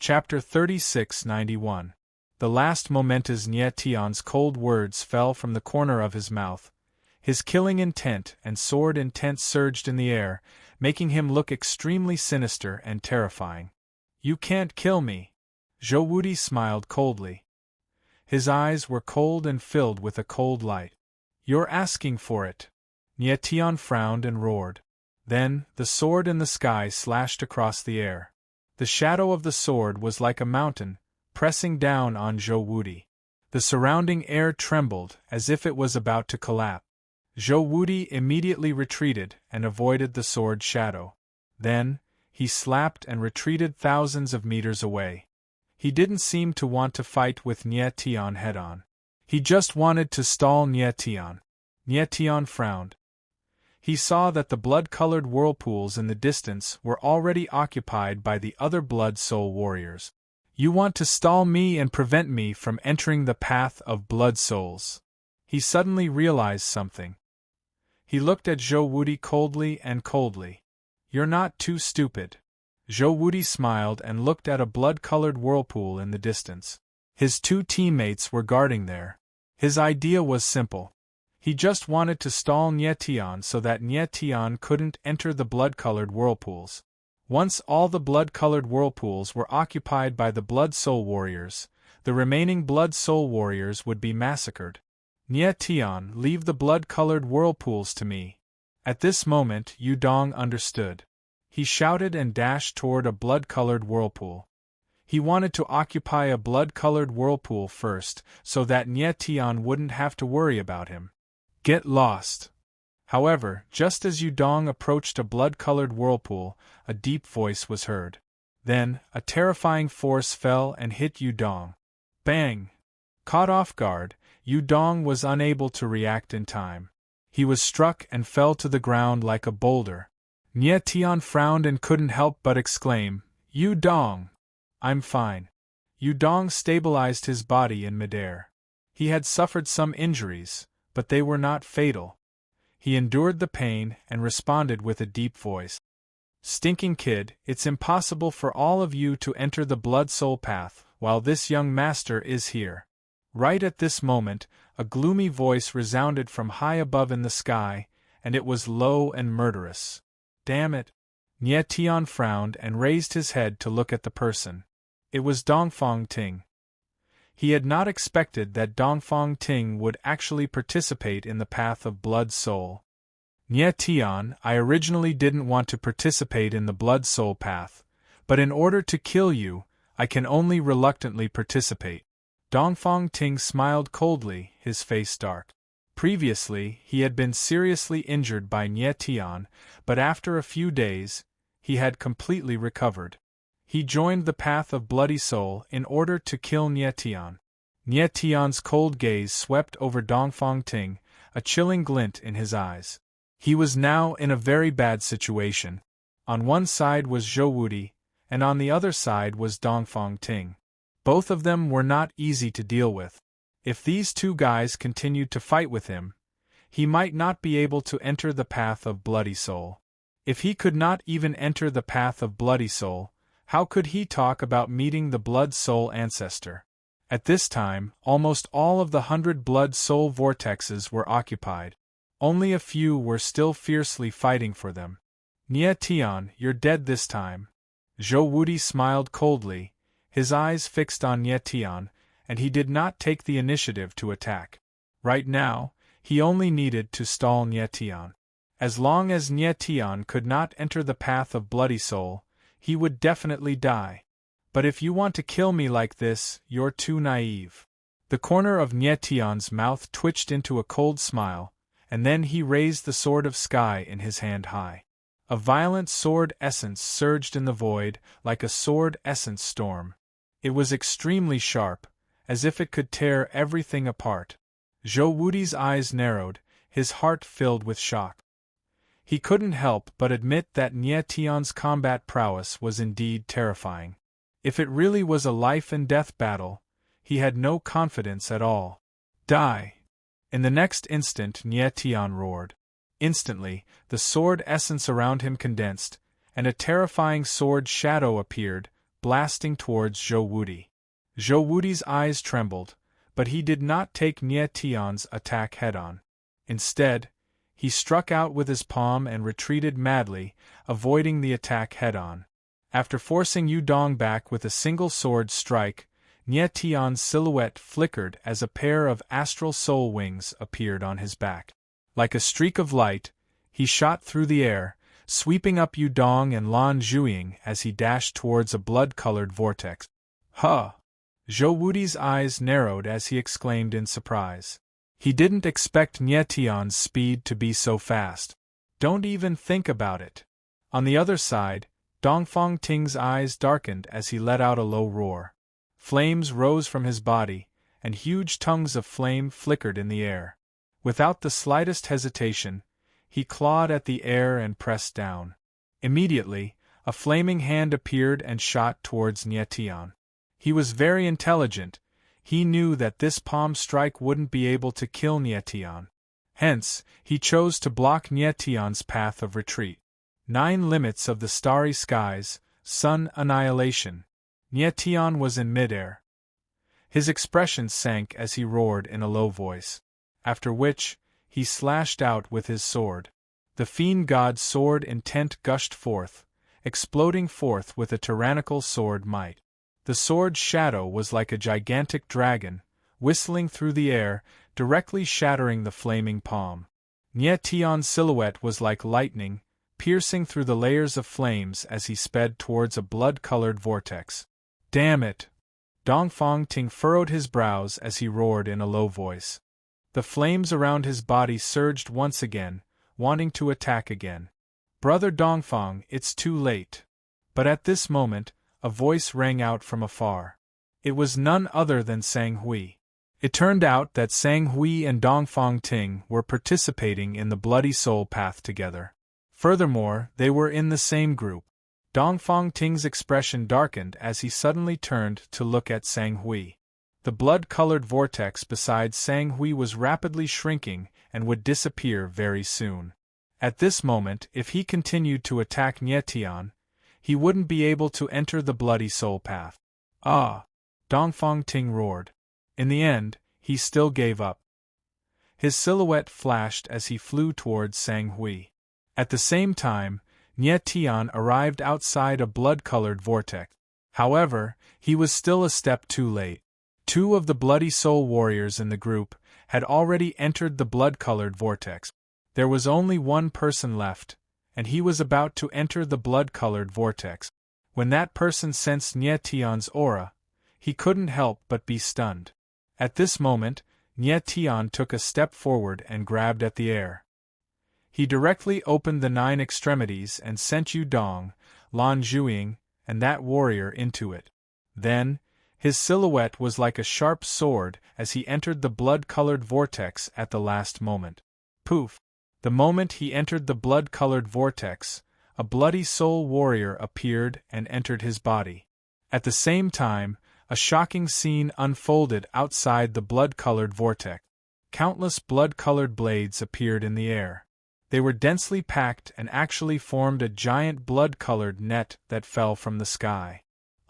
Chapter 3691. The last momentous Nye Tian's cold words fell from the corner of his mouth. His killing intent and sword intent surged in the air, making him look extremely sinister and terrifying. "You can't kill me." Zhou Wudi smiled coldly. His eyes were cold and filled with a cold light. "You're asking for it." Nye Tian frowned and roared. Then, the sword in the sky slashed across the air. The shadow of the sword was like a mountain, pressing down on Zhou Wudi. The surrounding air trembled as if it was about to collapse. Zhou Wudi immediately retreated and avoided the sword's shadow. Then, he slapped and retreated thousands of meters away. He didn't seem to want to fight with Nye Tian head-on. He just wanted to stall Nye Tian. Nye Tian frowned. He saw that the blood-colored whirlpools in the distance were already occupied by the other blood-soul warriors. "You want to stall me and prevent me from entering the path of blood souls." He suddenly realized something. He looked at Zhou Wudi coldly. "You're not too stupid." Zhou Wudi smiled and looked at a blood-colored whirlpool in the distance. His two teammates were guarding there. His idea was simple. He just wanted to stall Nye Tian so that Nye Tian couldn't enter the blood-colored whirlpools. Once all the blood-colored whirlpools were occupied by the Blood Soul Warriors, the remaining Blood Soul Warriors would be massacred. "Nye Tian, leave the blood-colored whirlpools to me." At this moment Yu Dong understood. He shouted and dashed toward a blood-colored whirlpool. He wanted to occupy a blood-colored whirlpool first, so that Nye Tian wouldn't have to worry about him. "Get lost." However, just as Yu Dong approached a blood-colored whirlpool, a deep voice was heard. Then, a terrifying force fell and hit Yu Dong. Bang! Caught off guard, Yu Dong was unable to react in time. He was struck and fell to the ground like a boulder. Nye Tian frowned and couldn't help but exclaim, "Yu Dong! I'm fine." Yu Dong stabilized his body in midair. He had suffered some injuries, but they were not fatal. He endured the pain and responded with a deep voice. "Stinking kid, it's impossible for all of you to enter the blood soul path while this young master is here." Right at this moment, a gloomy voice resounded from high above in the sky, and it was low and murderous. "Damn it!" Nye Tian frowned and raised his head to look at the person. It was Dongfang Ting. He had not expected that Dongfang Ting would actually participate in the path of blood soul. "Nye Tian, I originally didn't want to participate in the blood soul path, but in order to kill you, I can only reluctantly participate." Dongfang Ting smiled coldly, his face dark. Previously, he had been seriously injured by Nye Tian, but after a few days, he had completely recovered. He joined the path of bloody soul in order to kill Nye Tian. Nye Tian's cold gaze swept over Dongfang Ting, a chilling glint in his eyes. He was now in a very bad situation. On one side was Zhou Wudi, and on the other side was Dongfang Ting. Both of them were not easy to deal with. If these two guys continued to fight with him, he might not be able to enter the path of bloody soul. If he could not even enter the path of bloody soul, how could he talk about meeting the blood soul ancestor? At this time, almost all of the 100 blood soul vortexes were occupied. Only a few were still fiercely fighting for them. "Nye Tian, you're dead this time." Zhou Wudi smiled coldly, his eyes fixed on Nye Tian, and he did not take the initiative to attack. Right now, he only needed to stall Nye Tian. As long as Nye Tian could not enter the path of bloody soul, he would definitely die. "But if you want to kill me like this, you're too naive." The corner of Nye Tian's mouth twitched into a cold smile, and then he raised the sword of sky in his hand high. A violent sword essence surged in the void, like a sword essence storm. It was extremely sharp, as if it could tear everything apart. Zhou Wudi's eyes narrowed, his heart filled with shock. He couldn't help but admit that Nye Tian's combat prowess was indeed terrifying. If it really was a life-and-death battle, he had no confidence at all. "Die!" In the next instant Nye Tian roared. Instantly, the sword essence around him condensed, and a terrifying sword shadow appeared, blasting towards Zhou Wuti. Zhou Wuti's eyes trembled, but he did not take Nie Tian's attack head-on. Instead, he struck out with his palm and retreated madly, avoiding the attack head-on. After forcing Yu Dong back with a single sword strike, Nie Tian's silhouette flickered as a pair of astral soul wings appeared on his back. Like a streak of light, he shot through the air, sweeping up Yu Dong and Lan Zhuiying as he dashed towards a blood-colored vortex. Huh! Zhou Wuti's eyes narrowed as he exclaimed in surprise. He didn't expect Nie Tian's speed to be so fast. Don't even think about it. On the other side, Dongfang Ting's eyes darkened as he let out a low roar. Flames rose from his body, and huge tongues of flame flickered in the air. Without the slightest hesitation, he clawed at the air and pressed down. Immediately, a flaming hand appeared and shot towards Nie Tian. He was very intelligent. He knew that this palm strike wouldn't be able to kill Nie Tian. Hence, he chose to block Nie Tian's path of retreat. 9 limits of the starry skies, sun annihilation. Nie Tian was in midair. His expression sank as he roared in a low voice. After which, he slashed out with his sword. The fiend god's sword intent gushed forth, exploding forth with a tyrannical sword might. The sword's shadow was like a gigantic dragon, whistling through the air, directly shattering the flaming palm. Nie Tian's silhouette was like lightning, piercing through the layers of flames as he sped towards a blood-colored vortex. Damn it! Dongfang Ting furrowed his brows as he roared in a low voice. The flames around his body surged once again, wanting to attack again. Brother Dongfang, it's too late. But at this moment, a voice rang out from afar. It was none other than Sang Hui. It turned out that Sang Hui and Dongfang Ting were participating in the Bloody Soul Path together. Furthermore, they were in the same group. Dongfang Ting's expression darkened as he suddenly turned to look at Sang Hui. The blood-colored vortex beside Sang Hui was rapidly shrinking and would disappear very soon. At this moment, if he continued to attack Nie Tian, he wouldn't be able to enter the Bloody Soul Path. Ah! Dongfang Ting roared. In the end, he still gave up. His silhouette flashed as he flew towards Sang Hui. At the same time, Nie Tian arrived outside a blood-colored vortex. However, he was still a step too late. 2 of the Bloody Soul warriors in the group had already entered the blood-colored vortex. There was only one person left, and he was about to enter the blood-colored vortex. When that person sensed Nie Tian's aura, he couldn't help but be stunned. At this moment, Nie Tian took a step forward and grabbed at the air. He directly opened the 9 extremities and sent Yu Dong, Lan Zhuiying, and that warrior into it. Then, his silhouette was like a sharp sword as he entered the blood-colored vortex at the last moment. Poof! The moment he entered the blood-colored vortex, a bloody soul warrior appeared and entered his body. At the same time, a shocking scene unfolded outside the blood-colored vortex. Countless blood-colored blades appeared in the air. They were densely packed and actually formed a giant blood-colored net that fell from the sky.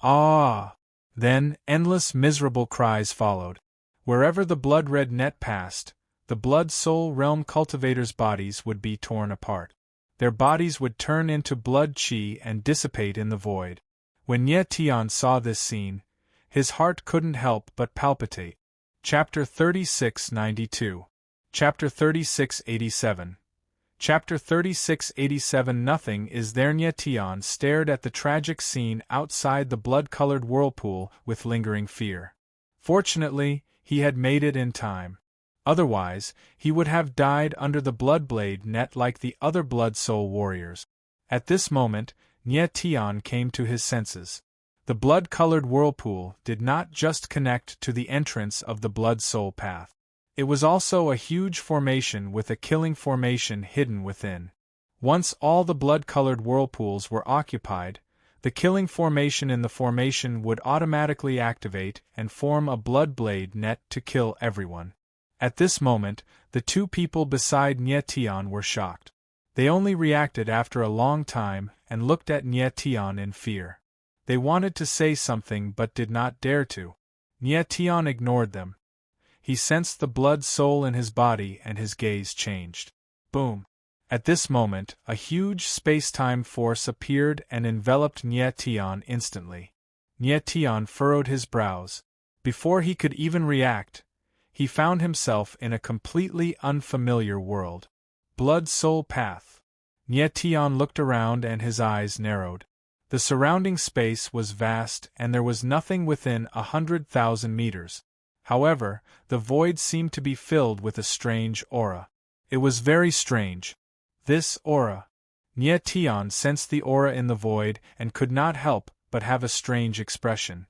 Ah! Then, endless miserable cries followed. Wherever the blood-red net passed, the blood-soul realm cultivators' bodies would be torn apart. Their bodies would turn into blood-chi and dissipate in the void. When Nie Tian saw this scene, his heart couldn't help but palpitate. Chapter 3692. Chapter 3687. Chapter 3687. Nothing is there. Nie Tian stared at the tragic scene outside the blood-colored whirlpool with lingering fear. Fortunately, he had made it in time. Otherwise, he would have died under the blood-blade net like the other blood-soul warriors. At this moment, Nie Tian came to his senses. The blood-colored whirlpool did not just connect to the entrance of the blood-soul path. It was also a huge formation with a killing formation hidden within. Once all the blood-colored whirlpools were occupied, the killing formation in the formation would automatically activate and form a blood blade net to kill everyone. At this moment, the 2 people beside Nie Tian were shocked. They only reacted after a long time and looked at Nie Tian in fear. They wanted to say something but did not dare to. Nie Tian ignored them. He sensed the blood soul in his body and his gaze changed. Boom! At this moment, a huge space-time force appeared and enveloped Nie Tian instantly. Nie Tian furrowed his brows. Before he could even react, he found himself in a completely unfamiliar world. Blood Soul Path. Nie Tian looked around and his eyes narrowed. The surrounding space was vast and there was nothing within 100,000 meters. However, the void seemed to be filled with a strange aura. It was very strange. This aura. Nie Tian sensed the aura in the void and could not help but have a strange expression.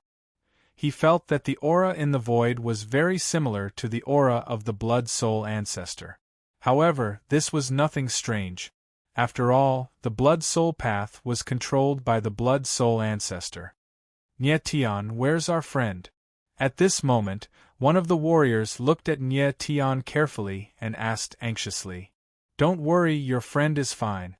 He felt that the aura in the void was very similar to the aura of the Blood Soul ancestor. However, this was nothing strange. After all, the Blood Soul path was controlled by the Blood Soul ancestor. Nie Tian, where's our friend? At this moment, one of the warriors looked at Nie Tian carefully and asked anxiously. Don't worry, your friend is fine.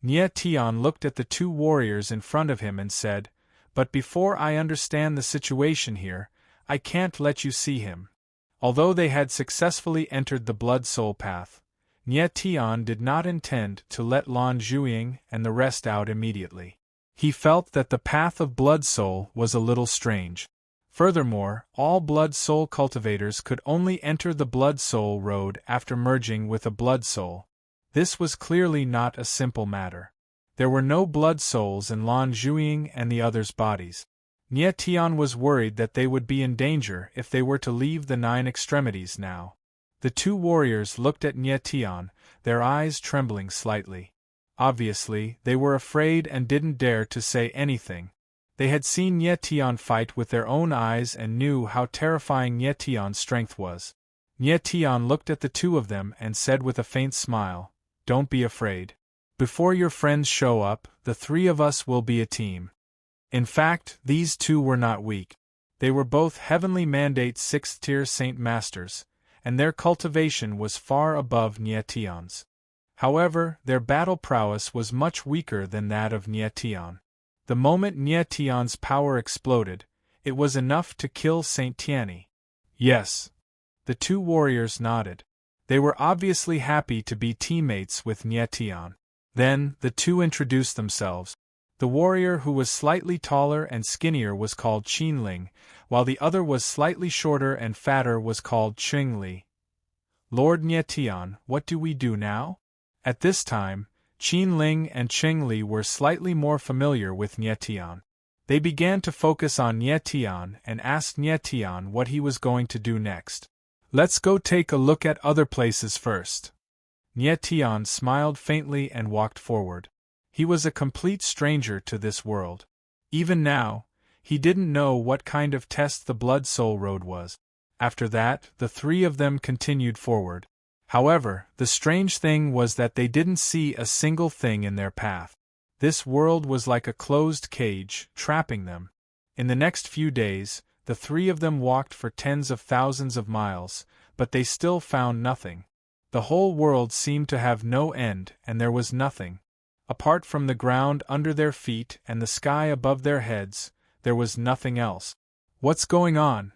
Nie Tian looked at the two warriors in front of him and said, but before I understand the situation here, I can't let you see him. Although they had successfully entered the Blood Soul path, Nie Tian did not intend to let Lan Zhuiying and the rest out immediately. He felt that the path of Blood Soul was a little strange. Furthermore, all Blood Soul cultivators could only enter the Blood Soul road after merging with a Blood Soul. This was clearly not a simple matter. There were no Blood Souls in Lan Zhuiying and the others' bodies. Nie Tian was worried that they would be in danger if they were to leave the 9 extremities now. The two warriors looked at Nie Tian, their eyes trembling slightly. Obviously, they were afraid and didn't dare to say anything. They had seen Nie Tian fight with their own eyes and knew how terrifying Nie Tian's strength was. Nie Tian looked at the two of them and said with a faint smile, "Don't be afraid. Before your friends show up, the 3 of us will be a team." In fact, these two were not weak. They were both Heavenly Mandate 6th-tier Saint Masters, and their cultivation was far above Nie Tian's. However, their battle prowess was much weaker than that of Nie Tian. The moment Nie Tian's power exploded, it was enough to kill Saint Tianyi. Yes. The two warriors nodded. They were obviously happy to be teammates with Nie Tian. Then, the two introduced themselves. The warrior who was slightly taller and skinnier was called Qin Ling, while the other was slightly shorter and fatter was called Qing Li. Lord Nie Tian, what do we do now? At this time, Qin Ling and Qing Li were slightly more familiar with Nie Tian. They began to focus on Nie Tian and asked Nie Tian what he was going to do next. Let's go take a look at other places first. Nie Tian smiled faintly and walked forward. He was a complete stranger to this world. Even now, he didn't know what kind of test the Blood Soul Road was. After that, the 3 of them continued forward. However, the strange thing was that they didn't see a single thing in their path. This world was like a closed cage, trapping them. In the next few days, the 3 of them walked for tens of thousands of miles, but they still found nothing. The whole world seemed to have no end, and there was nothing. Apart from the ground under their feet and the sky above their heads, there was nothing else. What's going on?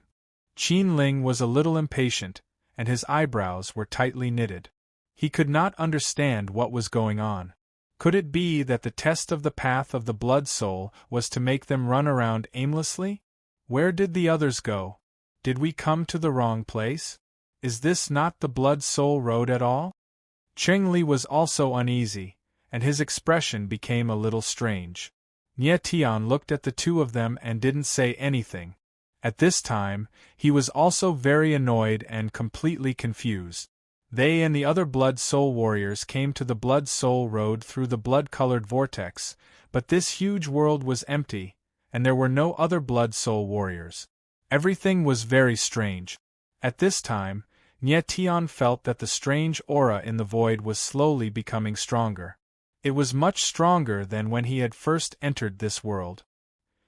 Qin Ling was a little impatient, and his eyebrows were tightly knitted. He could not understand what was going on. Could it be that the test of the path of the Blood Soul was to make them run around aimlessly? Where did the others go? Did we come to the wrong place? Is this not the Blood Soul Road at all? Qing Li was also uneasy, and his expression became a little strange. Nie Tian looked at the two of them and didn't say anything. At this time, he was also very annoyed and completely confused. They and the other Blood Soul warriors came to the Blood Soul Road through the blood-colored vortex, but this huge world was empty, and there were no other Blood Soul warriors. Everything was very strange. At this time, Nie Tian felt that the strange aura in the void was slowly becoming stronger. It was much stronger than when he had first entered this world.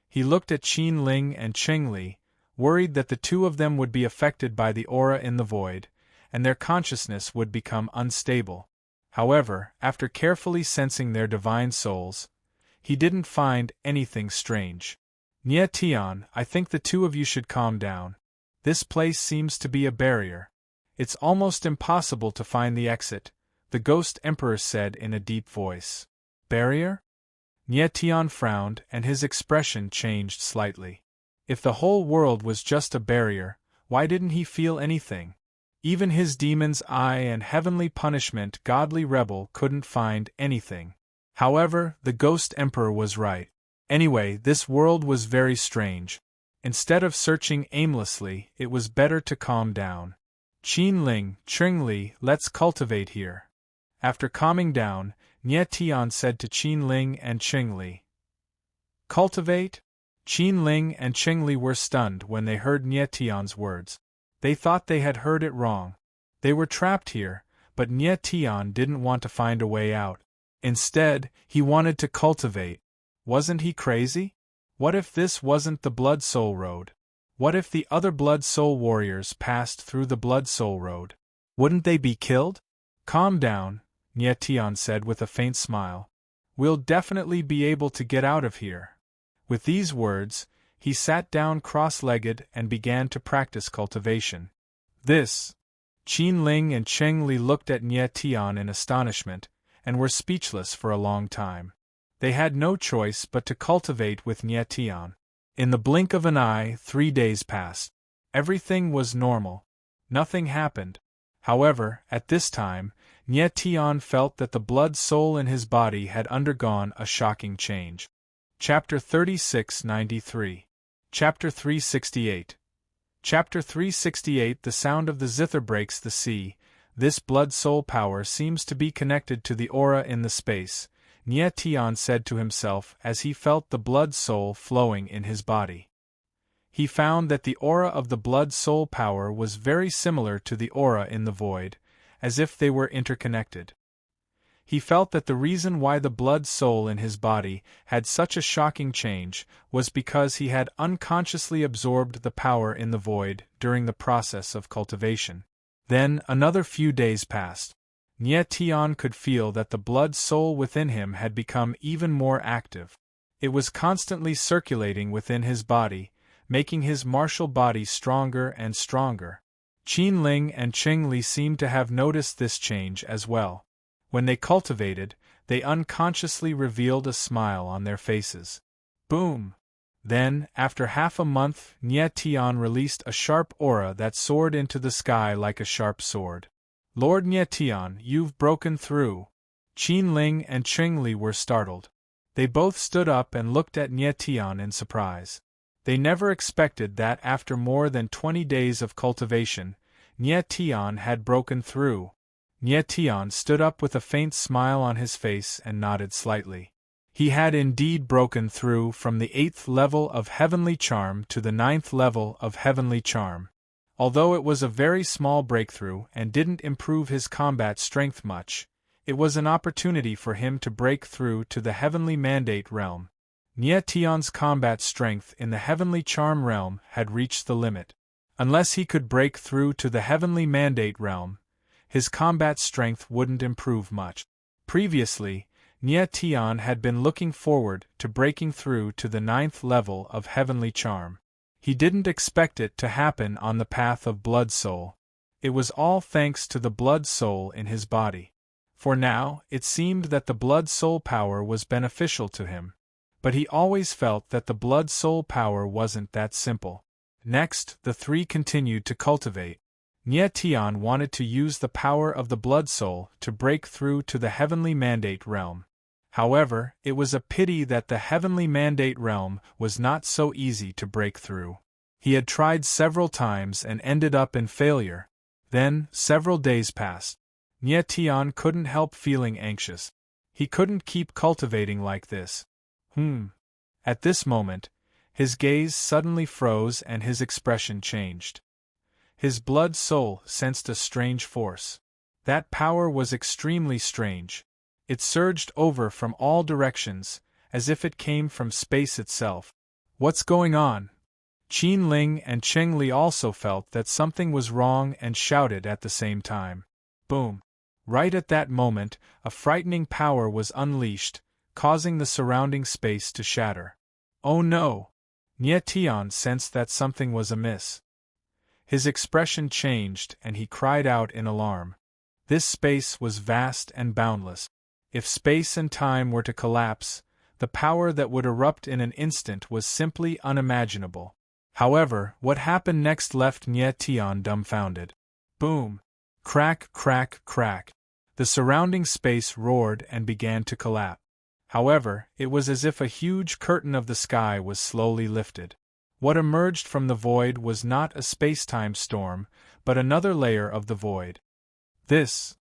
He looked at Qin Ling and Qing Li, worried that the two of them would be affected by the aura in the void, and their consciousness would become unstable. However, after carefully sensing their divine souls, he didn't find anything strange. Nie Tian, I think the two of you should calm down. This place seems to be a barrier. It's almost impossible to find the exit, the Ghost Emperor said in a deep voice. Barrier? Nie Tian frowned and his expression changed slightly. If the whole world was just a barrier, why didn't he feel anything? Even his demon's eye and heavenly punishment godly rebel couldn't find anything. However, the Ghost Emperor was right. Anyway, this world was very strange. Instead of searching aimlessly, it was better to calm down. Qin Ling, Ching Li, let's cultivate here. After calming down, Nie Tian said to Qin Ling and Ching Li. Cultivate? Qin Ling and Ching Li were stunned when they heard Nie Tian's words. They thought they had heard it wrong. They were trapped here, but Nie Tian didn't want to find a way out. Instead, he wanted to cultivate. Wasn't he crazy? What if this wasn't the Blood Soul Road? What if the other Blood Soul warriors passed through the Blood Soul Road? Wouldn't they be killed? Calm down, Nie Tian said with a faint smile. We'll definitely be able to get out of here. With these words, he sat down cross-legged and began to practice cultivation. This. Qin Ling and Cheng Li looked at Nie Tian in astonishment, and were speechless for a long time. They had no choice but to cultivate with Nie Tian. In the blink of an eye, 3 days passed. Everything was normal. Nothing happened. However, at this time, Nie Tian felt that the blood soul in his body had undergone a shocking change. Chapter 3693. Chapter 368. Chapter 368 The sound of the zither breaks the sea. This blood soul power seems to be connected to the aura in the space, Nie Tian said to himself as he felt the blood soul flowing in his body. He found that the aura of the blood soul power was very similar to the aura in the void, as if they were interconnected. He felt that the reason why the blood soul in his body had such a shocking change was because he had unconsciously absorbed the power in the void during the process of cultivation. Then, another few days passed. Nie Tian could feel that the blood soul within him had become even more active. It was constantly circulating within his body, making his martial body stronger and stronger. Qin Ling and Ching Li seemed to have noticed this change as well. When they cultivated, they unconsciously revealed a smile on their faces. Boom! Then, after half a month, Nie Tian released a sharp aura that soared into the sky like a sharp sword. Lord Nie Tian, you've broken through. Qin Ling and Ching Li were startled. They both stood up and looked at Nie Tian in surprise. They never expected that after more than 20 days of cultivation, Nie Tian had broken through. Nie Tian stood up with a faint smile on his face and nodded slightly. He had indeed broken through from the 8th level of Heavenly Charm to the 9th level of Heavenly Charm. Although it was a very small breakthrough and didn't improve his combat strength much, it was an opportunity for him to break through to the Heavenly Mandate realm. Nie Tian's combat strength in the Heavenly Charm realm had reached the limit. Unless he could break through to the Heavenly Mandate realm, his combat strength wouldn't improve much. Previously, Nie Tian had been looking forward to breaking through to the 9th level of Heavenly Charm. He didn't expect it to happen on the path of Blood Soul. It was all thanks to the Blood Soul in his body. For now, it seemed that the Blood Soul power was beneficial to him. But he always felt that the Blood Soul power wasn't that simple. Next, the three continued to cultivate. Nie Tian wanted to use the power of the Blood Soul to break through to the Heavenly Mandate realm. However, it was a pity that the Heavenly Mandate realm was not so easy to break through. He had tried several times and ended up in failure. Then, several days passed. Nie Tian couldn't help feeling anxious. He couldn't keep cultivating like this. At this moment, his gaze suddenly froze and his expression changed. His blood soul sensed a strange force. That power was extremely strange. It surged over from all directions, as if it came from space itself. What's going on? Qin Ling and Cheng Li also felt that something was wrong and shouted at the same time. Boom! Right at that moment, a frightening power was unleashed, causing the surrounding space to shatter. Oh no! Nie Tian sensed that something was amiss. His expression changed and he cried out in alarm. This space was vast and boundless. If space and time were to collapse, the power that would erupt in an instant was simply unimaginable. However, what happened next left Nie Tian dumbfounded. Boom! Crack, crack, crack. The surrounding space roared and began to collapse. However, it was as if a huge curtain of the sky was slowly lifted. What emerged from the void was not a space-time storm, but another layer of the void. This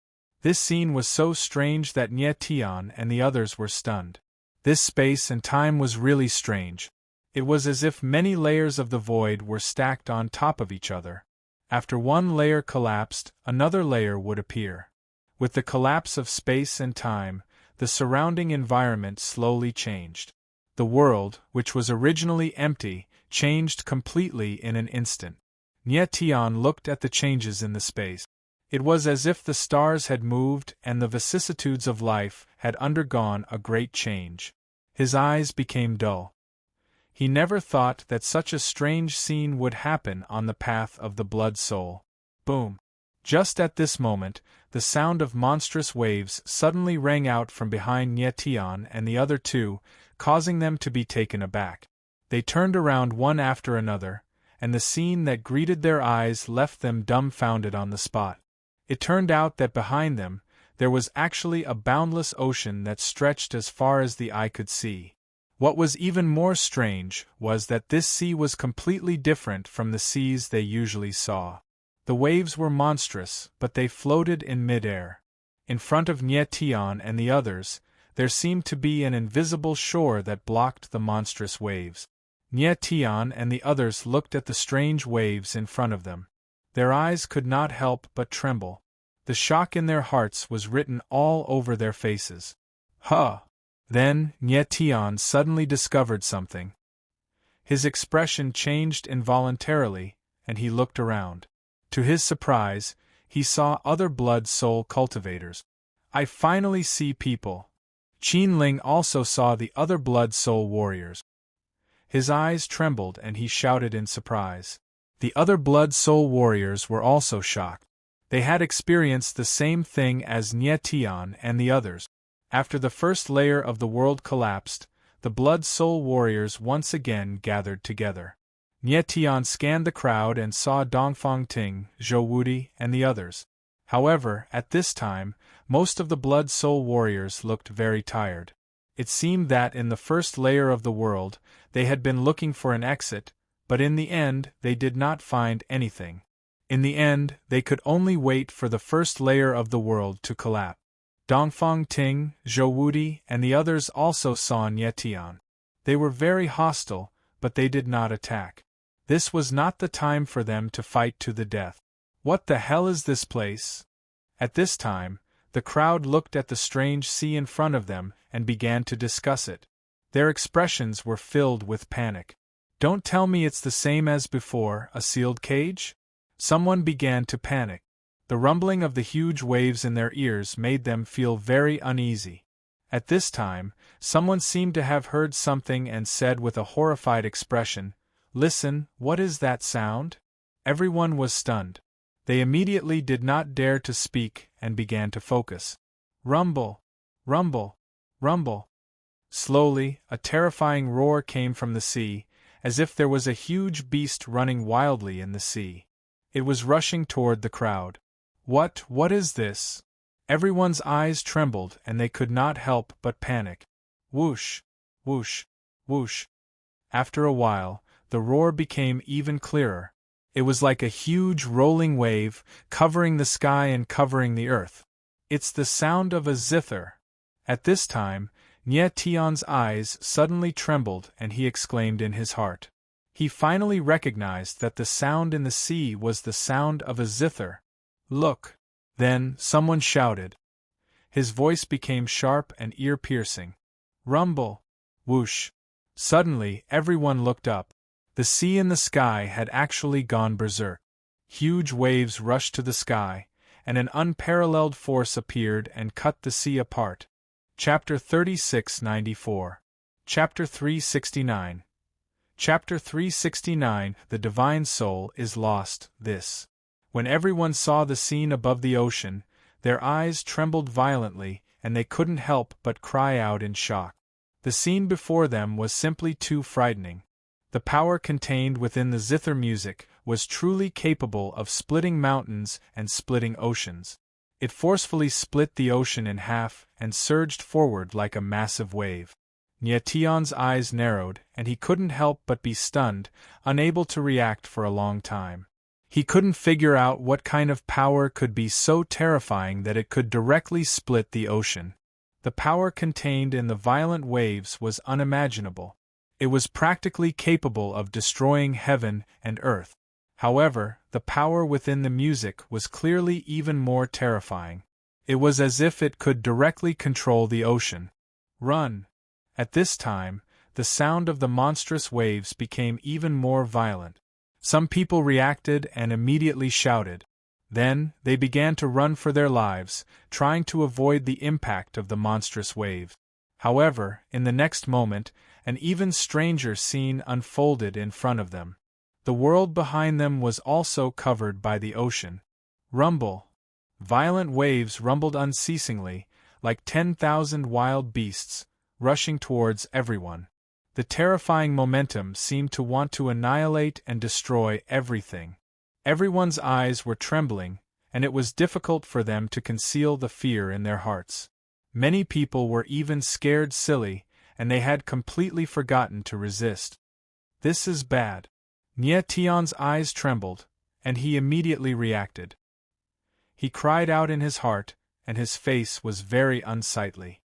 scene was so strange that Nie Tian and the others were stunned. This space and time was really strange. It was as if many layers of the void were stacked on top of each other. After one layer collapsed, another layer would appear. With the collapse of space and time, the surrounding environment slowly changed. The world, which was originally empty, changed completely in an instant. Nie Tian looked at the changes in the space. It was as if the stars had moved and the vicissitudes of life had undergone a great change. His eyes became dull. He never thought that such a strange scene would happen on the path of the blood soul. Boom! Just at this moment, the sound of monstrous waves suddenly rang out from behind Nie Tian and the other two, causing them to be taken aback. They turned around one after another, and the scene that greeted their eyes left them dumbfounded on the spot. It turned out that behind them, there was actually a boundless ocean that stretched as far as the eye could see. What was even more strange was that this sea was completely different from the seas they usually saw. The waves were monstrous, but they floated in mid-air. In front of Nie Tian and the others, there seemed to be an invisible shore that blocked the monstrous waves. Nie Tian and the others looked at the strange waves in front of them. Their eyes could not help but tremble. The shock in their hearts was written all over their faces. Huh! Then, Nie Tian suddenly discovered something. His expression changed involuntarily, and he looked around. To his surprise, he saw other blood soul cultivators. I finally see people. Qin Ling also saw the other blood soul warriors. His eyes trembled and he shouted in surprise. The other blood soul warriors were also shocked. They had experienced the same thing as Nie Tian and the others. After the first layer of the world collapsed, the blood soul warriors once again gathered together. Nie Tian scanned the crowd and saw Dongfang Ting, Zhou Wudi, and the others. However, at this time, most of the blood soul warriors looked very tired. It seemed that in the first layer of the world, they had been looking for an exit, but in the end they did not find anything. In the end, they could only wait for the first layer of the world to collapse. Dongfang Ting, Zhou Wudi, and the others also saw Nie Tian. They were very hostile, but they did not attack. This was not the time for them to fight to the death. What the hell is this place? At this time, the crowd looked at the strange sea in front of them and began to discuss it. Their expressions were filled with panic. Don't tell me it's the same as before, a sealed cage? Someone began to panic. The rumbling of the huge waves in their ears made them feel very uneasy. At this time, someone seemed to have heard something and said with a horrified expression, "Listen, what is that sound?" Everyone was stunned. They immediately did not dare to speak and began to focus. Rumble! Rumble! Rumble! Slowly, a terrifying roar came from the sea, as if there was a huge beast running wildly in the sea. It was rushing toward the crowd. What is this? Everyone's eyes trembled and they could not help but panic. Whoosh! Whoosh! Whoosh! After a while, the roar became even clearer. It was like a huge rolling wave, covering the sky and covering the earth. It's the sound of a zither. At this time, Nie Tian's eyes suddenly trembled and he exclaimed in his heart. He finally recognized that the sound in the sea was the sound of a zither. Look! Then, someone shouted. His voice became sharp and ear-piercing. Rumble! Whoosh! Suddenly, everyone looked up. The sea in the sky had actually gone berserk. Huge waves rushed to the sky, and an unparalleled force appeared and cut the sea apart. Chapter 3694. Chapter 369. Chapter 369 The Divine Soul is Lost. When everyone saw the scene above the ocean, their eyes trembled violently, and they couldn't help but cry out in shock. The scene before them was simply too frightening. The power contained within the zither music was truly capable of splitting mountains and splitting oceans. It forcefully split the ocean in half and surged forward like a massive wave. Nyetion's eyes narrowed, and he couldn't help but be stunned, unable to react for a long time. He couldn't figure out what kind of power could be so terrifying that it could directly split the ocean. The power contained in the violent waves was unimaginable. It was practically capable of destroying heaven and earth. However, the power within the music was clearly even more terrifying. It was as if it could directly control the ocean. Run! At this time, the sound of the monstrous waves became even more violent. Some people reacted and immediately shouted. Then, they began to run for their lives, trying to avoid the impact of the monstrous waves. However, in the next moment, an even stranger scene unfolded in front of them. The world behind them was also covered by the ocean. Rumble! Violent waves rumbled unceasingly, like 10,000 wild beasts, rushing towards everyone. The terrifying momentum seemed to want to annihilate and destroy everything. Everyone's eyes were trembling, and it was difficult for them to conceal the fear in their hearts. Many people were even scared silly, and they had completely forgotten to resist. This is bad. Nyetion's eyes trembled, and he immediately reacted. He cried out in his heart, and his face was very unsightly.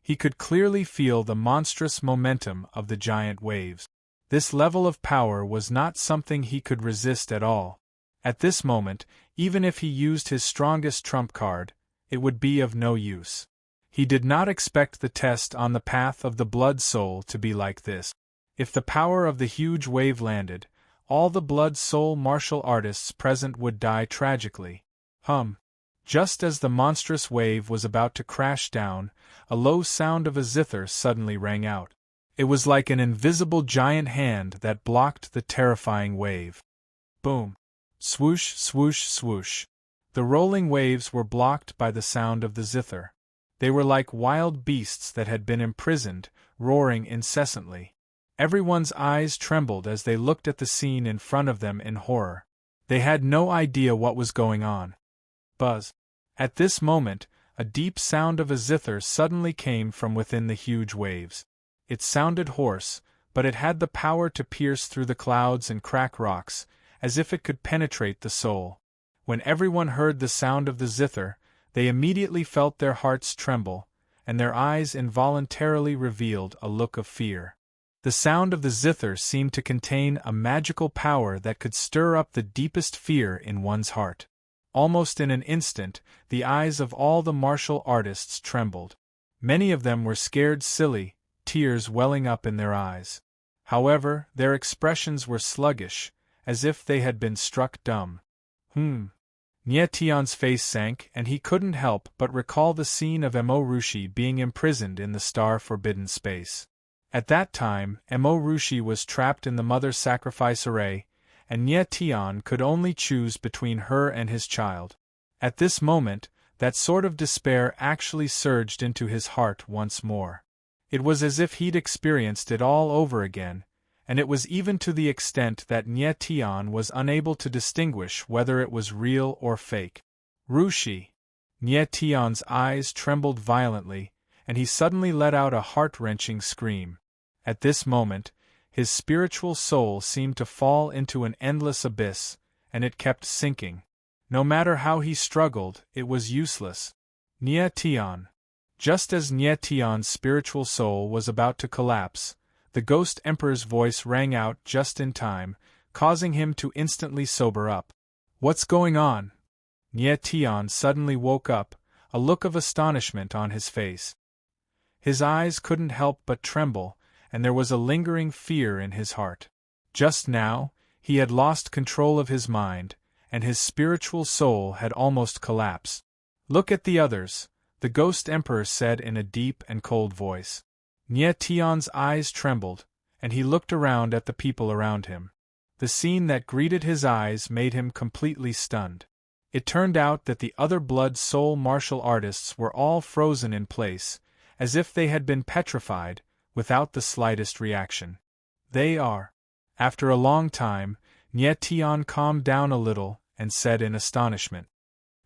He could clearly feel the monstrous momentum of the giant waves. This level of power was not something he could resist at all. At this moment, even if he used his strongest trump card, it would be of no use. He did not expect the test on the path of the blood soul to be like this. If the power of the huge wave landed, all the blood soul martial artists present would die tragically. Just as the monstrous wave was about to crash down, a low sound of a zither suddenly rang out. It was like an invisible giant hand that blocked the terrifying wave. Boom! Swoosh, swoosh, swoosh. The rolling waves were blocked by the sound of the zither. They were like wild beasts that had been imprisoned, roaring incessantly. Everyone's eyes trembled as they looked at the scene in front of them in horror. They had no idea what was going on. Buzz! At this moment, a deep sound of a zither suddenly came from within the huge waves. It sounded hoarse, but it had the power to pierce through the clouds and crack rocks, as if it could penetrate the soul. When everyone heard the sound of the zither, they immediately felt their hearts tremble, and their eyes involuntarily revealed a look of fear. The sound of the zither seemed to contain a magical power that could stir up the deepest fear in one's heart. Almost in an instant, the eyes of all the martial artists trembled. Many of them were scared silly, tears welling up in their eyes. However, their expressions were sluggish, as if they had been struck dumb. Nyetion's face sank, and he couldn't help but recall the scene of Emorushi being imprisoned in the star-forbidden space. At that time, Emorushi was trapped in the mother sacrifice array, and Nyetion could only choose between her and his child. At this moment, that sort of despair actually surged into his heart once more. It was as if he'd experienced it all over again, and it was even to the extent that Nyetion was unable to distinguish whether it was real or fake. Rushi! Nyetion's eyes trembled violently, and he suddenly let out a heart-wrenching scream. At this moment, his spiritual soul seemed to fall into an endless abyss, and it kept sinking. No matter how he struggled, it was useless. Nyetion! Just as Nyetion's spiritual soul was about to collapse, the Ghost Emperor's voice rang out just in time, causing him to instantly sober up. What's going on? Nyetion suddenly woke up, a look of astonishment on his face. His eyes couldn't help but tremble, and there was a lingering fear in his heart. Just now, he had lost control of his mind, and his spiritual soul had almost collapsed. Look at the others, the Ghost Emperor said in a deep and cold voice. Nyetion's eyes trembled, and he looked around at the people around him. The scene that greeted his eyes made him completely stunned. It turned out that the other blood soul martial artists were all frozen in place, as if they had been petrified, without the slightest reaction. They are. After a long time, Nye Tian calmed down a little and said in astonishment,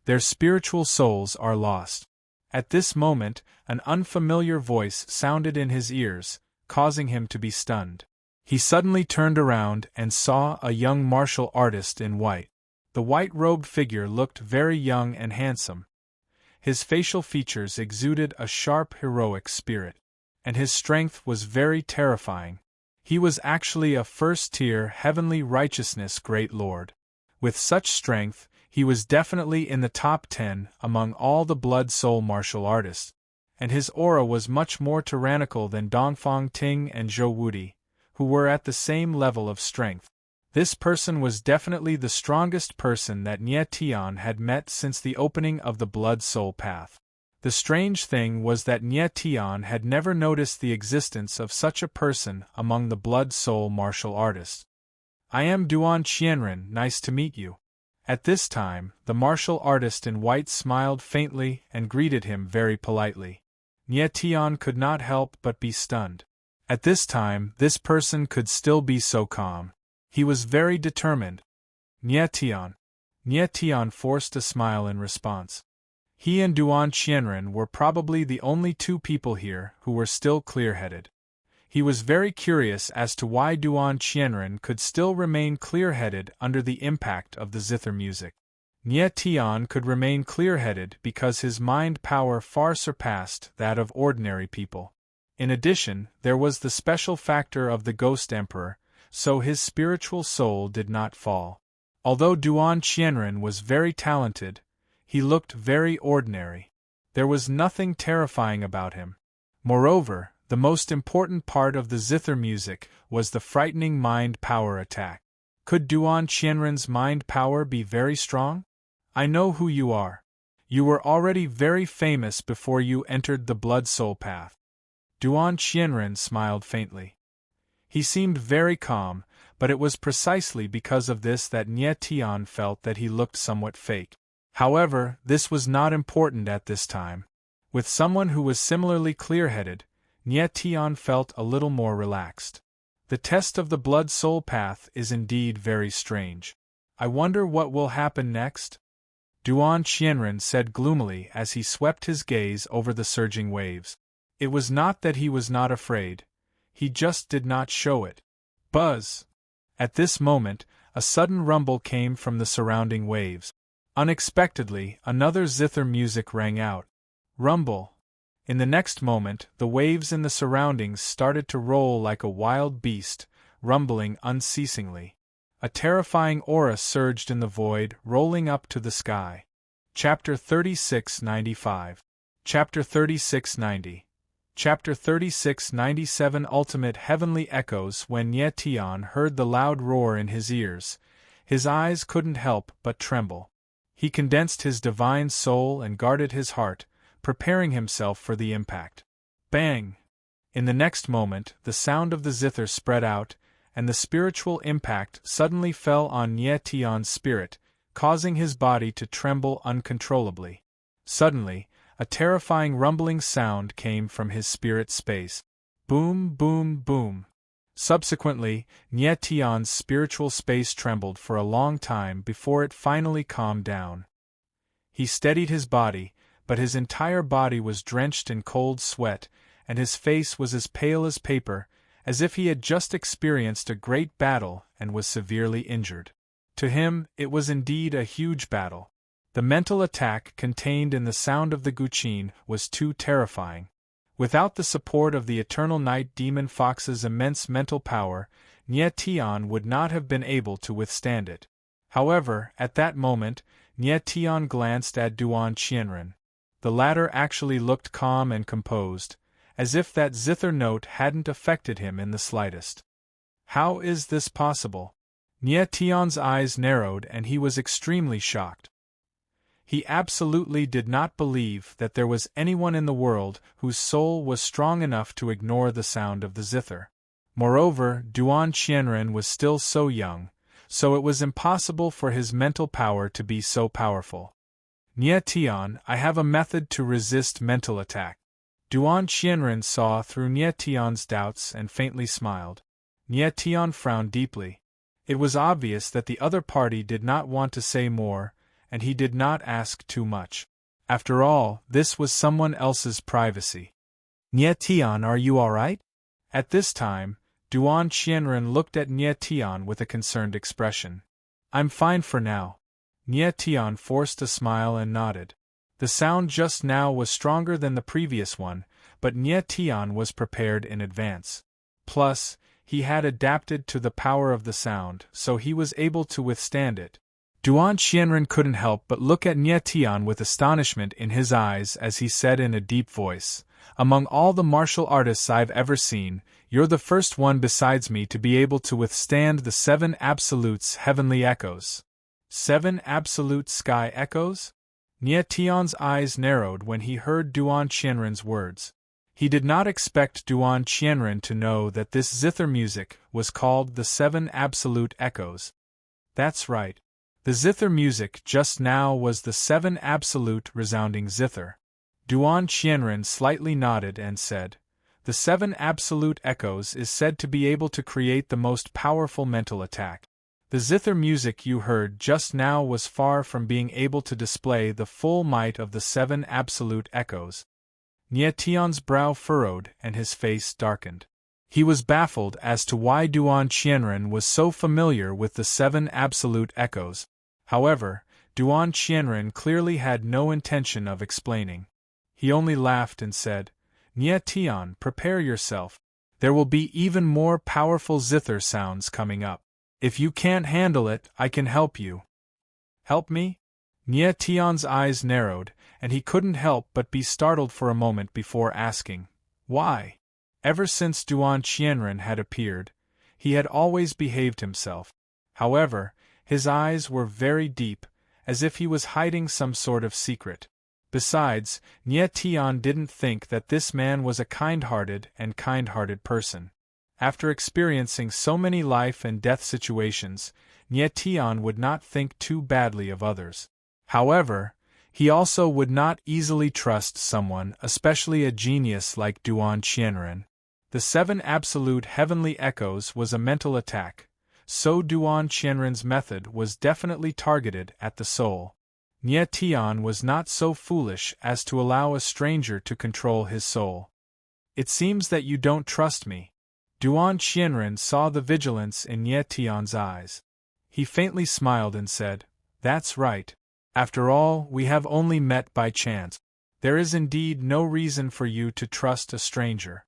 "Their spiritual souls are lost." At this moment, an unfamiliar voice sounded in his ears, causing him to be stunned. He suddenly turned around and saw a young martial artist in white. The white-robed figure looked very young and handsome. His facial features exuded a sharp heroic spirit, and his strength was very terrifying. He was actually a first-tier heavenly righteousness great lord. With such strength, he was definitely in the top 10 among all the blood soul martial artists, and his aura was much more tyrannical than Dongfang Ting and Zhou Wudi, who were at the same level of strength. This person was definitely the strongest person that Nye Tian had met since the opening of the blood soul path. The strange thing was that Nye Tian had never noticed the existence of such a person among the blood soul martial artists. "I am Duan Qianren, nice to meet you." At this time, the martial artist in white smiled faintly and greeted him very politely. Nye Tian could not help but be stunned. At this time, this person could still be so calm. He was very determined. Nye Tian. Nye Tian forced a smile in response. He and Duan Qianren were probably the only two people here who were still clear-headed. He was very curious as to why Duan Qianren could still remain clear-headed under the impact of the zither music. Nye Tian could remain clear-headed because his mind power far surpassed that of ordinary people. In addition, there was the special factor of the Ghost Emperor, so his spiritual soul did not fall. Although Duan Qianren was very talented, he looked very ordinary. There was nothing terrifying about him. Moreover, the most important part of the zither music was the frightening mind power attack. Could Duan Qianren's mind power be very strong? "I know who you are. You were already very famous before you entered the blood soul path." Duan Qianren smiled faintly. He seemed very calm, but it was precisely because of this that Nye Tian felt that he looked somewhat fake. However, this was not important at this time. With someone who was similarly clear-headed, Nye Tian felt a little more relaxed. The test of the blood soul path is indeed very strange. I wonder what will happen next? Duan Qianren said gloomily as he swept his gaze over the surging waves. It was not that he was not afraid. He just did not show it. Buzz! At this moment, a sudden rumble came from the surrounding waves. Unexpectedly, another zither music rang out. Rumble! In the next moment, the waves in the surroundings started to roll like a wild beast, rumbling unceasingly. A terrifying aura surged in the void, rolling up to the sky. Chapter 3695. Chapter 3690. Chapter 3697 Ultimate Heavenly Echoes. When Nye Tian heard the loud roar in his ears, his eyes couldn't help but tremble. He condensed his divine soul and guarded his heart, preparing himself for the impact. Bang! In the next moment, the sound of the zither spread out, and the spiritual impact suddenly fell on Nye Tian's spirit, causing his body to tremble uncontrollably. Suddenly, a terrifying rumbling sound came from his spirit space. Boom, boom, boom. Subsequently, Nye Tian's spiritual space trembled for a long time before it finally calmed down. He steadied his body, but his entire body was drenched in cold sweat, and his face was as pale as paper, as if he had just experienced a great battle and was severely injured. To him, it was indeed a huge battle. The mental attack contained in the sound of the guqin was too terrifying. Without the support of the Eternal Night Demon Fox's immense mental power, Nye Tian would not have been able to withstand it. However, at that moment, Nye Tian glanced at Duan Qianren. The latter actually looked calm and composed, as if that zither note hadn't affected him in the slightest. How is this possible? Nye Tian's eyes narrowed and he was extremely shocked. He absolutely did not believe that there was anyone in the world whose soul was strong enough to ignore the sound of the zither. Moreover, Duan Qianren was still so young, so it was impossible for his mental power to be so powerful. Nie Tian, I have a method to resist mental attack. Duan Qianren saw through Nie Tian's doubts and faintly smiled. Nie Tian frowned deeply. It was obvious that the other party did not want to say more, and he did not ask too much. After all, this was someone else's privacy. Nie Tian, are you all right? At this time, Duan Qianren looked at Nie Tian with a concerned expression. I'm fine for now. Nie Tian forced a smile and nodded. The sound just now was stronger than the previous one, but Nie Tian was prepared in advance. Plus, he had adapted to the power of the sound, so he was able to withstand it. Duan Qianren couldn't help but look at Nie Tian with astonishment in his eyes as he said in a deep voice, "Among all the martial artists I've ever seen, you're the first one besides me to be able to withstand the 7 absolutes heavenly echoes." 7 absolute sky echoes? Nie Tian's eyes narrowed when he heard Duan Qianren's words. He did not expect Duan Qianren to know that this zither music was called the 7 absolute echoes. That's right. The zither music just now was the 7 absolute resounding zither. Duan Qianren slightly nodded and said, "The 7 absolute echoes is said to be able to create the most powerful mental attack. The zither music you heard just now was far from being able to display the full might of the 7 absolute echoes." Nie Tian's brow furrowed and his face darkened. He was baffled as to why Duan Qianren was so familiar with the 7 absolute echoes. However, Duan Qianren clearly had no intention of explaining. He only laughed and said, "Nie Tian, prepare yourself. There will be even more powerful zither sounds coming up. If you can't handle it, I can help you." "Help me?" Nie Tian's eyes narrowed, and he couldn't help but be startled for a moment before asking, "Why?" Ever since Duan Qianren had appeared, he had always behaved himself. However, his eyes were very deep, as if he was hiding some sort of secret. Besides, Nie Tian didn't think that this man was a kind-hearted person. After experiencing so many life and death situations, Nie Tian would not think too badly of others. However, he also would not easily trust someone, especially a genius like Duan Qianren. The 7 absolute heavenly echoes was a mental attack, so Duan Qianren's method was definitely targeted at the soul. Nie Tian was not so foolish as to allow a stranger to control his soul. "It seems that you don't trust me." Duan Qianren saw the vigilance in Nie Tian's eyes. He faintly smiled and said, "That's right. After all, we have only met by chance. There is indeed no reason for you to trust a stranger."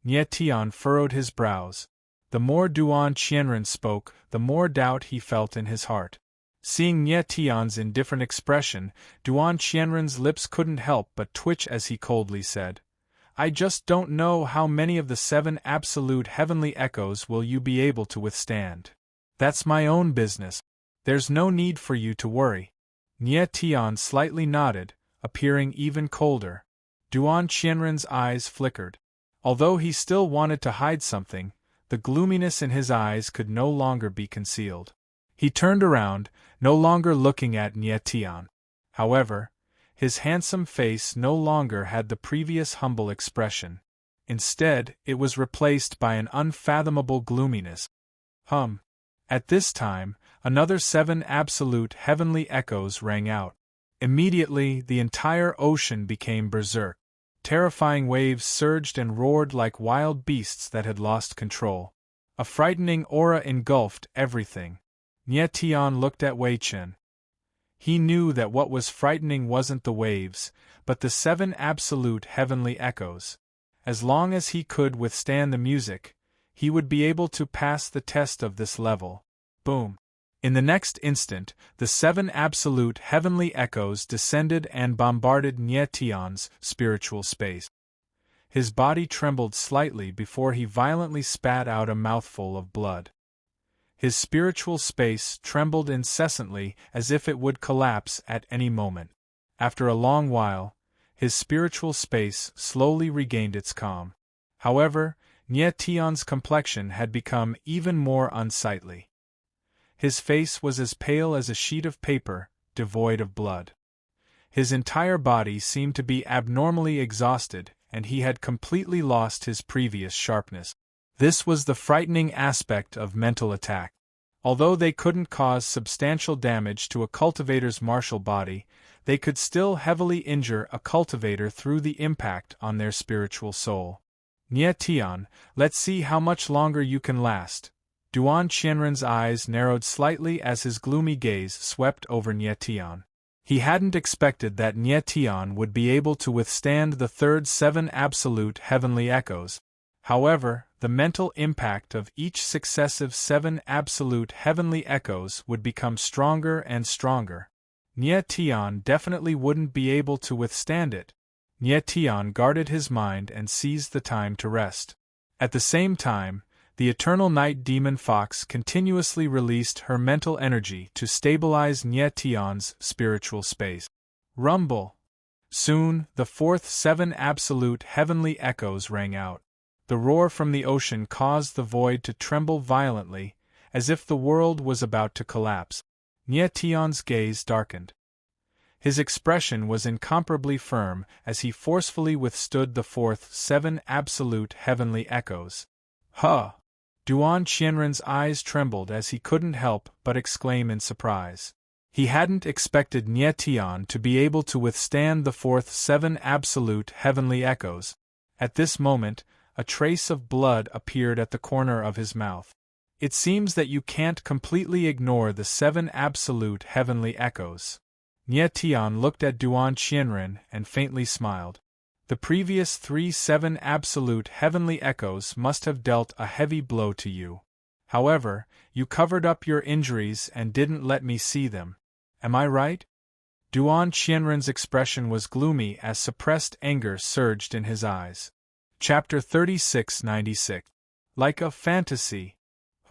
Nie Tian furrowed his brows. The more Duan Qianren spoke, the more doubt he felt in his heart. Seeing Nie Tian's indifferent expression, Duan Qianren's lips couldn't help but twitch as he coldly said, "I just don't know how many of the 7 absolute heavenly echoes will you be able to withstand. That's my own business. There's no need for you to worry." Nie Tian slightly nodded, appearing even colder. Duan Qianren's eyes flickered. Although he still wanted to hide something, the gloominess in his eyes could no longer be concealed. He turned around, no longer looking at Nie Tian. However, his handsome face no longer had the previous humble expression. Instead, it was replaced by an unfathomable gloominess. At this time, another 7 absolute heavenly echoes rang out. Immediately, the entire ocean became berserk. Terrifying waves surged and roared like wild beasts that had lost control. A frightening aura engulfed everything. Nie Tian looked at Wei Chen. He knew that what was frightening wasn't the waves, but the 7 absolute heavenly echoes. As long as he could withstand the music, he would be able to pass the test of this level. Boom! In the next instant, the 7 absolute heavenly echoes descended and bombarded Nie Tian's spiritual space. His body trembled slightly before he violently spat out a mouthful of blood. His spiritual space trembled incessantly as if it would collapse at any moment. After a long while, his spiritual space slowly regained its calm. However, Nie Tion's complexion had become even more unsightly. His face was as pale as a sheet of paper, devoid of blood. His entire body seemed to be abnormally exhausted, and he had completely lost his previous sharpness. This was the frightening aspect of mental attack. Although they couldn't cause substantial damage to a cultivator's martial body, they could still heavily injure a cultivator through the impact on their spiritual soul. Nie Tion, let's see how much longer you can last. Duan Qianren's eyes narrowed slightly as his gloomy gaze swept over Nie Tion. He hadn't expected that Nie Tion would be able to withstand the third 7 absolute heavenly echoes. However, the mental impact of each successive 7 absolute heavenly echoes would become stronger and stronger. Nie Tion definitely wouldn't be able to withstand it. Nie Tion guarded his mind and seized the time to rest. At the same time, the eternal night demon fox continuously released her mental energy to stabilize Nie Tion's spiritual space. Rumble! Soon, the fourth 7 absolute heavenly echoes rang out. The roar from the ocean caused the void to tremble violently, as if the world was about to collapse. Nie Tion's gaze darkened. His expression was incomparably firm as he forcefully withstood the fourth 7 absolute heavenly echoes. Huh! Duan Qianren's eyes trembled as he couldn't help but exclaim in surprise. He hadn't expected Nie Tion to be able to withstand the fourth 7 absolute heavenly echoes. At this moment, a trace of blood appeared at the corner of his mouth. It seems that you can't completely ignore the 7 absolute heavenly echoes. Nie Tion looked at Duan Qianren and faintly smiled. The previous 3 7 absolute heavenly echoes must have dealt a heavy blow to you. However, you covered up your injuries and didn't let me see them. Am I right? Duan Qianren's expression was gloomy as suppressed anger surged in his eyes. Chapter 3696. Like a fantasy.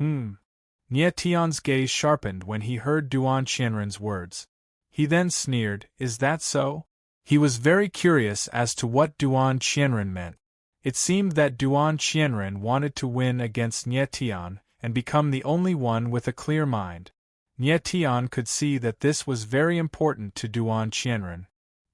Nie Tion's gaze sharpened when he heard Duan Qianren's words. He then sneered, "Is that so?" He was very curious as to what Duan Qianren meant. It seemed that Duan Qianren wanted to win against Nie Tion and become the only one with a clear mind. Nie Tion could see that this was very important to Duan Qianren.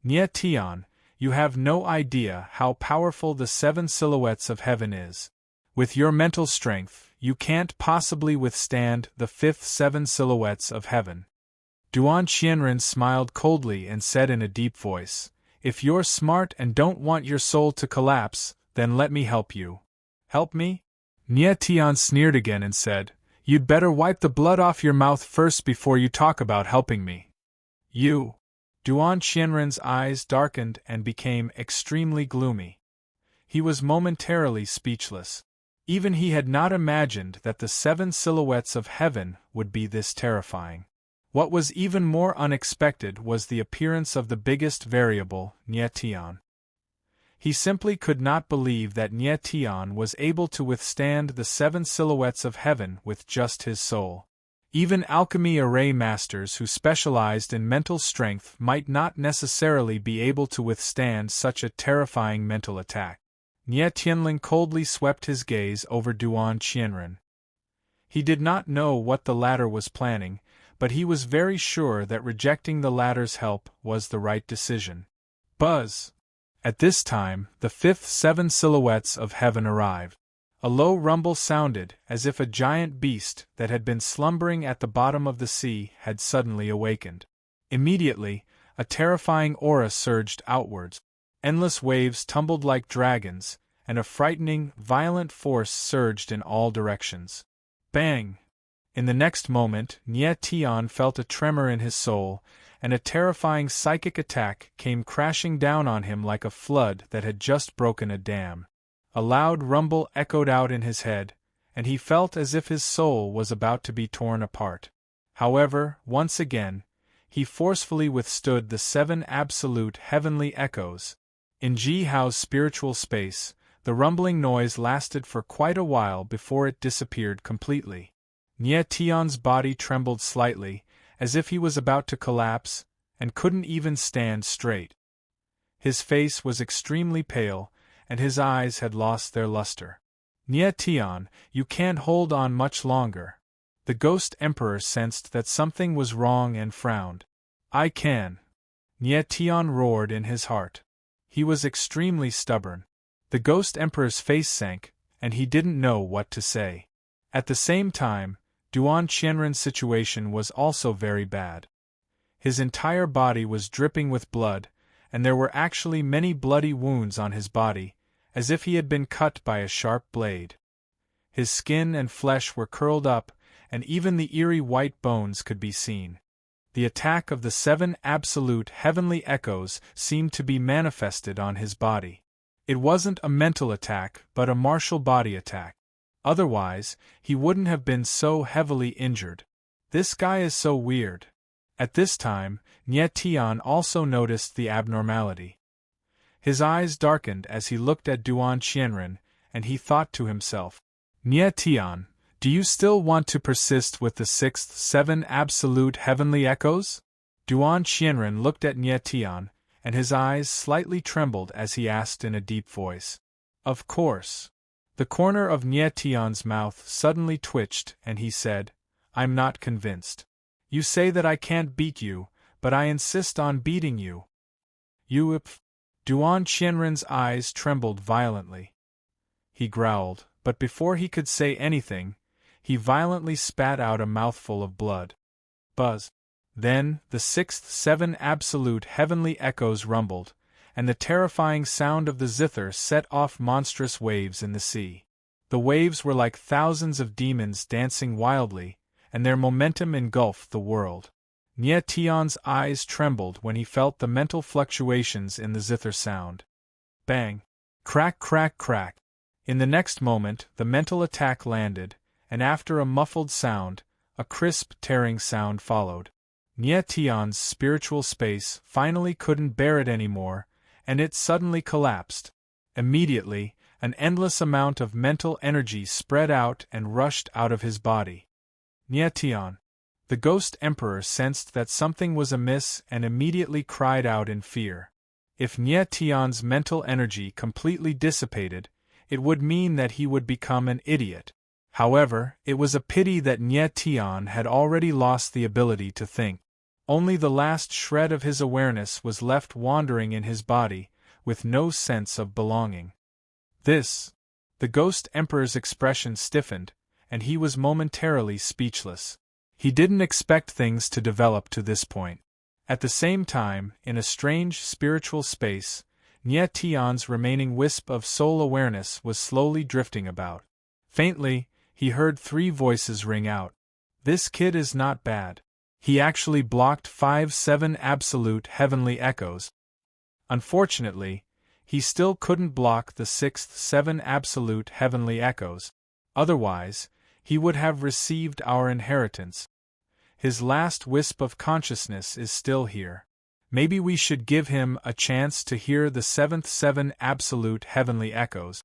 Nie Tion, you have no idea how powerful the 7 silhouettes of heaven is. With your mental strength, you can't possibly withstand the fifth 7 silhouettes of heaven. Duan Qianren smiled coldly and said in a deep voice, "If you're smart and don't want your soul to collapse, then let me help you." "Help me?" Nie Tion sneered again and said, "You'd better wipe the blood off your mouth first before you talk about helping me." "You?" Duan Qianren's eyes darkened and became extremely gloomy. He was momentarily speechless. Even he had not imagined that the 7 silhouettes of heaven would be this terrifying. What was even more unexpected was the appearance of the biggest variable, Nie Tion. He simply could not believe that Nie Tion was able to withstand the 7 silhouettes of heaven with just his soul. Even alchemy array masters who specialized in mental strength might not necessarily be able to withstand such a terrifying mental attack. Nie Tianling coldly swept his gaze over Duan Qianren. He did not know what the latter was planning, but he was very sure that rejecting the latter's help was the right decision. Buzz! At this time, the fifth 7 silhouettes of heaven arrived. A low rumble sounded, as if a giant beast that had been slumbering at the bottom of the sea had suddenly awakened. Immediately, a terrifying aura surged outwards. Endless waves tumbled like dragons, and a frightening, violent force surged in all directions. Bang! In the next moment, Nie Tion felt a tremor in his soul, and a terrifying psychic attack came crashing down on him like a flood that had just broken a dam. A loud rumble echoed out in his head, and he felt as if his soul was about to be torn apart. However, once again, he forcefully withstood the 7 absolute heavenly echoes. In Ji Hao's spiritual space, the rumbling noise lasted for quite a while before it disappeared completely. Nie Tion's body trembled slightly, as if he was about to collapse, and couldn't even stand straight. His face was extremely pale, and his eyes had lost their luster. "Nye Tian, you can't hold on much longer." The Ghost Emperor sensed that something was wrong and frowned. "I can." Nye Tian roared in his heart. He was extremely stubborn. The Ghost Emperor's face sank, and he didn't know what to say. At the same time, Duan Qianren's situation was also very bad. His entire body was dripping with blood, and there were actually many bloody wounds on his body, as if he had been cut by a sharp blade. His skin and flesh were curled up, and even the eerie white bones could be seen. The attack of the 7 absolute heavenly echoes seemed to be manifested on his body. It wasn't a mental attack, but a martial body attack. Otherwise, he wouldn't have been so heavily injured. This guy is so weird. At this time, Nye Tian also noticed the abnormality. His eyes darkened as he looked at Duan Qianren, and he thought to himself, "Nye Tian, do you still want to persist with the 6th 7 absolute heavenly echoes?" Duan Qianren looked at Nye Tian, and his eyes slightly trembled as he asked in a deep voice. "Of course." The corner of Nye Tian's mouth suddenly twitched, and he said, "I'm not convinced. You say that I can't beat you, but I insist on beating you." "You Duan Qianren's eyes trembled violently. He growled, but before he could say anything, he violently spat out a mouthful of blood. Buzz. Then, the 6th 7 absolute heavenly echoes rumbled, and the terrifying sound of the zither set off monstrous waves in the sea. The waves were like thousands of demons dancing wildly, and their momentum engulfed the world. Nye Tian's eyes trembled when he felt the mental fluctuations in the zither sound. Bang! Crack, crack, crack! In the next moment, the mental attack landed, and after a muffled sound, a crisp, tearing sound followed. Nye Tian's spiritual space finally couldn't bear it anymore, and it suddenly collapsed. Immediately, an endless amount of mental energy spread out and rushed out of his body. Nye Tian. The Ghost Emperor sensed that something was amiss and immediately cried out in fear. If Nye Tian's mental energy completely dissipated, it would mean that he would become an idiot. However, it was a pity that Nye Tian had already lost the ability to think. Only the last shred of his awareness was left wandering in his body, with no sense of belonging. The Ghost Emperor's expression stiffened, and he was momentarily speechless. He didn't expect things to develop to this point. At the same time, in a strange spiritual space, Nye Tian's remaining wisp of soul awareness was slowly drifting about. Faintly, he heard 3 voices ring out. "This kid is not bad. He actually blocked 5 7 absolute heavenly echoes. Unfortunately, he still couldn't block the 6th 7 absolute heavenly echoes. Otherwise, he would have received our inheritance. His last wisp of consciousness is still here. Maybe we should give him a chance to hear the 7th 7 absolute heavenly echoes.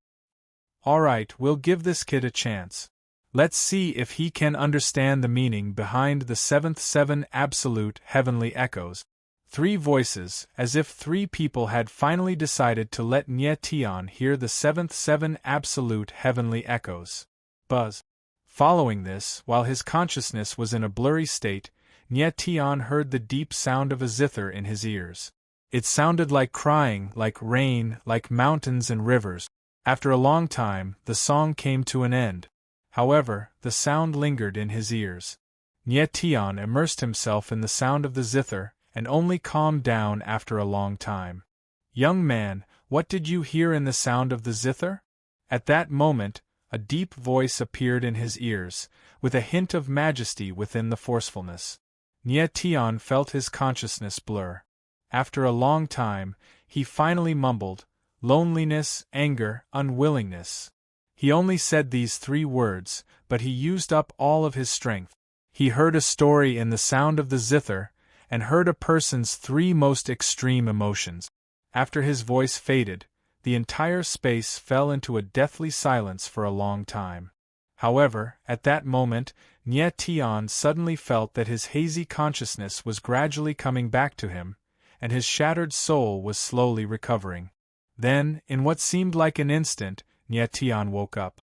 Alright, we'll give this kid a chance. Let's see if he can understand the meaning behind the 7th 7 absolute heavenly echoes." 3 voices, as if 3 people had finally decided to let Nye Tian hear the 7th 7 absolute heavenly echoes. Buzz. Following this, while his consciousness was in a blurry state, Nye Tian heard the deep sound of a zither in his ears. It sounded like crying, like rain, like mountains and rivers. After a long time, the song came to an end. However, the sound lingered in his ears. Nye Tian immersed himself in the sound of the zither, and only calmed down after a long time. "Young man, what did you hear in the sound of the zither?" At that moment, a deep voice appeared in his ears, with a hint of majesty within the forcefulness. Nye Tian felt his consciousness blur. After a long time, he finally mumbled, "Loneliness, anger, unwillingness." He only said these 3 words, but he used up all of his strength. He heard a story in the sound of the zither, and heard a person's 3 most extreme emotions. After his voice faded, the entire space fell into a deathly silence for a long time. However, at that moment, Nye Tian suddenly felt that his hazy consciousness was gradually coming back to him, and his shattered soul was slowly recovering. Then, in what seemed like an instant, Nye Tian woke up.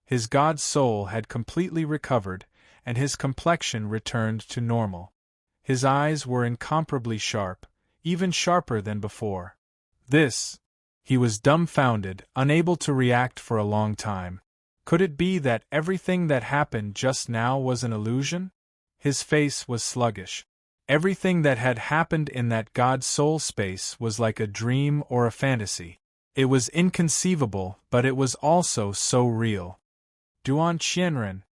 His god soul had completely recovered, and his complexion returned to normal. His eyes were incomparably sharp, even sharper than before. He was dumbfounded, unable to react for a long time. Could it be that everything that happened just now was an illusion? His face was sluggish. Everything that had happened in that god soul space was like a dream or a fantasy. It was inconceivable, but it was also so real. Duan Qianren.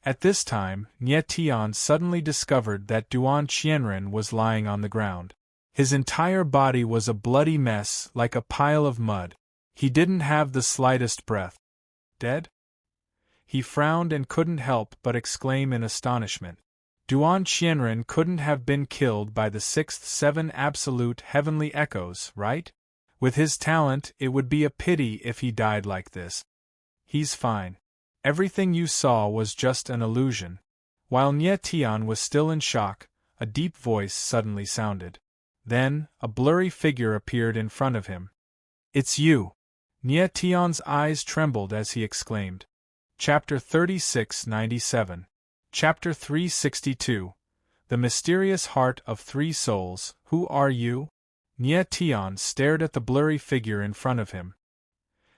At this time, Nie Tian suddenly discovered that Duan Qianren was lying on the ground. His entire body was a bloody mess, like a pile of mud. He didn't have the slightest breath. Dead? He frowned and couldn't help but exclaim in astonishment. Duan Qianren couldn't have been killed by the sixth seven absolute heavenly echoes, right? With his talent, it would be a pity if he died like this. He's fine. Everything you saw was just an illusion. While Nie Tian was still in shock, a deep voice suddenly sounded. Then, a blurry figure appeared in front of him. It's you! Nie Tian's eyes trembled as he exclaimed. Chapter 3697. Chapter 362. The Mysterious Heart of Three Souls. Who are you? Nie Tian stared at the blurry figure in front of him.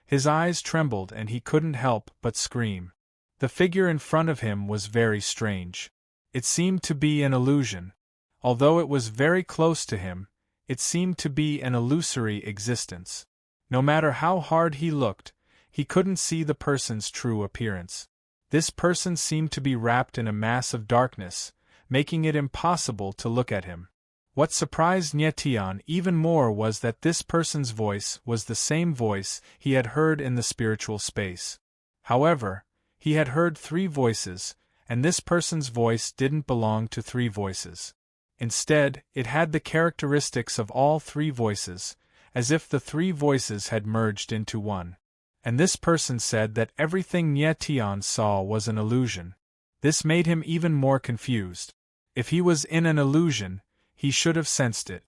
His eyes trembled and he couldn't help but scream. The figure in front of him was very strange. It seemed to be an illusion. Although it was very close to him, it seemed to be an illusory existence. No matter how hard he looked, he couldn't see the person's true appearance. This person seemed to be wrapped in a mass of darkness, making it impossible to look at him. What surprised Nie Tian even more was that this person's voice was the same voice he had heard in the spiritual space. However, he had heard three voices, and this person's voice didn't belong to three voices. Instead, it had the characteristics of all three voices, as if the three voices had merged into one. And this person said that everything Nie Tian saw was an illusion. This made him even more confused. If he was in an illusion, he should have sensed it.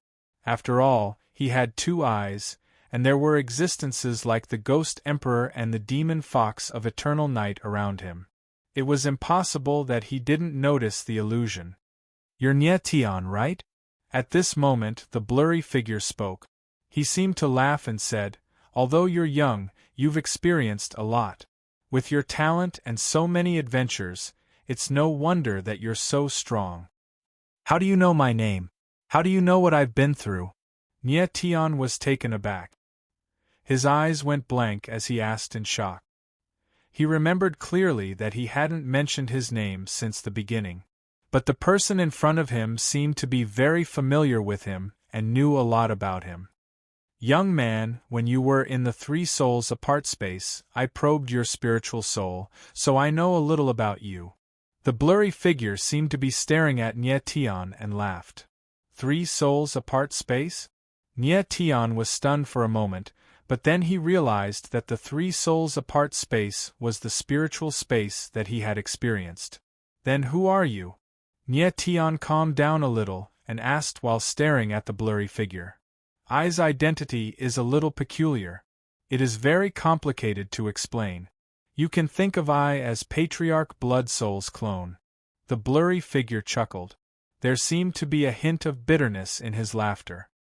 After all, he had two eyes, and there were existences like the Ghost Emperor and the Demon Fox of Eternal Night around him. It was impossible that he didn't notice the illusion. You're Nie Tian, right? At this moment, the blurry figure spoke. He seemed to laugh and said, although you're young, you've experienced a lot. With your talent and so many adventures, it's no wonder that you're so strong. How do you know my name? How do you know what I've been through? Nie Tian was taken aback. His eyes went blank as he asked in shock. He remembered clearly that he hadn't mentioned his name since the beginning. But the person in front of him seemed to be very familiar with him and knew a lot about him. Young man, when you were in the Three Souls Apart space, I probed your spiritual soul, so I know a little about you. The blurry figure seemed to be staring at Nie Tian and laughed. 3 souls apart space? Nie Tian was stunned for a moment, but then he realized that the 3 souls apart space was the spiritual space that he had experienced. Then who are you? Nie Tian calmed down a little and asked while staring at the blurry figure. I's identity is a little peculiar. It is very complicated to explain. You can think of I as Patriarch Blood Soul's clone. The blurry figure chuckled. There seemed to be a hint of bitterness in his laughter.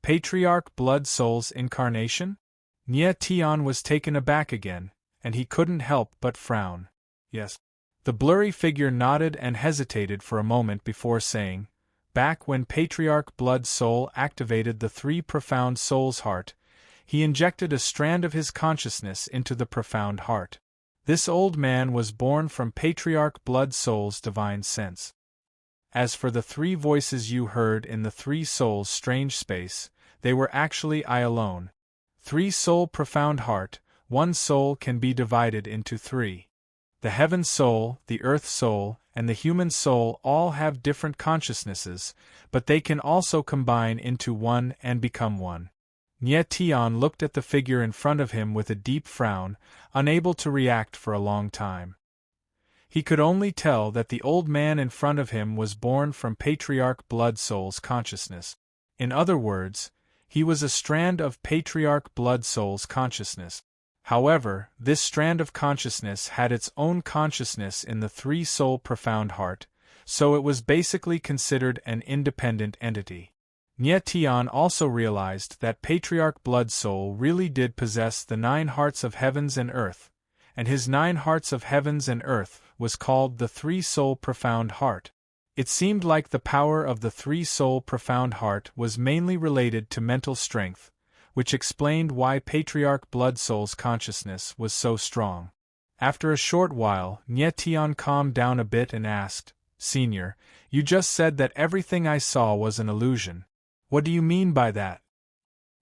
Patriarch Blood Soul's incarnation? Nie Tian was taken aback again, and he couldn't help but frown. Yes. The blurry figure nodded and hesitated for a moment before saying, back when Patriarch Blood Soul activated the 3 profound souls' heart, he injected a strand of his consciousness into the profound heart. This old man was born from Patriarch Blood Soul's divine sense. As for the 3 voices you heard in the 3 souls' strange space, they were actually I alone. 3 soul profound heart, 1 soul can be divided into 3. The heaven soul, the earth soul, and the human soul all have different consciousnesses, but they can also combine into one and become one. Nie Tian looked at the figure in front of him with a deep frown, unable to react for a long time. He could only tell that the old man in front of him was born from Patriarch Blood Soul's consciousness. In other words, he was a strand of Patriarch Blood Soul's consciousness. However, this strand of consciousness had its own consciousness in the three-soul profound heart, so it was basically considered an independent entity. Nyetian also realized that Patriarch Blood Soul really did possess the 9 hearts of heavens and earth, and his 9 hearts of heavens and earth was called the three-soul profound heart. It seemed like the power of the three-soul profound heart was mainly related to mental strength, which explained why Patriarch Blood Soul's consciousness was so strong. After a short while, Nyetian calmed down a bit and asked, "Senior, you just said that everything I saw was an illusion. What do you mean by that?"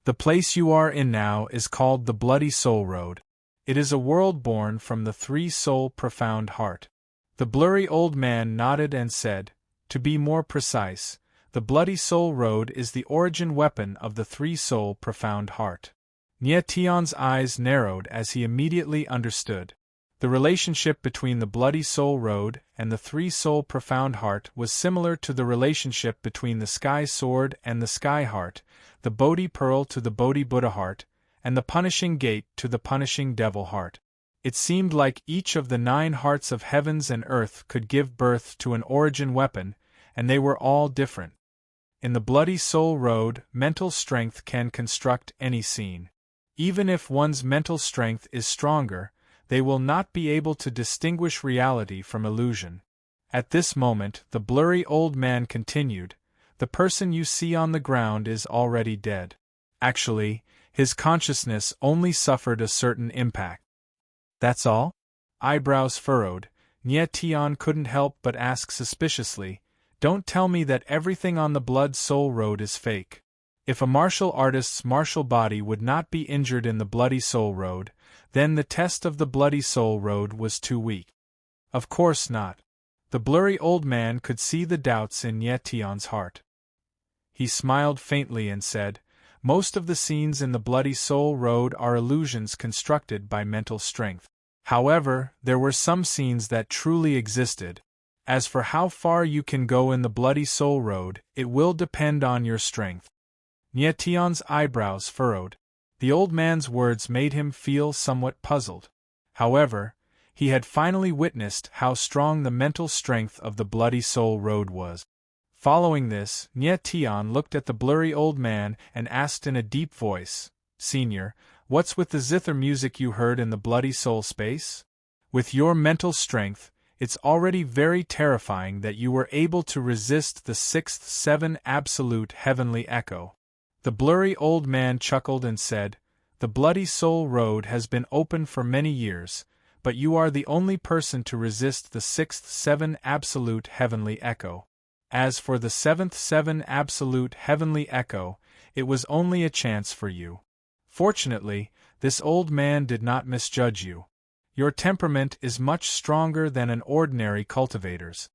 "The place you are in now is called the Bloody Soul Road. It is a world born from the three-soul profound heart." The blurry old man nodded and said, "To be more precise, the Bloody Soul Road is the origin weapon of the three-soul profound heart." Nyetian's eyes narrowed as he immediately understood. The relationship between the Bloody Soul Road and the three-soul profound heart was similar to the relationship between the Sky Sword and the Sky Heart, the Bodhi Pearl to the Bodhi Buddha Heart, and the Punishing Gate to the Punishing Devil Heart. It seemed like each of the 9 hearts of heavens and earth could give birth to an origin weapon, and they were all different. In the Bloody Soul Road, mental strength can construct any scene. Even if one's mental strength is stronger, they will not be able to distinguish reality from illusion. At this moment, the blurry old man continued, "The person you see on the ground is already dead. Actually, his consciousness only suffered a certain impact." "That's all?" Eyebrows furrowed, Nyetian couldn't help but ask suspiciously, "Don't tell me that everything on the Blood Soul Road is fake. If a martial artist's martial body would not be injured in the Bloody Soul Road, then the test of the Bloody Soul Road was too weak." "Of course not." The blurry old man could see the doubts in Nyetian's heart. He smiled faintly and said, "Most of the scenes in the Bloody Soul Road are illusions constructed by mental strength. However, there were some scenes that truly existed. As for how far you can go in the Bloody Soul Road, it will depend on your strength." Nyetian's eyebrows furrowed. The old man's words made him feel somewhat puzzled. However, he had finally witnessed how strong the mental strength of the Bloody Soul Road was. Following this, Nyetian looked at the blurry old man and asked in a deep voice, "Senior, what's with the zither music you heard in the Bloody Soul space? With your mental strength, it's already very terrifying that you were able to resist the 6th 7 absolute heavenly echo." The blurry old man chuckled and said, "The Bloody Soul Road has been open for many years, but you are the only person to resist the 6th 7 absolute heavenly echo. As for the 7th 7 absolute heavenly echo, it was only a chance for you. Fortunately, this old man did not misjudge you. Your temperament is much stronger than an ordinary cultivator's."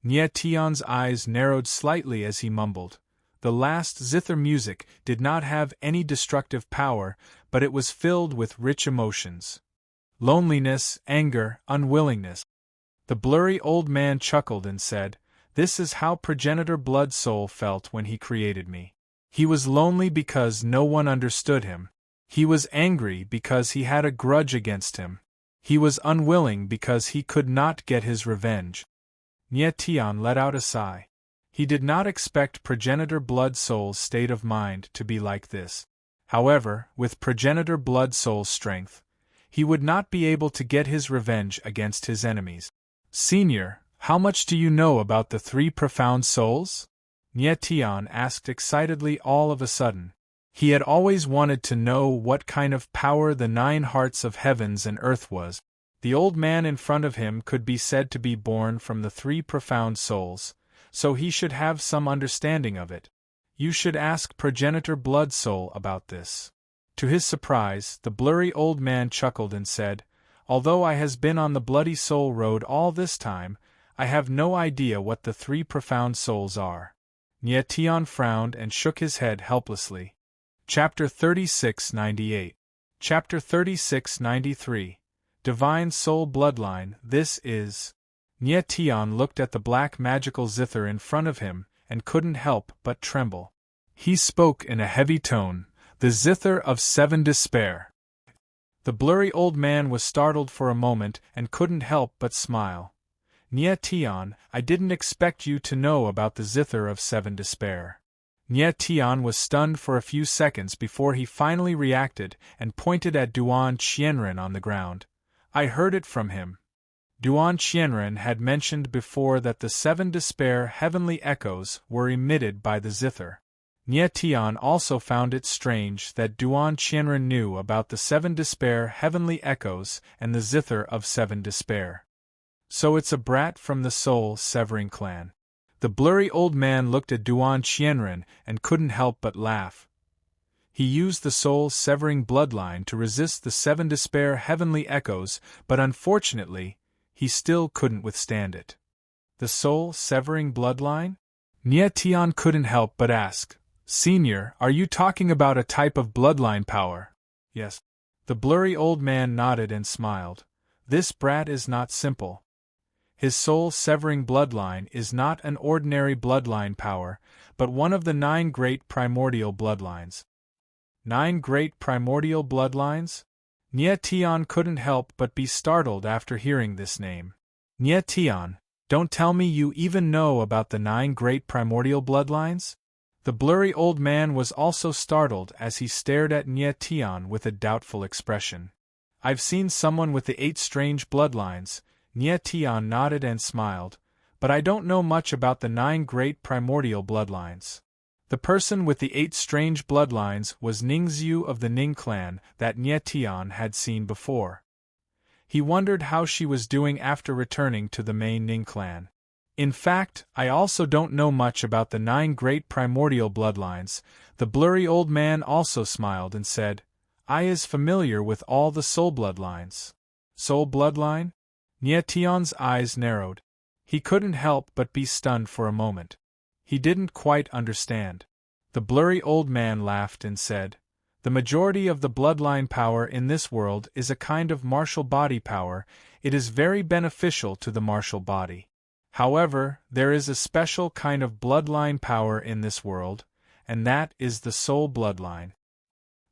Nyetian's eyes narrowed slightly as he mumbled, "The last zither music did not have any destructive power, but it was filled with rich emotions. Loneliness, anger, unwillingness." The blurry old man chuckled and said, "This is how Progenitor Blood Soul felt when he created me. He was lonely because no one understood him. He was angry because he had a grudge against him. He was unwilling because he could not get his revenge." Nyetian let out a sigh. He did not expect Progenitor Blood Soul's state of mind to be like this. However, with Progenitor Blood Soul's strength, he would not be able to get his revenge against his enemies. "Senior, how much do you know about the 3 profound souls?" Nyetian asked excitedly all of a sudden. He had always wanted to know what kind of power the 9 hearts of heavens and earth was. The old man in front of him could be said to be born from the 3 profound souls, so he should have some understanding of it. "You should ask Progenitor Blood Soul about this." To his surprise, the blurry old man chuckled and said, "Although I has been on the Bloody Soul Road all this time, I have no idea what the 3 profound souls are." Nyetian frowned and shook his head helplessly. Chapter 3698. Chapter 3693. Divine Soul Bloodline. This is... Nyetian looked at the black magical zither in front of him, and couldn't help but tremble. He spoke in a heavy tone, "The zither of 7 despair." The blurry old man was startled for a moment and couldn't help but smile. Nia Tian, I didn't expect you to know about the zither of seven despair. Nia Tian was stunned for a few seconds before he finally reacted and pointed at Duan Qianren on the ground. I heard it from him. Duan Qianren had mentioned before that the seven despair heavenly echoes were emitted by the zither. Nia Tian also found it strange that Duan Qianren knew about the seven despair heavenly echoes and the zither of seven despair. So it's a brat from the soul-severing clan. The blurry old man looked at Duan Qianren and couldn't help but laugh. He used the soul-severing bloodline to resist the seven despair heavenly echoes, but unfortunately, he still couldn't withstand it. The soul-severing bloodline? Nia Tian couldn't help but ask, Senior, are you talking about a type of bloodline power? Yes. The blurry old man nodded and smiled. This brat is not simple. His soul-severing bloodline is not an ordinary bloodline power, but one of the 9 great primordial bloodlines. 9 great primordial bloodlines? Nia Tian couldn't help but be startled after hearing this name. Nia Tian, don't tell me you even know about the 9 great primordial bloodlines? The blurry old man was also startled as he stared at Nia Tian with a doubtful expression. I've seen someone with the 8 strange bloodlines. Nia Tian nodded and smiled, but I don't know much about the 9 great primordial bloodlines. The person with the 8 strange bloodlines was Ningxiu of the Ning clan that Nia Tian had seen before. He wondered how she was doing after returning to the main Ning clan. In fact, I also don't know much about the 9 great primordial bloodlines. The blurry old man also smiled and said, I is familiar with all the soul bloodlines. Soul bloodline? Nia Tian's eyes narrowed. He couldn't help but be stunned for a moment. He didn't quite understand. The blurry old man laughed and said, The majority of the bloodline power in this world is a kind of martial body power. It is very beneficial to the martial body. However, there is a special kind of bloodline power in this world, and that is the soul bloodline.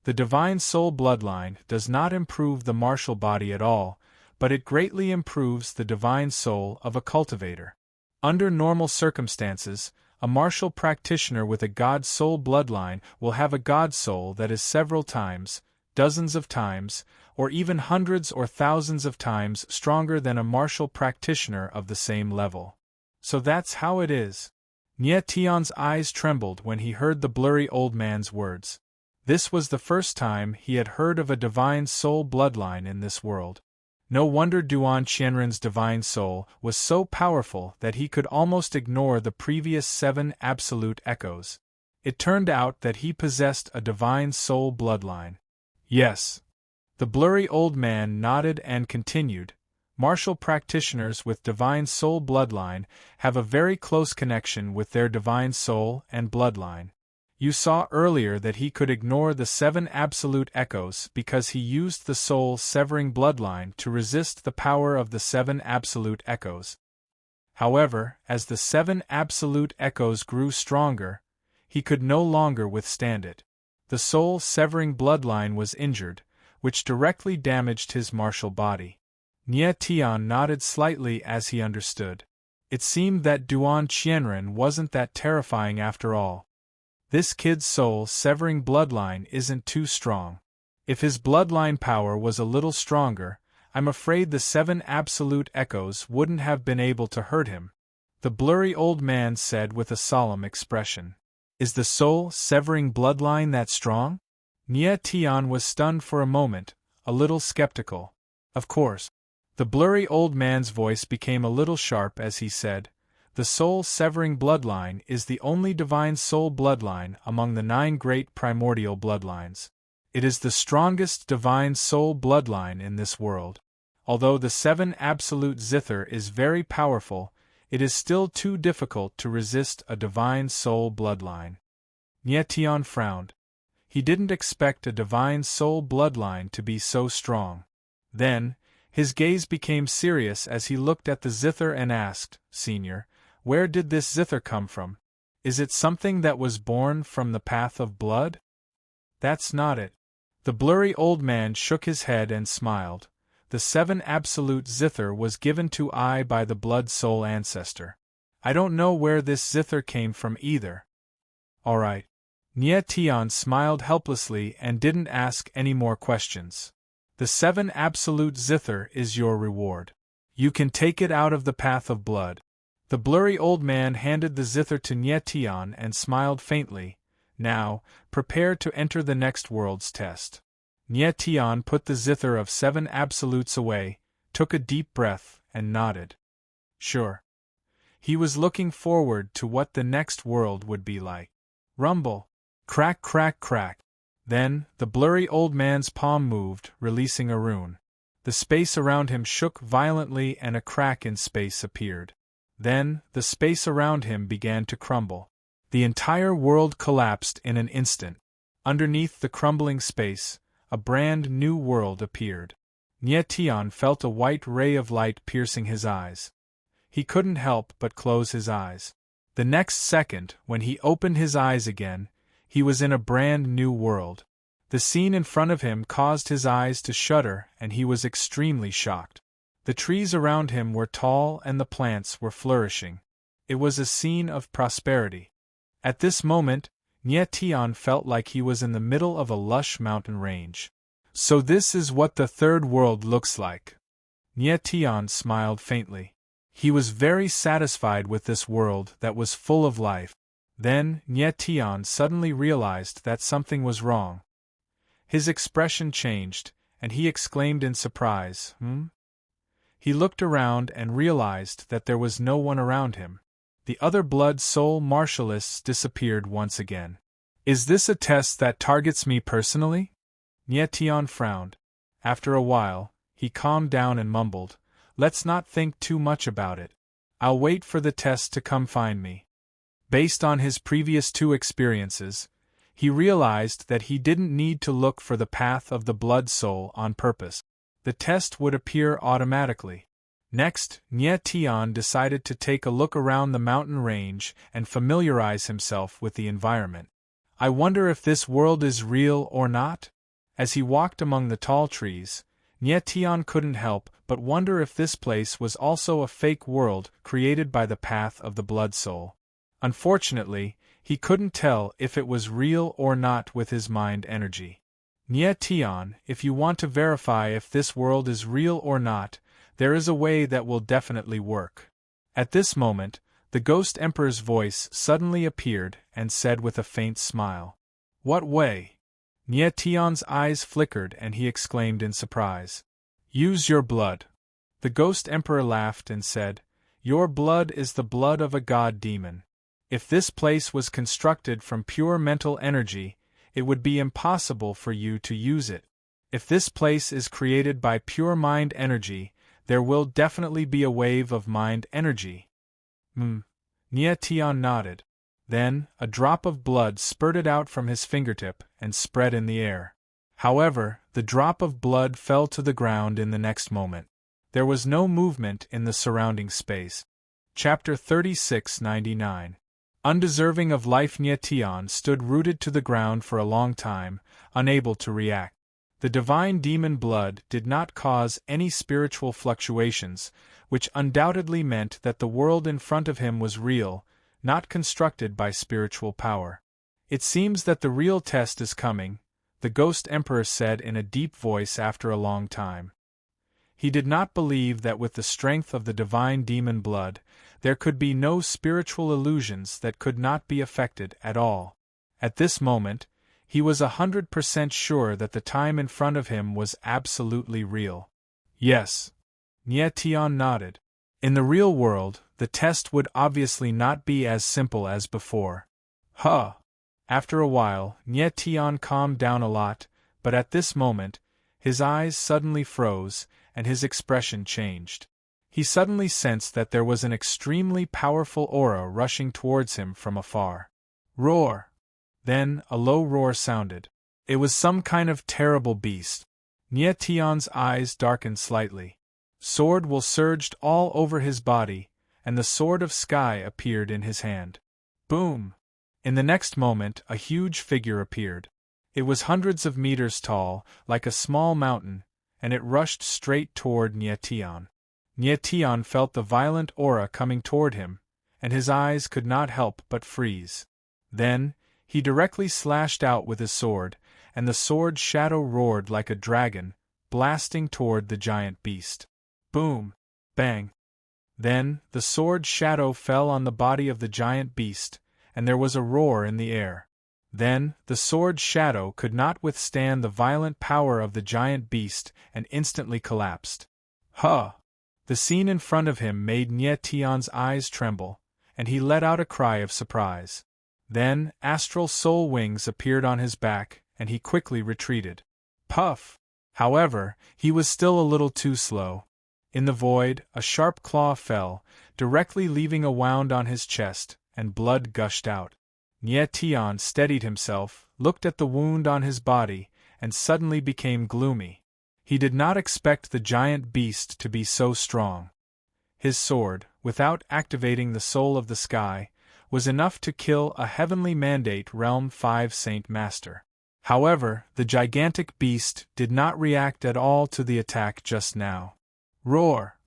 The divine soul bloodline does not improve the martial body at all, but it greatly improves the divine soul of a cultivator. Under normal circumstances, a martial practitioner with a god soul bloodline will have a god soul that is several times, dozens of times, or even hundreds or thousands of times stronger than a martial practitioner of the same level. So that's how it is. Nia Tian's eyes trembled when he heard the blurry old man's words. This was the first time he had heard of a divine soul bloodline in this world. No wonder Duan Qianren's divine soul was so powerful that he could almost ignore the previous 7 absolute echoes. It turned out that he possessed a divine soul bloodline. Yes. The blurry old man nodded and continued. Martial practitioners with divine soul bloodline have a very close connection with their divine soul and bloodline. You saw earlier that he could ignore the 7 absolute echoes because he used the soul-severing bloodline to resist the power of the 7 absolute echoes. However, as the 7 absolute echoes grew stronger, he could no longer withstand it. The soul-severing bloodline was injured, which directly damaged his martial body. Nia Tian nodded slightly as he understood. It seemed that Duan Qianren wasn't that terrifying after all. This kid's soul-severing bloodline isn't too strong. If his bloodline power was a little stronger, I'm afraid the 7 absolute echoes wouldn't have been able to hurt him. The blurry old man said with a solemn expression. Is the soul-severing bloodline that strong? Nia Tian was stunned for a moment, a little skeptical. Of course. The blurry old man's voice became a little sharp as he said, The soul-severing bloodline is the only divine soul bloodline among the 9 great primordial bloodlines. It is the strongest divine soul bloodline in this world. Although the 7 absolute zither is very powerful, it is still too difficult to resist a divine soul bloodline. Nia Tian frowned. He didn't expect a divine soul bloodline to be so strong. Then, his gaze became serious as he looked at the zither and asked, Senior, where did this zither come from? Is it something that was born from the path of blood? That's not it. The blurry old man shook his head and smiled. The 7 absolute zither was given to I by the blood-soul ancestor. I don't know where this zither came from either. All right. Nye Tian smiled helplessly and didn't ask any more questions. The 7 absolute zither is your reward. You can take it out of the path of blood. The blurry old man handed the zither to Nye Tian and smiled faintly. Now, prepare to enter the next world's test. Nye Tian put the zither of 7 absolutes away, took a deep breath, and nodded. Sure. He was looking forward to what the next world would be like. Rumble. Crack, crack, crack. Then, the blurry old man's palm moved, releasing a rune. The space around him shook violently and a crack in space appeared. Then, the space around him began to crumble. The entire world collapsed in an instant. Underneath the crumbling space, a brand new world appeared. Nye Tian felt a white ray of light piercing his eyes. He couldn't help but close his eyes. The next second, when he opened his eyes again, he was in a brand new world. The scene in front of him caused his eyes to shudder, and he was extremely shocked. The trees around him were tall and the plants were flourishing. It was a scene of prosperity. At this moment, Nye Tian felt like he was in the middle of a lush mountain range. So this is what the third world looks like. Nye Tian smiled faintly. He was very satisfied with this world that was full of life. Then, Nye Tian suddenly realized that something was wrong. His expression changed, and he exclaimed in surprise, He looked around and realized that there was no one around him. The other blood-soul martialists disappeared once again. Is this a test that targets me personally? Nye Tian frowned. After a while, he calmed down and mumbled, Let's not think too much about it. I'll wait for the test to come find me. Based on his previous 2 experiences, he realized that he didn't need to look for the path of the blood-soul on purpose. The test would appear automatically. Next, Nye Tian decided to take a look around the mountain range and familiarize himself with the environment. I wonder if this world is real or not? As he walked among the tall trees, Nye Tian couldn't help but wonder if this place was also a fake world created by the path of the blood-soul. Unfortunately, he couldn't tell if it was real or not with his mind energy. Nye Tian, if you want to verify if this world is real or not, there is a way that will definitely work. At this moment, the Ghost Emperor's voice suddenly appeared and said with a faint smile. What way? Nye Tian's eyes flickered and he exclaimed in surprise. Use your blood. The Ghost Emperor laughed and said, Your blood is the blood of a god demon. If this place was constructed from pure mental energy, it would be impossible for you to use it. If this place is created by pure mind energy, there will definitely be a wave of mind energy. Nye Tian nodded. Then, a drop of blood spurted out from his fingertip and spread in the air. However, the drop of blood fell to the ground in the next moment. There was no movement in the surrounding space. Chapter 3699. Undeserving of life, Nye Tian stood rooted to the ground for a long time, unable to react. The divine demon blood did not cause any spiritual fluctuations, which undoubtedly meant that the world in front of him was real, not constructed by spiritual power. It seems that the real test is coming, the Ghost Emperor said in a deep voice after a long time. He did not believe that with the strength of the divine demon blood, there could be no spiritual illusions that could not be affected at all. At this moment, he was 100% sure that the time in front of him was absolutely real. Yes. Nye Tian nodded. In the real world, the test would obviously not be as simple as before. After a while, Nye Tian calmed down a lot, but at this moment, his eyes suddenly froze, and his expression changed. He suddenly sensed that there was an extremely powerful aura rushing towards him from afar. Roar! Then, a low roar sounded. It was some kind of terrible beast. Nye Tian's eyes darkened slightly. Sword will surged all over his body, and the sword of sky appeared in his hand. Boom! In the next moment, a huge figure appeared. It was hundreds of meters tall, like a small mountain, and it rushed straight toward Nyetian. Nyetian felt the violent aura coming toward him, and his eyes could not help but freeze. Then, he directly slashed out with his sword, and the sword's shadow roared like a dragon, blasting toward the giant beast. Boom! Bang! Then, the sword's shadow fell on the body of the giant beast, and there was a roar in the air. Then, the sword's shadow could not withstand the violent power of the giant beast and instantly collapsed. Huh! The scene in front of him made Nyetian's eyes tremble, and he let out a cry of surprise. Then, astral soul wings appeared on his back, and he quickly retreated. Puff! However, he was still a little too slow. In the void, a sharp claw fell, directly leaving a wound on his chest, and blood gushed out. Nyetian steadied himself, looked at the wound on his body, and suddenly became gloomy. He did not expect the giant beast to be so strong. His sword, without activating the soul of the sky, was enough to kill a heavenly mandate Realm 5 Saint Master. However, the gigantic beast did not react at all to the attack just now. Roar!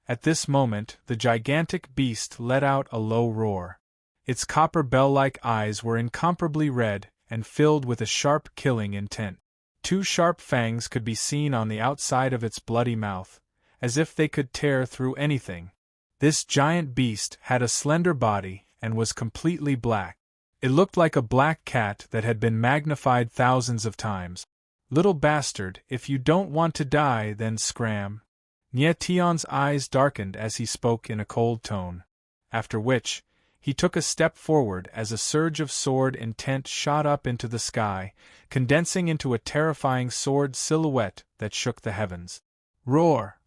At this moment, the gigantic beast let out a low roar. Its copper bell-like eyes were incomparably red and filled with a sharp killing intent. Two sharp fangs could be seen on the outside of its bloody mouth, as if they could tear through anything. This giant beast had a slender body and was completely black. It looked like a black cat that had been magnified thousands of times. Little bastard, if you don't want to die, then scram. Nyetian's eyes darkened as he spoke in a cold tone. After which, he took a step forward as a surge of sword intent shot up into the sky, condensing into a terrifying sword silhouette that shook the heavens. Roar!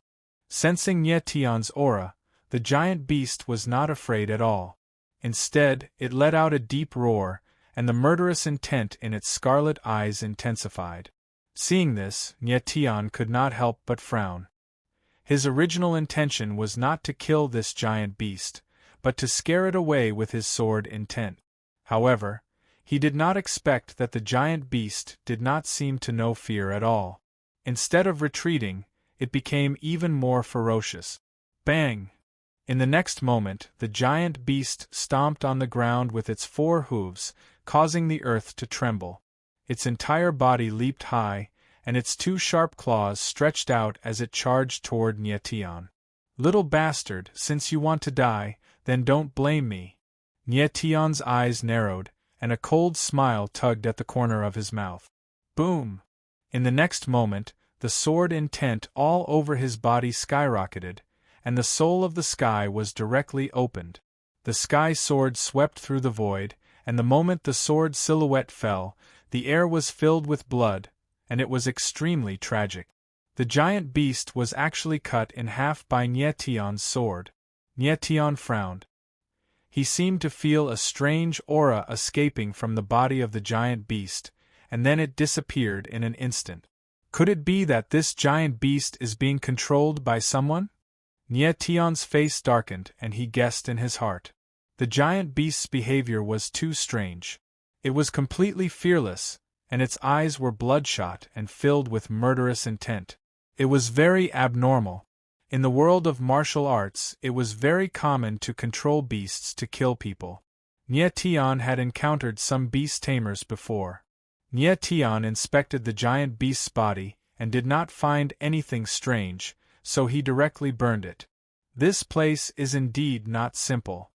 Sensing Nyetian's aura, the giant beast was not afraid at all. Instead, it let out a deep roar, and the murderous intent in its scarlet eyes intensified. Seeing this, Nyetian could not help but frown. His original intention was not to kill this giant beast, but to scare it away with his sword intent. However, he did not expect that the giant beast did not seem to know fear at all. Instead of retreating, it became even more ferocious. Bang! In the next moment, the giant beast stomped on the ground with its 4 hooves, causing the earth to tremble. Its entire body leaped high, and its 2 sharp claws stretched out as it charged toward Nyetian. Little bastard, since you want to die, then don't blame me. Nyetian's eyes narrowed, and a cold smile tugged at the corner of his mouth. Boom! In the next moment, the sword intent all over his body skyrocketed, and the soul of the sky was directly opened. The sky sword swept through the void, and the moment the sword silhouette fell, the air was filled with blood, and it was extremely tragic. The giant beast was actually cut in half by Nyetian's sword. Nyetian frowned. He seemed to feel a strange aura escaping from the body of the giant beast, and then it disappeared in an instant. Could it be that this giant beast is being controlled by someone? Nyetian's face darkened, and he guessed in his heart. The giant beast's behavior was too strange. It was completely fearless, and its eyes were bloodshot and filled with murderous intent. It was very abnormal. In the world of martial arts, it was very common to control beasts to kill people. Nyetian had encountered some beast tamers before. Nyetian inspected the giant beast's body and did not find anything strange, so he directly burned it. This place is indeed not simple,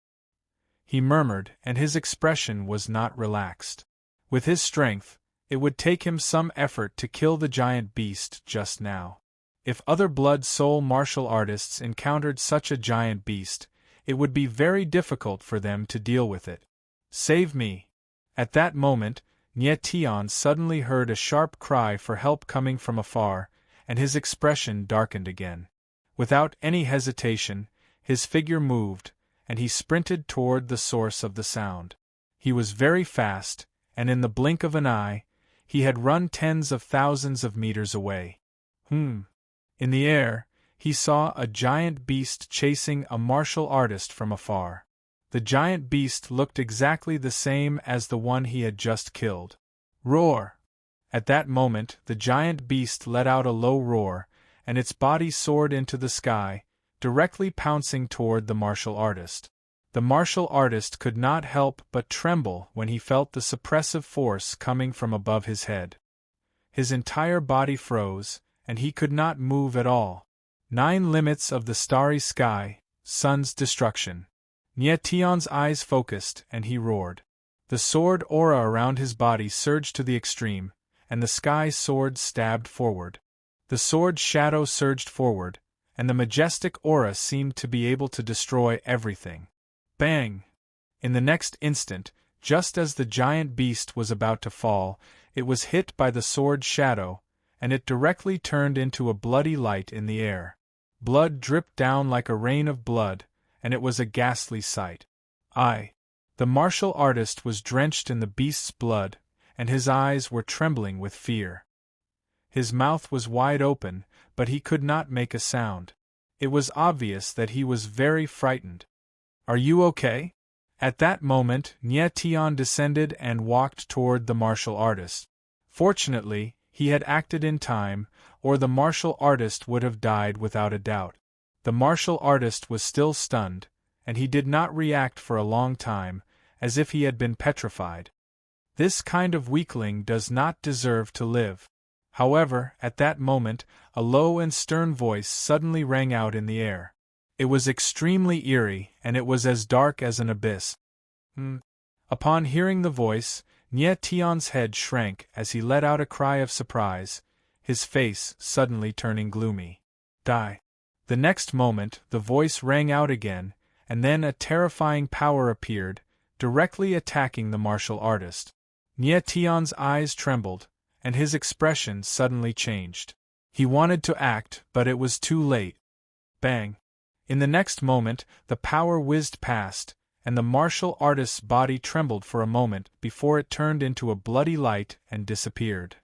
he murmured, and his expression was not relaxed. With his strength, it would take him some effort to kill the giant beast just now. If other blood soul martial artists encountered such a giant beast, it would be very difficult for them to deal with it. Save me! At that moment, Nyetian suddenly heard a sharp cry for help coming from afar, and his expression darkened again. Without any hesitation, his figure moved, and he sprinted toward the source of the sound. He was very fast, and in the blink of an eye, he had run tens of thousands of meters away. In the air, he saw a giant beast chasing a martial artist from afar. The giant beast looked exactly the same as the one he had just killed. Roar! At that moment, the giant beast let out a low roar, and its body soared into the sky, directly pouncing toward the martial artist. The martial artist could not help but tremble when he felt the suppressive force coming from above his head. His entire body froze, and he could not move at all. 9 limits of the starry sky, sun's destruction. Nietion's eyes focused, and he roared. The sword aura around his body surged to the extreme, and the sky sword stabbed forward. The sword's shadow surged forward, and the majestic aura seemed to be able to destroy everything. Bang! In the next instant, just as the giant beast was about to fall, it was hit by the sword's shadow, and it directly turned into a bloody light in the air. Blood dripped down like a rain of blood, and it was a ghastly sight. The martial artist was drenched in the beast's blood, and his eyes were trembling with fear. His mouth was wide open, but he could not make a sound. It was obvious that he was very frightened. "Are you okay?" At that moment, Nietion descended and walked toward the martial artist. Fortunately, he had acted in time, or the martial artist would have died without a doubt. The martial artist was still stunned, and he did not react for a long time, as if he had been petrified. This kind of weakling does not deserve to live. However, at that moment, a low and stern voice suddenly rang out in the air. It was extremely eerie, and it was as dark as an abyss. Upon hearing the voice, Nietion's head shrank as he let out a cry of surprise, his face suddenly turning gloomy. "Die." The next moment, the voice rang out again, and then a terrifying power appeared, directly attacking the martial artist. Nietion's eyes trembled, and his expression suddenly changed. He wanted to act, but it was too late. Bang! In the next moment, the power whizzed past, and the martial artist's body trembled for a moment before it turned into a bloody light and disappeared.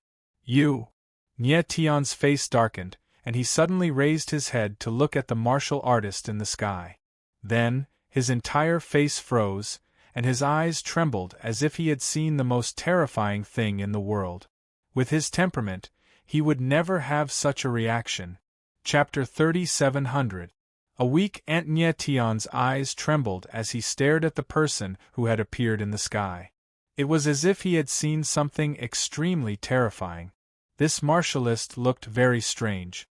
"You!" Nietion's face darkened, and he suddenly raised his head to look at the martial artist in the sky. Then, his entire face froze, and his eyes trembled as if he had seen the most terrifying thing in the world. With his temperament, he would never have such a reaction. Chapter 3700. A weak Nietion's eyes trembled as he stared at the person who had appeared in the sky. It was as if he had seen something extremely terrifying. This martialist looked very strange.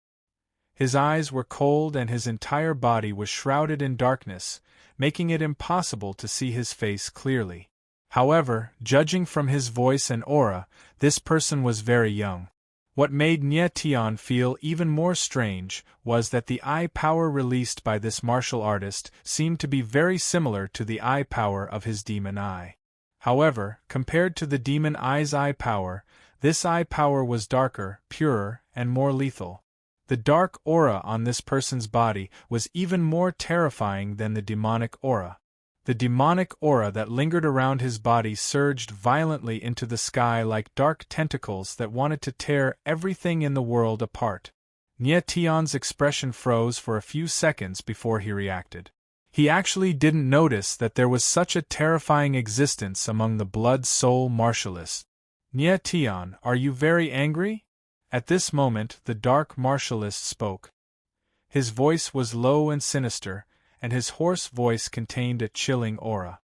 His eyes were cold and his entire body was shrouded in darkness, making it impossible to see his face clearly. However, judging from his voice and aura, this person was very young. What made Nietion feel even more strange was that the eye power released by this martial artist seemed to be very similar to the eye power of his demon eye. However, compared to the demon eye's eye power, this eye power was darker, purer, and more lethal. The dark aura on this person's body was even more terrifying than the demonic aura. The demonic aura that lingered around his body surged violently into the sky like dark tentacles that wanted to tear everything in the world apart. Nietion's expression froze for a few seconds before he reacted. He actually didn't notice that there was such a terrifying existence among the blood-soul martialists. "Nietion, are you very angry?" At this moment the dark martialist spoke. His voice was low and sinister, and his hoarse voice contained a chilling aura.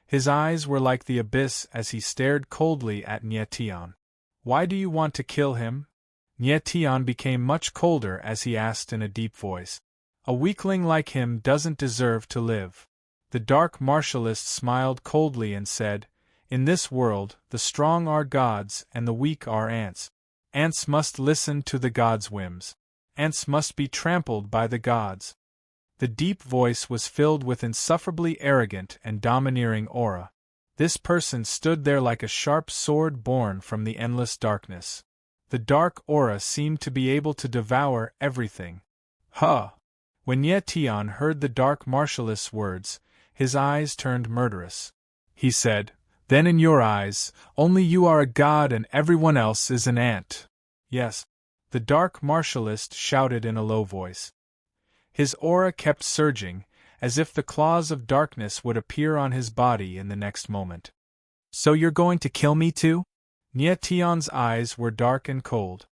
His eyes were like the abyss as he stared coldly at Nietion. "Why do you want to kill him?" Nietion became much colder as he asked in a deep voice. "A weakling like him doesn't deserve to live." The dark martialist smiled coldly and said, "In this world, the strong are gods and the weak are ants. Ants must listen to the gods' whims. Ants must be trampled by the gods." The deep voice was filled with insufferably arrogant and domineering aura. This person stood there like a sharp sword born from the endless darkness. The dark aura seemed to be able to devour everything. When Nietion heard the dark martialist's words, his eyes turned murderous. He said, "Then in your eyes, only you are a god and everyone else is an ant." "Yes," the dark martialist shouted in a low voice. His aura kept surging, as if the claws of darkness would appear on his body in the next moment. "So you're going to kill me too?" Nie Tian's eyes were dark and cold.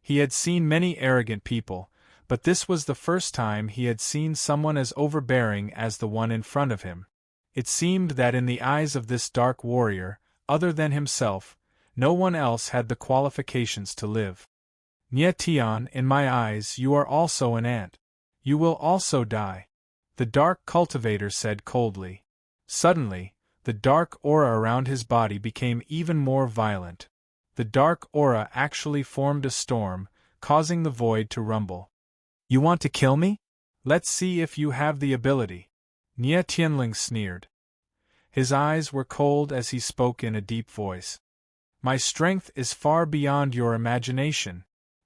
He had seen many arrogant people, but this was the first time he had seen someone as overbearing as the one in front of him. It seemed that in the eyes of this dark warrior, other than himself, no one else had the qualifications to live. Nie Tian, in my eyes you are also an ant. You will also die. The dark cultivator said coldly. Suddenly, the dark aura around his body became even more violent. The dark aura actually formed a storm, causing the void to rumble. You want to kill me? Let's see if you have the ability. Nie Tianling sneered. His eyes were cold as he spoke in a deep voice. My strength is far beyond your imagination.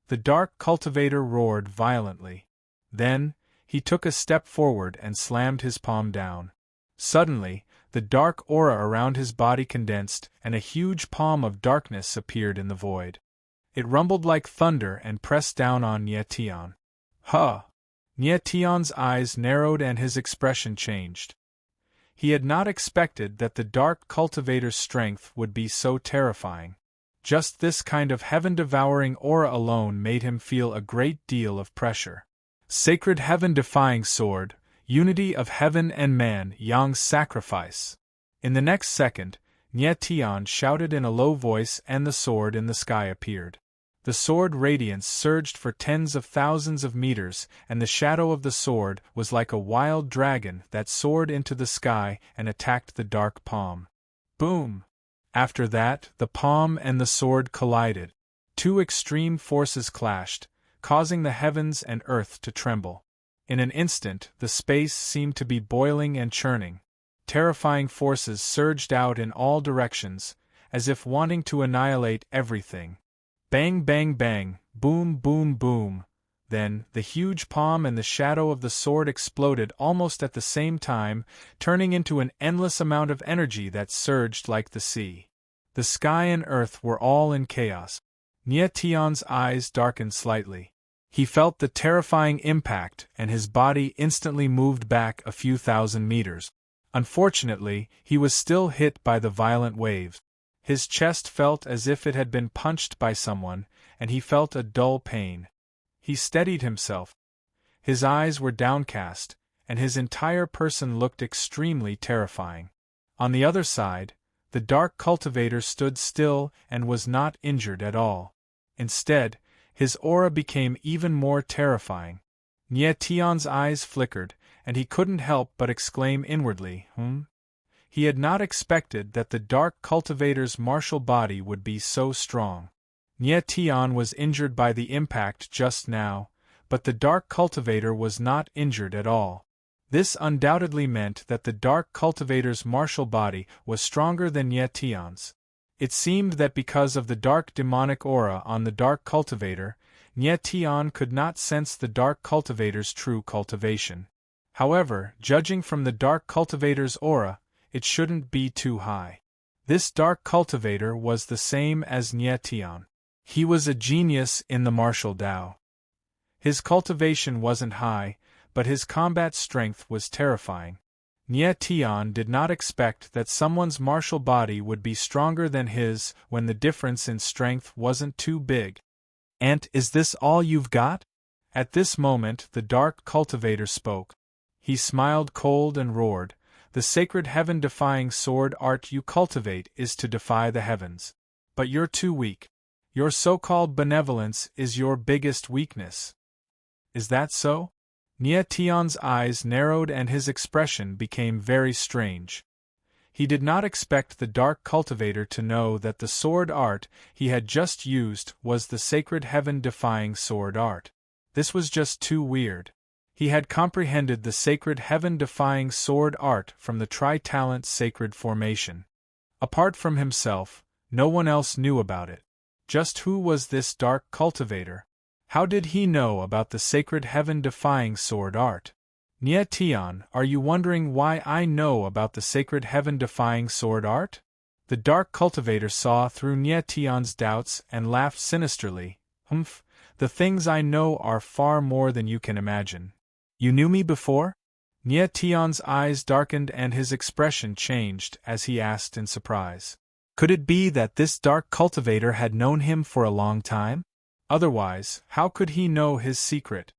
The dark cultivator roared violently. Then, he took a step forward and slammed his palm down. Suddenly, the dark aura around his body condensed, and a huge palm of darkness appeared in the void. It rumbled like thunder and pressed down on Nie Tian. Huh! Nie Tian's eyes narrowed and his expression changed. He had not expected that the dark cultivator's strength would be so terrifying. Just this kind of heaven-devouring aura alone made him feel a great deal of pressure. Sacred heaven-defying sword, unity of heaven and man, Yang's sacrifice. In the next second, Nie Tian shouted in a low voice and the sword in the sky appeared. The sword radiance surged for tens of thousands of meters, and the shadow of the sword was like a wild dragon that soared into the sky and attacked the dark palm. Boom! After that, the palm and the sword collided. Two extreme forces clashed, causing the heavens and earth to tremble. In an instant, the space seemed to be boiling and churning. Terrifying forces surged out in all directions, as if wanting to annihilate everything. Bang bang bang, boom boom boom. Then, the huge palm and the shadow of the sword exploded almost at the same time, turning into an endless amount of energy that surged like the sea. The sky and earth were all in chaos. Nie Tian's eyes darkened slightly. He felt the terrifying impact and his body instantly moved back a few thousand meters. Unfortunately, he was still hit by the violent waves. His chest felt as if it had been punched by someone, and he felt a dull pain. He steadied himself. His eyes were downcast, and his entire person looked extremely terrifying. On the other side, the dark cultivator stood still and was not injured at all. Instead, his aura became even more terrifying. Nie Tian's eyes flickered, and he couldn't help but exclaim inwardly, He had not expected that the dark cultivator's martial body would be so strong. Nie Tian was injured by the impact just now, but the dark cultivator was not injured at all. This undoubtedly meant that the dark cultivator's martial body was stronger than Nie Tian's. It seemed that because of the dark demonic aura on the dark cultivator, Nie Tian could not sense the dark cultivator's true cultivation. However, judging from the dark cultivator's aura, it shouldn't be too high. This dark cultivator was the same as Nie Tian. He was a genius in the martial Tao. His cultivation wasn't high, but his combat strength was terrifying. Nie Tian did not expect that someone's martial body would be stronger than his when the difference in strength wasn't too big. "And is this all you've got?" At this moment the dark cultivator spoke. He smiled cold and roared, "The sacred heaven-defying sword art you cultivate is to defy the heavens. But you're too weak. Your so-called benevolence is your biggest weakness." "Is that so?" Nie Tian's eyes narrowed and his expression became very strange. He did not expect the dark cultivator to know that the sword art he had just used was the sacred heaven-defying sword art. This was just too weird. He had comprehended the sacred heaven-defying sword art from the Tri-Talent sacred formation. Apart from himself, no one else knew about it. Just who was this dark cultivator? How did he know about the sacred heaven-defying sword art? Nie Tian, are you wondering why I know about the sacred heaven-defying sword art? The dark cultivator saw through Nie Tian's doubts and laughed sinisterly. The things I know are far more than you can imagine. You knew me before? Nie Tian's eyes darkened and his expression changed as he asked in surprise. Could it be that this dark cultivator had known him for a long time? Otherwise, how could he know his secret?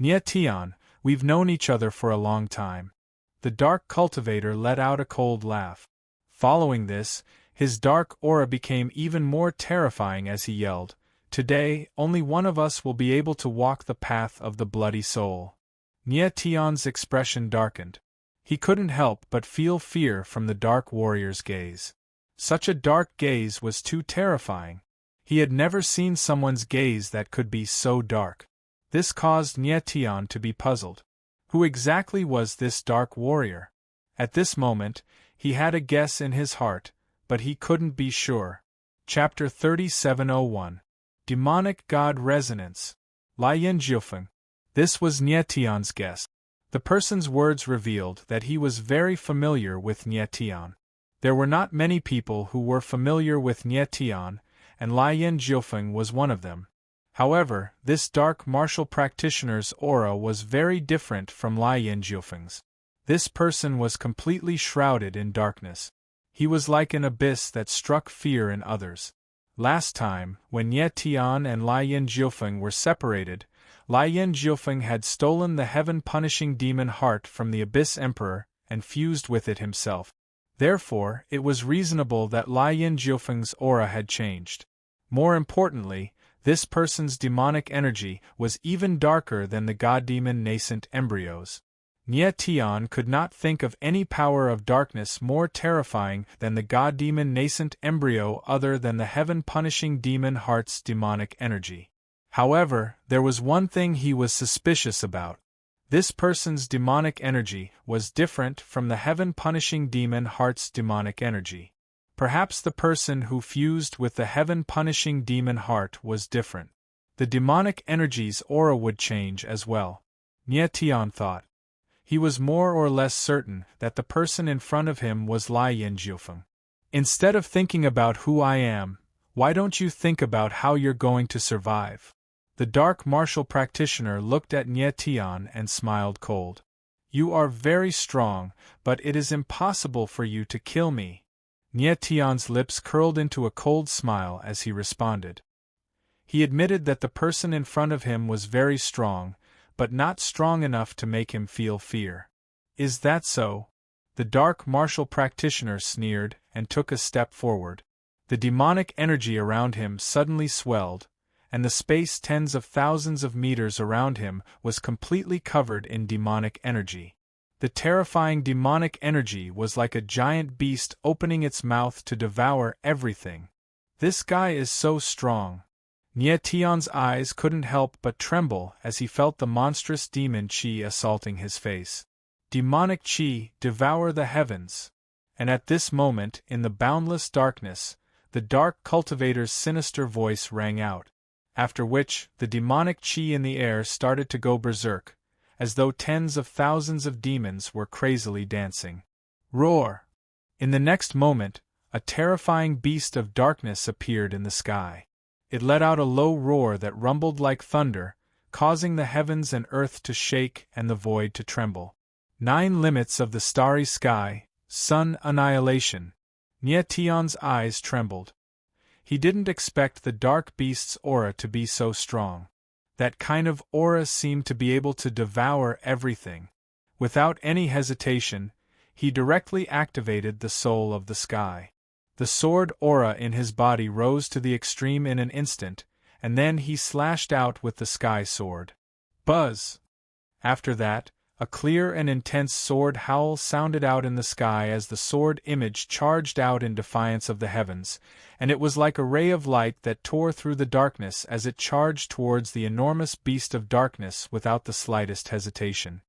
Nietian, we've known each other for a long time. The dark cultivator let out a cold laugh. Following this, his dark aura became even more terrifying as he yelled, "Today, only one of us will be able to walk the path of the bloody soul." Nietian's expression darkened. He couldn't help but feel fear from the dark warrior's gaze. Such a dark gaze was too terrifying. He had never seen someone's gaze that could be so dark. This caused Nietian to be puzzled. Who exactly was this dark warrior? At this moment, he had a guess in his heart, but he couldn't be sure. Chapter 3701. Demonic God Resonance. Lian Jiufeng. This was Nietian's guess. The person's words revealed that he was very familiar with Nietian. There were not many people who were familiar with Nietian, and Lian Jiufeng was one of them. However, this dark martial practitioner's aura was very different from Lian Jiufeng's. This person was completely shrouded in darkness. He was like an abyss that struck fear in others. Last time, when Nietian and Lian Jiufeng were separated, Lian Jiufeng had stolen the heaven-punishing demon heart from the Abyss Emperor and fused with it himself. Therefore, it was reasonable that Lian Jiufeng's aura had changed. More importantly, this person's demonic energy was even darker than the god-demon nascent embryos. Nietian could not think of any power of darkness more terrifying than the god-demon nascent embryo other than the heaven-punishing demon heart's demonic energy. However, there was one thing he was suspicious about. This person's demonic energy was different from the heaven-punishing demon heart's demonic energy. Perhaps the person who fused with the heaven-punishing demon heart was different. The demonic energy's aura would change as well. Nietian thought. He was more or less certain that the person in front of him was Lian Jiufeng. Instead of thinking about who I am, why don't you think about how you're going to survive? The dark martial practitioner looked at Nietian and smiled cold. You are very strong, but it is impossible for you to kill me. Nietian's lips curled into a cold smile as he responded. He admitted that the person in front of him was very strong, but not strong enough to make him feel fear. Is that so? The dark martial practitioner sneered and took a step forward. The demonic energy around him suddenly swelled, and the space tens of thousands of meters around him was completely covered in demonic energy. The terrifying demonic energy was like a giant beast opening its mouth to devour everything. This guy is so strong. Nietian's eyes couldn't help but tremble as he felt the monstrous demon qi assaulting his face. Demonic qi, devour the heavens. And at this moment, in the boundless darkness, the dark cultivator's sinister voice rang out. After which, the demonic qi in the air started to go berserk, as though tens of thousands of demons were crazily dancing. Roar! In the next moment, a terrifying beast of darkness appeared in the sky. It let out a low roar that rumbled like thunder, causing the heavens and earth to shake and the void to tremble. 9 limits of the starry sky, sun annihilation. Nietian's eyes trembled. He didn't expect the dark beast's aura to be so strong. That kind of aura seemed to be able to devour everything. Without any hesitation, he directly activated the soul of the sky. The sword aura in his body rose to the extreme in an instant, and then he slashed out with the sky sword. Buzz! After that, a clear and intense sword howl sounded out in the sky as the sword image charged out in defiance of the heavens, and it was like a ray of light that tore through the darkness as it charged towards the enormous beast of darkness without the slightest hesitation.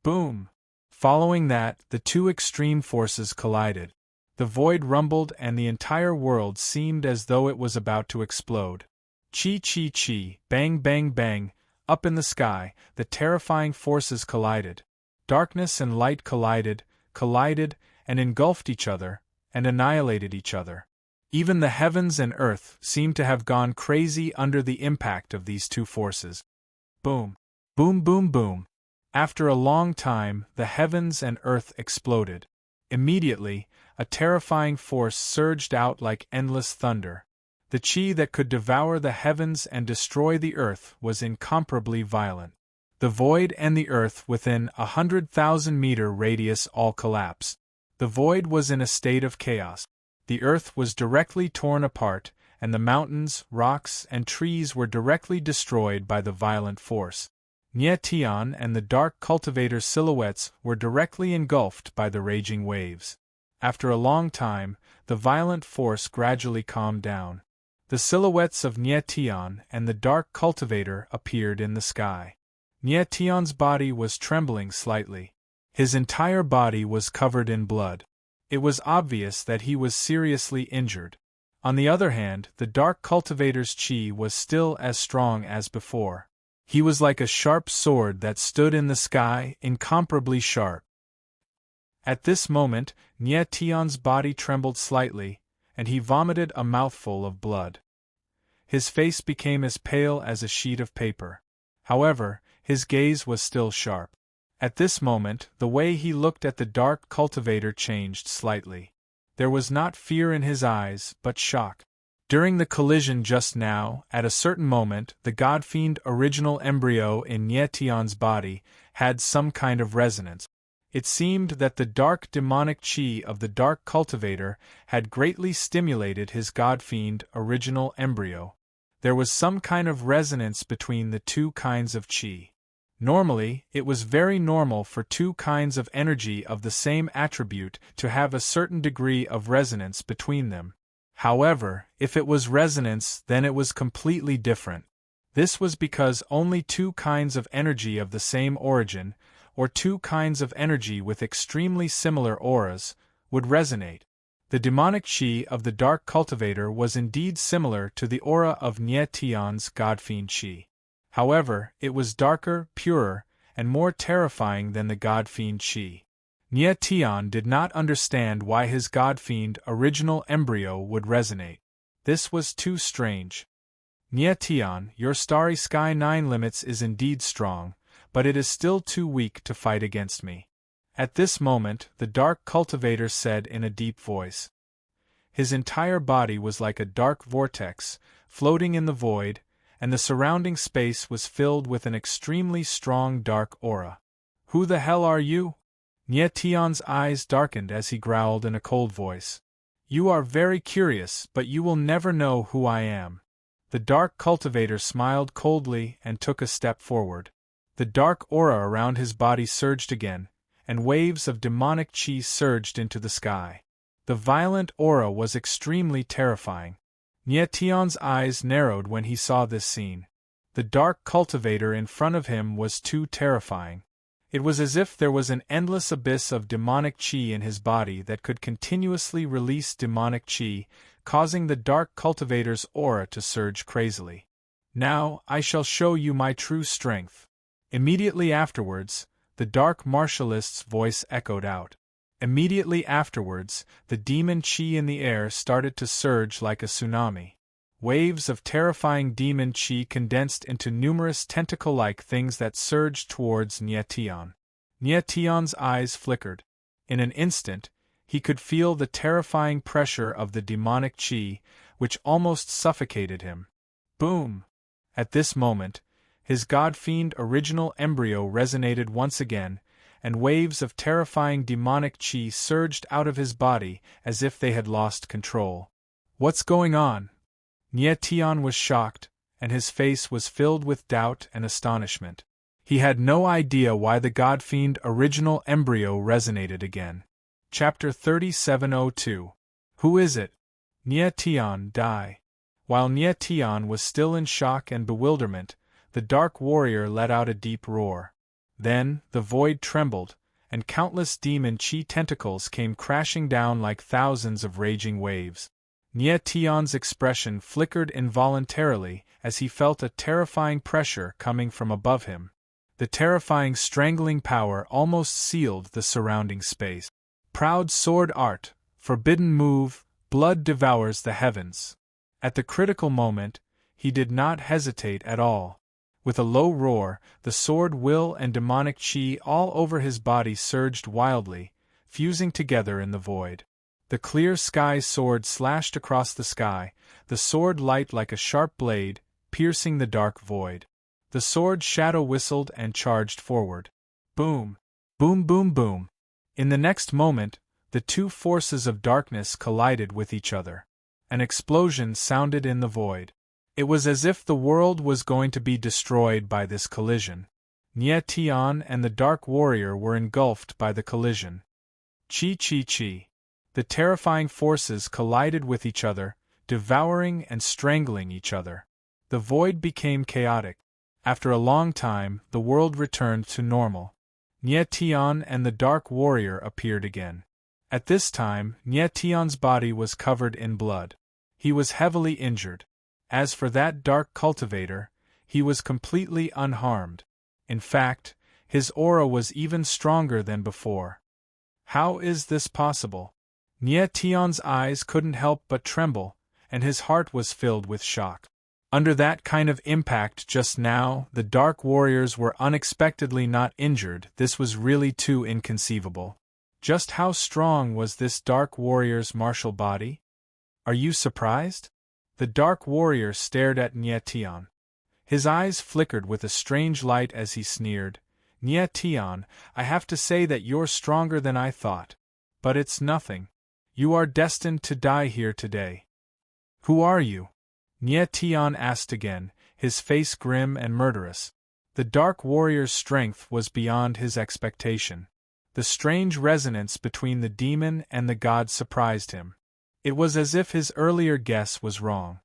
Boom! Following that, the two extreme forces collided. The void rumbled and the entire world seemed as though it was about to explode. Chi chi chi, bang bang bang, up in the sky, the terrifying forces collided. Darkness and light collided, and engulfed each other, and annihilated each other. Even the heavens and earth seemed to have gone crazy under the impact of these two forces. Boom! Boom boom boom! After a long time, the heavens and earth exploded. Immediately, a terrifying force surged out like endless thunder. The chi that could devour the heavens and destroy the earth was incomparably violent. The void and the earth within 100,000-meter radius all collapsed. The void was in a state of chaos. The earth was directly torn apart, and the mountains, rocks, and trees were directly destroyed by the violent force. Nye Tian and the dark cultivator's silhouettes were directly engulfed by the raging waves. After a long time, the violent force gradually calmed down. The silhouettes of Nye Tian and the dark cultivator appeared in the sky. Nye Tian's body was trembling slightly. His entire body was covered in blood. It was obvious that he was seriously injured. On the other hand, the dark cultivator's chi was still as strong as before. He was like a sharp sword that stood in the sky, incomparably sharp. At this moment, Nye Tian's body trembled slightly, and he vomited a mouthful of blood. His face became as pale as a sheet of paper. However, his gaze was still sharp. At this moment, the way he looked at the dark cultivator changed slightly. There was not fear in his eyes, but shock. During the collision just now, at a certain moment, the God-fiend original embryo in Nye Tian's body had some kind of resonance. It seemed that the dark demonic chi of the dark cultivator had greatly stimulated his God-fiend original embryo. There was some kind of resonance between the two kinds of chi. Normally, it was very normal for two kinds of energy of the same attribute to have a certain degree of resonance between them. However, if it was resonance, then it was completely different. This was because only two kinds of energy of the same origin, or two kinds of energy with extremely similar auras, would resonate. The demonic chi of the dark cultivator was indeed similar to the aura of Nye Tian's God-fiend chi. However, it was darker, purer, and more terrifying than the God-fiend chi. Nye Tian did not understand why his God-fiend original embryo would resonate. This was too strange. Nye Tian, your starry sky 9 limits is indeed strong, but it is still too weak to fight against me. At this moment, the dark cultivator said in a deep voice. His entire body was like a dark vortex, floating in the void, and the surrounding space was filled with an extremely strong dark aura. Who the hell are you? Nye Tian's eyes darkened as he growled in a cold voice. You are very curious, but you will never know who I am. The dark cultivator smiled coldly and took a step forward. The dark aura around his body surged again, and waves of demonic chi surged into the sky. The violent aura was extremely terrifying. Nye Tian's eyes narrowed when he saw this scene. The dark cultivator in front of him was too terrifying. It was as if there was an endless abyss of demonic chi in his body that could continuously release demonic chi, causing the dark cultivator's aura to surge crazily. Now, I shall show you my true strength. Immediately afterwards, the dark martialist's voice echoed out. Immediately afterwards, the demon chi in the air started to surge like a tsunami. Waves of terrifying demon chi condensed into numerous tentacle-like things that surged towards Nye Tian. Nye Tian's eyes flickered. In an instant, he could feel the terrifying pressure of the demonic chi, which almost suffocated him. Boom! At this moment, his God-fiend original embryo resonated once again, and waves of terrifying demonic chi surged out of his body as if they had lost control. What's going on? Nye Tian was shocked, and his face was filled with doubt and astonishment. He had no idea why the God-fiend original embryo resonated again. Chapter 3702. Who is it? Nye Tian, die. While Nye Tian was still in shock and bewilderment, the dark warrior let out a deep roar. Then, the void trembled, and countless demon chi tentacles came crashing down like thousands of raging waves. Nye Tian's expression flickered involuntarily as he felt a terrifying pressure coming from above him. The terrifying strangling power almost sealed the surrounding space. Proud sword art, forbidden move, blood devours the heavens. At the critical moment, he did not hesitate at all. With a low roar, the sword will and demonic chi all over his body surged wildly, fusing together in the void. The clear sky sword slashed across the sky, the sword light like a sharp blade, piercing the dark void. The sword shadow whistled and charged forward. Boom! Boom boom boom! In the next moment, the two forces of darkness collided with each other. An explosion sounded in the void. It was as if the world was going to be destroyed by this collision. Nie Tian and the Dark Warrior were engulfed by the collision. Chi chi chi. The terrifying forces collided with each other, devouring and strangling each other. The void became chaotic. After a long time, the world returned to normal. Nie Tian and the Dark Warrior appeared again. At this time, Nie Tian's body was covered in blood. He was heavily injured. As for that dark cultivator, he was completely unharmed. In fact, his aura was even stronger than before. How is this possible? Nie Tian's eyes couldn't help but tremble, and his heart was filled with shock. Under that kind of impact just now, the Dark Warriors were unexpectedly not injured. This was really too inconceivable. Just how strong was this Dark Warrior's martial body? Are you surprised? The Dark Warrior stared at Nie Tian. His eyes flickered with a strange light as he sneered. Nie Tian, I have to say that you're stronger than I thought. But it's nothing. You are destined to die here today. Who are you? Nie Tian asked again, his face grim and murderous. The Dark Warrior's strength was beyond his expectation. The strange resonance between the demon and the god surprised him. It was as if his earlier guess was wrong.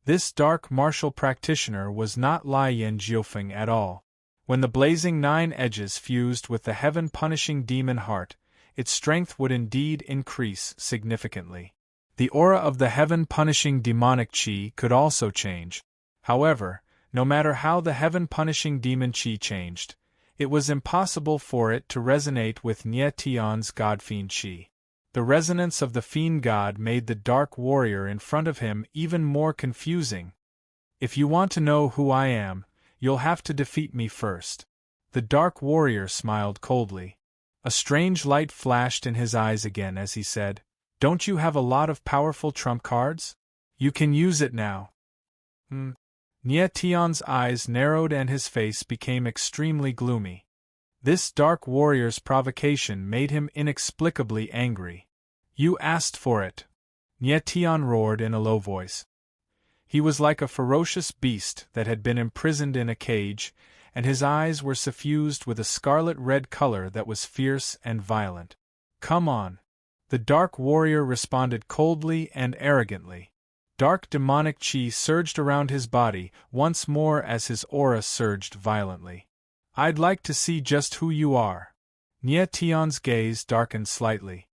This dark martial practitioner was not Lai Yin Jiufeng at all. When the blazing nine edges fused with the heaven-punishing demon heart, its strength would indeed increase significantly. The aura of the heaven-punishing demonic qi could also change. However, no matter how the heaven-punishing demon qi changed, it was impossible for it to resonate with Nie Tian's god-fiend qi. The resonance of the fiend god made the Dark Warrior in front of him even more confusing. If you want to know who I am, you'll have to defeat me first. The Dark Warrior smiled coldly. A strange light flashed in his eyes again as he said, "Don't you have a lot of powerful trump cards? You can use it now." Nie Tian's eyes narrowed and his face became extremely gloomy. This Dark Warrior's provocation made him inexplicably angry. "You asked for it," Nie Tian roared in a low voice. He was like a ferocious beast that had been imprisoned in a cage, and his eyes were suffused with a scarlet-red color that was fierce and violent. "Come on." The Dark Warrior responded coldly and arrogantly. Dark demonic qi surged around his body once more as his aura surged violently. "I'd like to see just who you are." Nie Tian's gaze darkened slightly.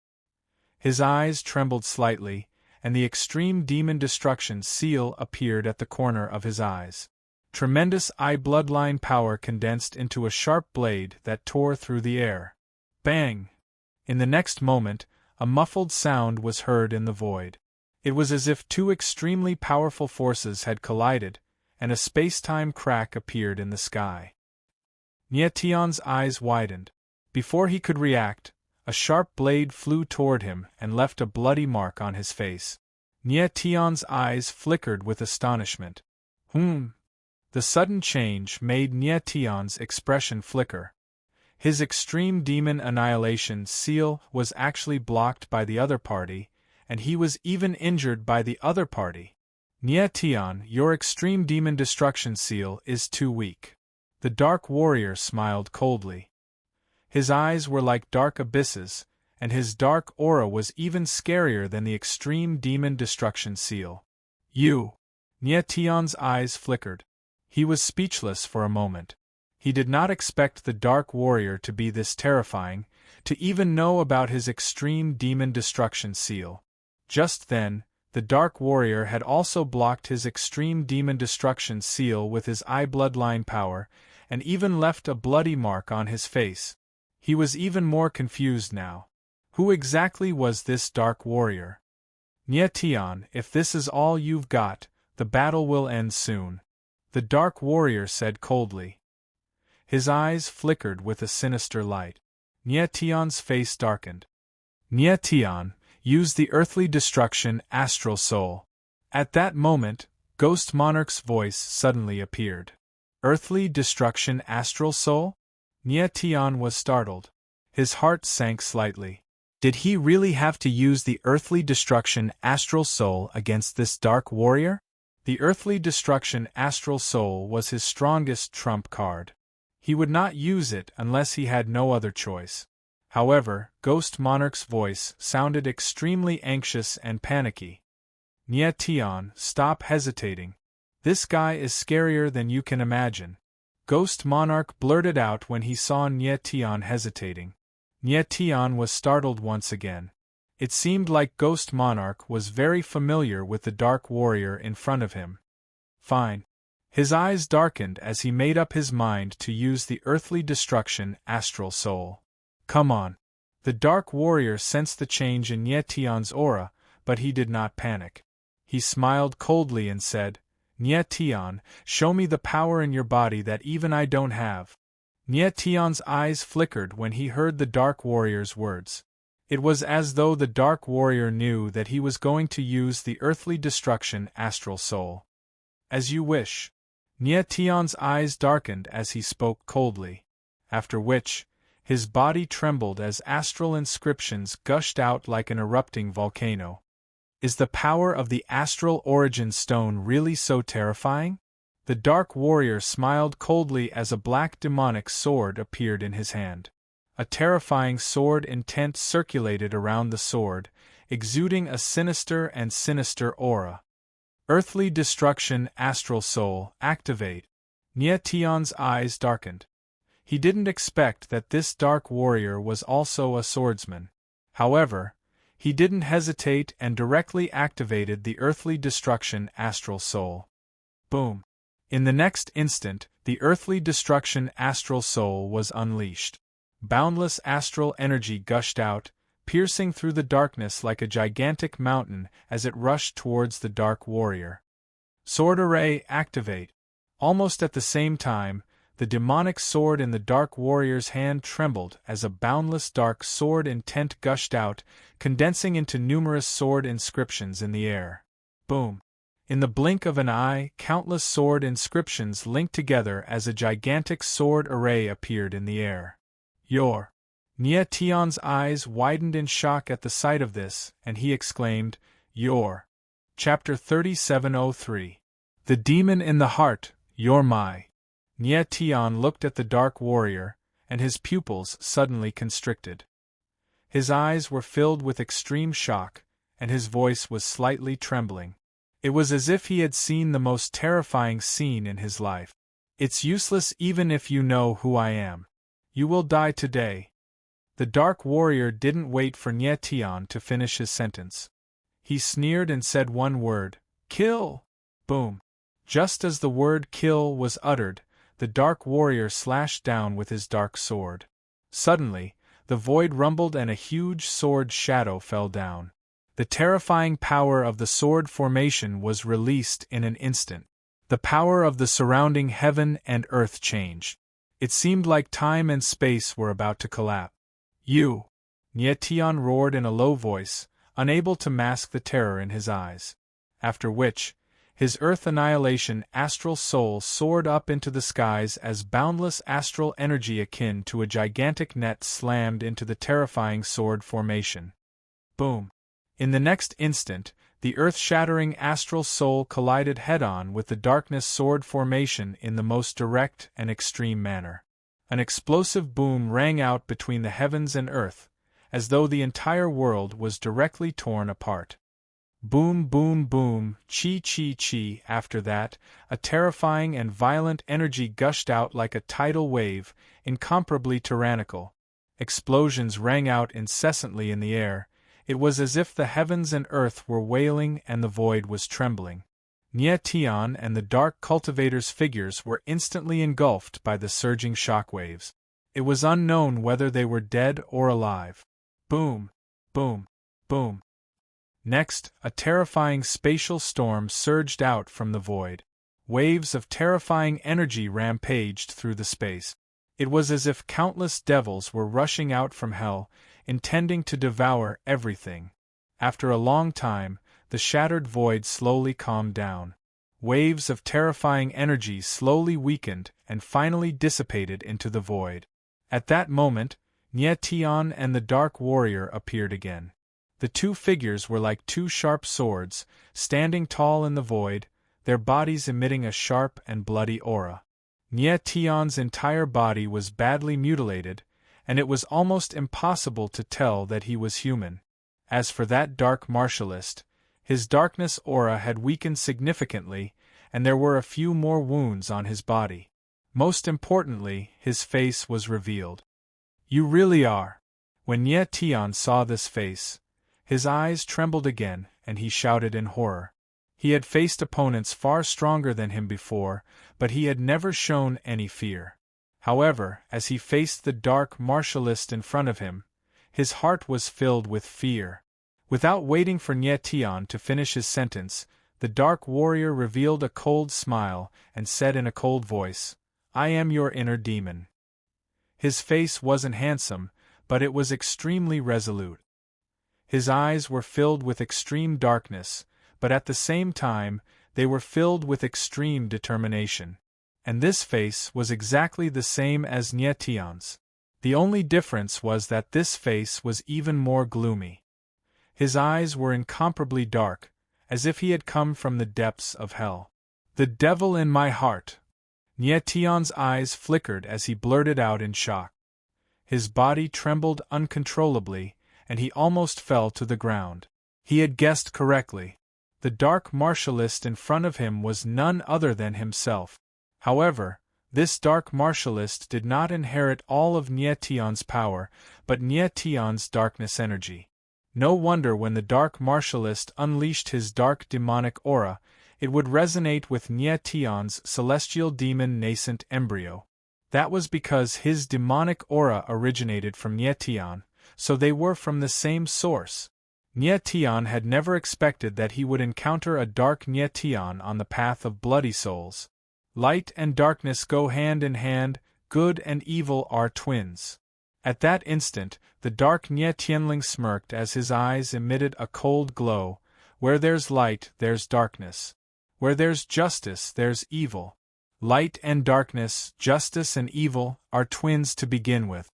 His eyes trembled slightly, and the extreme demon destruction seal appeared at the corner of his eyes. Tremendous eye bloodline power condensed into a sharp blade that tore through the air. Bang! In the next moment, a muffled sound was heard in the void. It was as if two extremely powerful forces had collided, and a space-time crack appeared in the sky. Nie Tian's eyes widened. Before he could react, a sharp blade flew toward him and left a bloody mark on his face. Nie Tian's eyes flickered with astonishment. The sudden change made Nie Tian's expression flicker. His extreme demon annihilation seal was actually blocked by the other party, and he was even injured by the other party. Nie Tian, your extreme demon destruction seal is too weak. The Dark Warrior smiled coldly. His eyes were like dark abysses, and his dark aura was even scarier than the extreme demon destruction seal. You! Nie Tian's eyes flickered. He was speechless for a moment. He did not expect the Dark Warrior to be this terrifying, to even know about his extreme demon destruction seal. Just then, the Dark Warrior had also blocked his extreme demon destruction seal with his eye bloodline power, and even left a bloody mark on his face. He was even more confused now. Who exactly was this Dark Warrior? Nie Tian, if this is all you've got, the battle will end soon, the Dark Warrior said coldly. His eyes flickered with a sinister light. Nie Tian's face darkened. Nie Tian, Use the earthly destruction astral soul. At that moment, Ghost Monarch's voice suddenly appeared. Earthly destruction astral soul? Nye Tian was startled. His heart sank slightly. Did he really have to use the earthly destruction astral soul against this dark warrior? The earthly destruction astral soul was his strongest trump card. He would not use it unless he had no other choice. However, Ghost Monarch's voice sounded extremely anxious and panicky. Nye Tian, stop hesitating. This guy is scarier than you can imagine. Ghost Monarch blurted out when he saw Nye Tian hesitating. Nye Tian was startled once again. It seemed like Ghost Monarch was very familiar with the dark warrior in front of him. Fine. His eyes darkened as he made up his mind to use the earthly destruction astral soul. Come on. The dark warrior sensed the change in Nye Tian's aura, but he did not panic. He smiled coldly and said, Nye Tian, show me the power in your body that even I don't have. Nye Tian's eyes flickered when he heard the dark warrior's words. It was as though the dark warrior knew that he was going to use the earthly destruction astral soul. As you wish. Nye Tian's eyes darkened as he spoke coldly. After which, his body trembled as astral inscriptions gushed out like an erupting volcano. Is the power of the astral origin stone really so terrifying? The dark warrior smiled coldly as a black demonic sword appeared in his hand. A terrifying sword intent circulated around the sword, exuding a sinister and sinister aura. Earthly destruction astral soul, activate. Nye Tian's eyes darkened. He didn't expect that this dark warrior was also a swordsman. However, he didn't hesitate and directly activated the earthly destruction astral soul. Boom. In the next instant, the earthly destruction astral soul was unleashed. Boundless astral energy gushed out, piercing through the darkness like a gigantic mountain as it rushed towards the dark warrior. Sword array activate. Almost at the same time, the demonic sword in the dark warrior's hand trembled as a boundless dark sword intent gushed out, condensing into numerous sword inscriptions in the air. Boom. In the blink of an eye, countless sword inscriptions linked together as a gigantic sword array appeared in the air. Yor. Nye Tian's eyes widened in shock at the sight of this, and he exclaimed, Yor. Chapter 3703. The Demon in the Heart, You're My. Nye Tian looked at the dark warrior, and his pupils suddenly constricted. His eyes were filled with extreme shock, and his voice was slightly trembling. It was as if he had seen the most terrifying scene in his life. It's useless even if you know who I am. You will die today. The dark warrior didn't wait for Nye Tian to finish his sentence. He sneered and said one word, Kill! Boom. Just as the word kill was uttered, the dark warrior slashed down with his dark sword. Suddenly, the void rumbled and a huge sword shadow fell down. The terrifying power of the sword formation was released in an instant. The power of the surrounding heaven and earth changed. It seemed like time and space were about to collapse. You! Nye Tian roared in a low voice, unable to mask the terror in his eyes. After which, his earth annihilation astral soul soared up into the skies as boundless astral energy akin to a gigantic net slammed into the terrifying sword formation. Boom! In the next instant, the earth-shattering astral soul collided head-on with the darkness sword formation in the most direct and extreme manner. An explosive boom rang out between the heavens and earth, as though the entire world was directly torn apart. Boom, boom, boom, chi, chi, chi. After that, a terrifying and violent energy gushed out like a tidal wave, incomparably tyrannical. Explosions rang out incessantly in the air. It was as if the heavens and earth were wailing and the void was trembling. Nye Tian and the dark cultivator's figures were instantly engulfed by the surging shockwaves. It was unknown whether they were dead or alive. Boom, boom, boom. Next, a terrifying spatial storm surged out from the void. Waves of terrifying energy rampaged through the space. It was as if countless devils were rushing out from hell, intending to devour everything. After a long time, the shattered void slowly calmed down. Waves of terrifying energy slowly weakened and finally dissipated into the void. At that moment, Nye Tian and the Dark Warrior appeared again. The two figures were like two sharp swords, standing tall in the void, their bodies emitting a sharp and bloody aura. Nye Tian's entire body was badly mutilated, and it was almost impossible to tell that he was human. As for that dark martialist, his darkness aura had weakened significantly, and there were a few more wounds on his body. Most importantly, his face was revealed. You really are. When Nye Tian saw this face, his eyes trembled again, and he shouted in horror. He had faced opponents far stronger than him before, but he had never shown any fear. However, as he faced the dark martialist in front of him, his heart was filled with fear. Without waiting for Nye Tian to finish his sentence, the Dark Warrior revealed a cold smile and said in a cold voice, "I am your inner demon." His face wasn't handsome, but it was extremely resolute. His eyes were filled with extreme darkness, but at the same time, they were filled with extreme determination. And this face was exactly the same as Nye Tian's. The only difference was that this face was even more gloomy. His eyes were incomparably dark, as if he had come from the depths of hell. "The devil in my heart!" Nye Tian's eyes flickered as he blurted out in shock. His body trembled uncontrollably, and he almost fell to the ground. He had guessed correctly. The dark martialist in front of him was none other than himself. However, this dark martialist did not inherit all of Nye Tian's power, but Nye Tian's darkness energy. No wonder when the dark martialist unleashed his dark demonic aura, it would resonate with Nye Tian's celestial demon nascent embryo. That was because his demonic aura originated from Nye Tian, so they were from the same source. Nye Tian had never expected that he would encounter a dark Nye Tian on the path of bloody souls. Light and darkness go hand in hand, good and evil are twins. At that instant, the dark Nye Tianling smirked as his eyes emitted a cold glow. Where there's light, there's darkness. Where there's justice, there's evil. Light and darkness, justice and evil, are twins to begin with.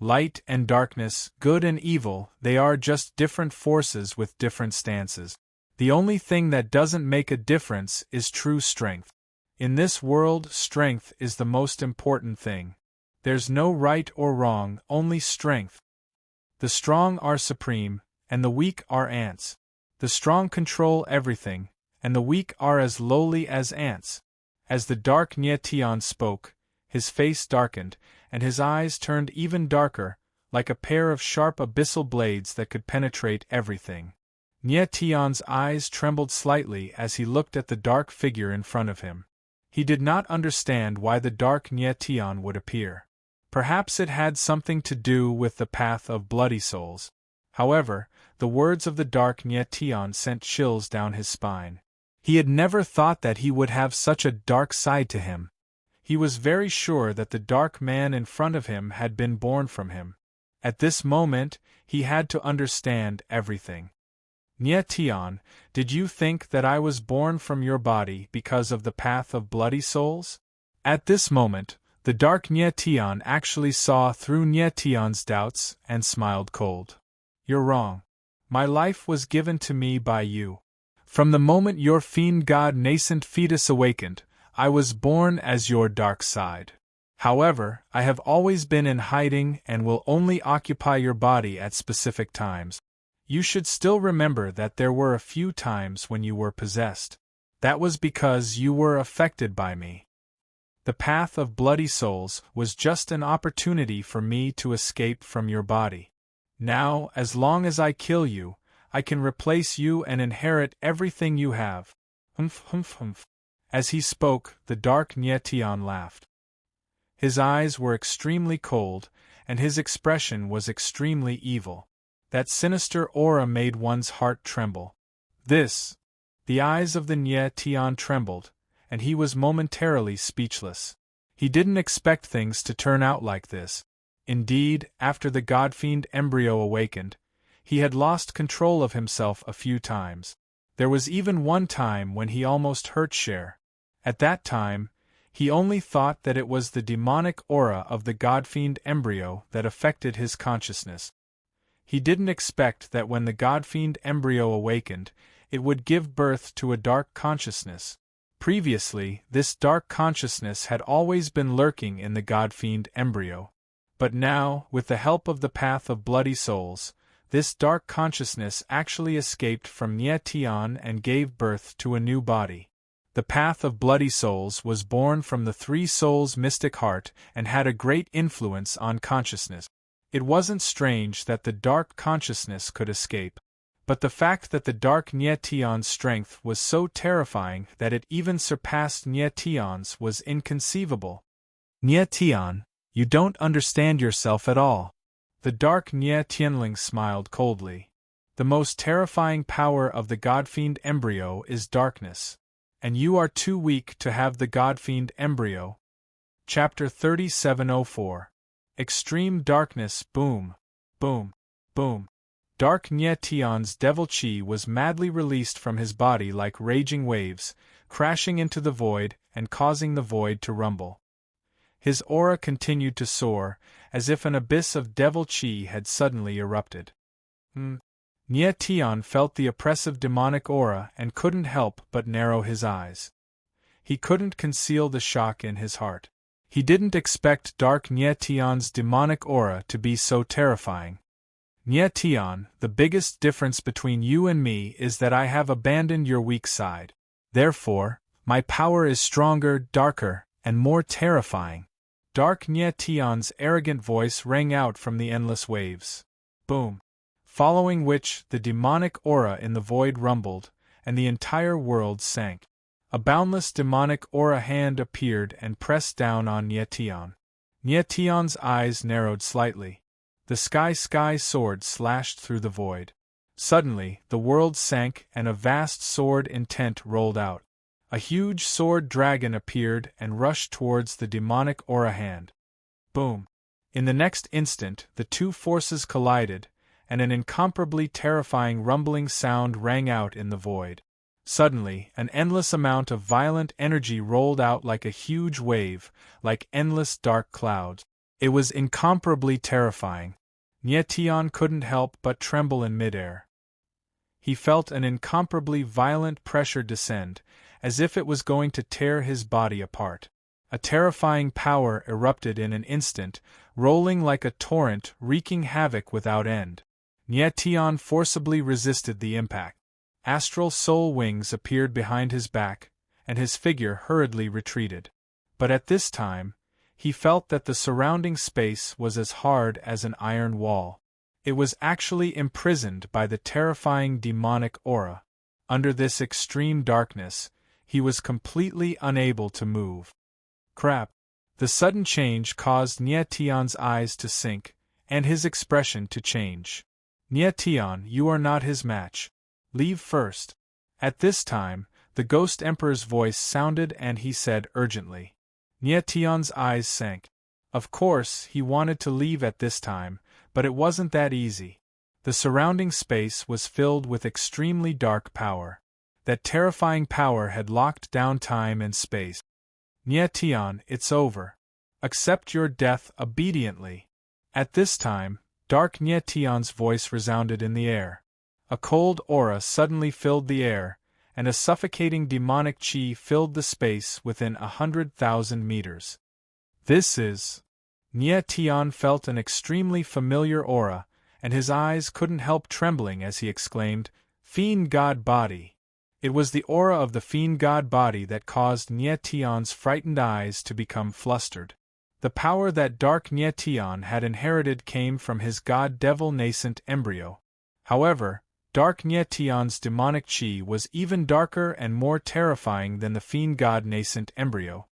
Light and darkness, good and evil, they are just different forces with different stances. The only thing that doesn't make a difference is true strength. In this world, strength is the most important thing. There's no right or wrong, only strength. The strong are supreme, and the weak are ants. The strong control everything, and the weak are as lowly as ants. As the dark Nye Tian spoke, his face darkened, and his eyes turned even darker, like a pair of sharp abyssal blades that could penetrate everything. Nye Tian's eyes trembled slightly as he looked at the dark figure in front of him. He did not understand why the dark Nye Tian would appear. Perhaps it had something to do with the path of bloody souls. However, the words of the dark Nye Tian sent chills down his spine. He had never thought that he would have such a dark side to him. He was very sure that the dark man in front of him had been born from him. At this moment, he had to understand everything. Nye Tian, did you think that I was born from your body because of the path of bloody souls? At this moment, the dark Nye Tian actually saw through Nye Tian's doubts and smiled cold. You're wrong. My life was given to me by you. From the moment your fiend god nascent fetus awakened, I was born as your dark side. However, I have always been in hiding and will only occupy your body at specific times. You should still remember that there were a few times when you were possessed. That was because you were affected by me. The path of bloody souls was just an opportunity for me to escape from your body. Now, as long as I kill you, I can replace you and inherit everything you have. Humph, humph, humph. As he spoke, the dark Nye Tian laughed. His eyes were extremely cold, and his expression was extremely evil. That sinister aura made one's heart tremble. The eyes of the Nye Tian trembled, and he was momentarily speechless. He didn't expect things to turn out like this. Indeed, after the godfiend embryo awakened, He had lost control of himself a few times. There was even one time when he almost hurt Cher. At that time, he only thought that it was the demonic aura of the godfiend embryo that affected his consciousness. He didn't expect that when the godfiend embryo awakened, it would give birth to a dark consciousness. Previously, this dark consciousness had always been lurking in the godfiend embryo. But now, with the help of the path of bloody souls, this dark consciousness actually escaped from Nye Tian and gave birth to a new body. The path of bloody souls was born from the three souls' mystic heart and had a great influence on consciousness. It wasn't strange that the dark consciousness could escape. But the fact that the dark Nye Tian's strength was so terrifying that it even surpassed Nye Tian's was inconceivable. Nye Tian, you don't understand yourself at all. The dark Nye Tianling smiled coldly. The most terrifying power of the godfiend embryo is darkness. And you are too weak to have the godfiend embryo. Chapter 3704. Extreme darkness. Boom. Boom. Boom. Dark Nye Tian's devil chi was madly released from his body like raging waves, crashing into the void and causing the void to rumble. His aura continued to soar, as if an abyss of devil chi had suddenly erupted. Nye Tian felt the oppressive demonic aura and couldn't help but narrow his eyes. He couldn't conceal the shock in his heart. He didn't expect dark Nye Tian's demonic aura to be so terrifying. Nye Tian, the biggest difference between you and me is that I have abandoned your weak side. Therefore, my power is stronger, darker, and more terrifying. Dark Nye Tian's arrogant voice rang out from the endless waves. Boom. Following which, the demonic aura in the void rumbled, and the entire world sank. A boundless demonic aura hand appeared and pressed down on Nye Tian. Nye Tian's eyes narrowed slightly. The sky sword slashed through the void. Suddenly, the world sank and a vast sword intent rolled out. A huge sword dragon appeared and rushed towards the demonic aura hand. Boom! In the next instant, the two forces collided, and an incomparably terrifying rumbling sound rang out in the void. Suddenly, an endless amount of violent energy rolled out like a huge wave, like endless dark clouds. It was incomparably terrifying. Nye Tian couldn't help but tremble in midair. He felt an incomparably violent pressure descend, as if it was going to tear his body apart. A terrifying power erupted in an instant, rolling like a torrent, wreaking havoc without end. Nye Tian forcibly resisted the impact. Astral soul wings appeared behind his back, and his figure hurriedly retreated. But at this time, he felt that the surrounding space was as hard as an iron wall. It was actually imprisoned by the terrifying demonic aura. Under this extreme darkness, he was completely unable to move. Crap! The sudden change caused Nye Tian's eyes to sink, and his expression to change. Nye Tian, you are not his match. Leave first. At this time, the Ghost Emperor's voice sounded and he said urgently. Nye Tian's eyes sank. Of course, he wanted to leave at this time, but it wasn't that easy. The surrounding space was filled with extremely dark power. That terrifying power had locked down time and space. Nye Tian, it's over. Accept your death obediently. At this time, dark Nye Tian's voice resounded in the air. A cold aura suddenly filled the air, and a suffocating demonic chi filled the space within 100,000 meters. This is... Nye Tian felt an extremely familiar aura, and his eyes couldn't help trembling as he exclaimed, Fiend God Body. It was the aura of the Fiend God Body that caused Nye Tian's frightened eyes to become flustered. The power that dark Nye Tian had inherited came from his god-devil nascent embryo. However, dark Nye Tian's demonic chi was even darker and more terrifying than the fiend god nascent embryo.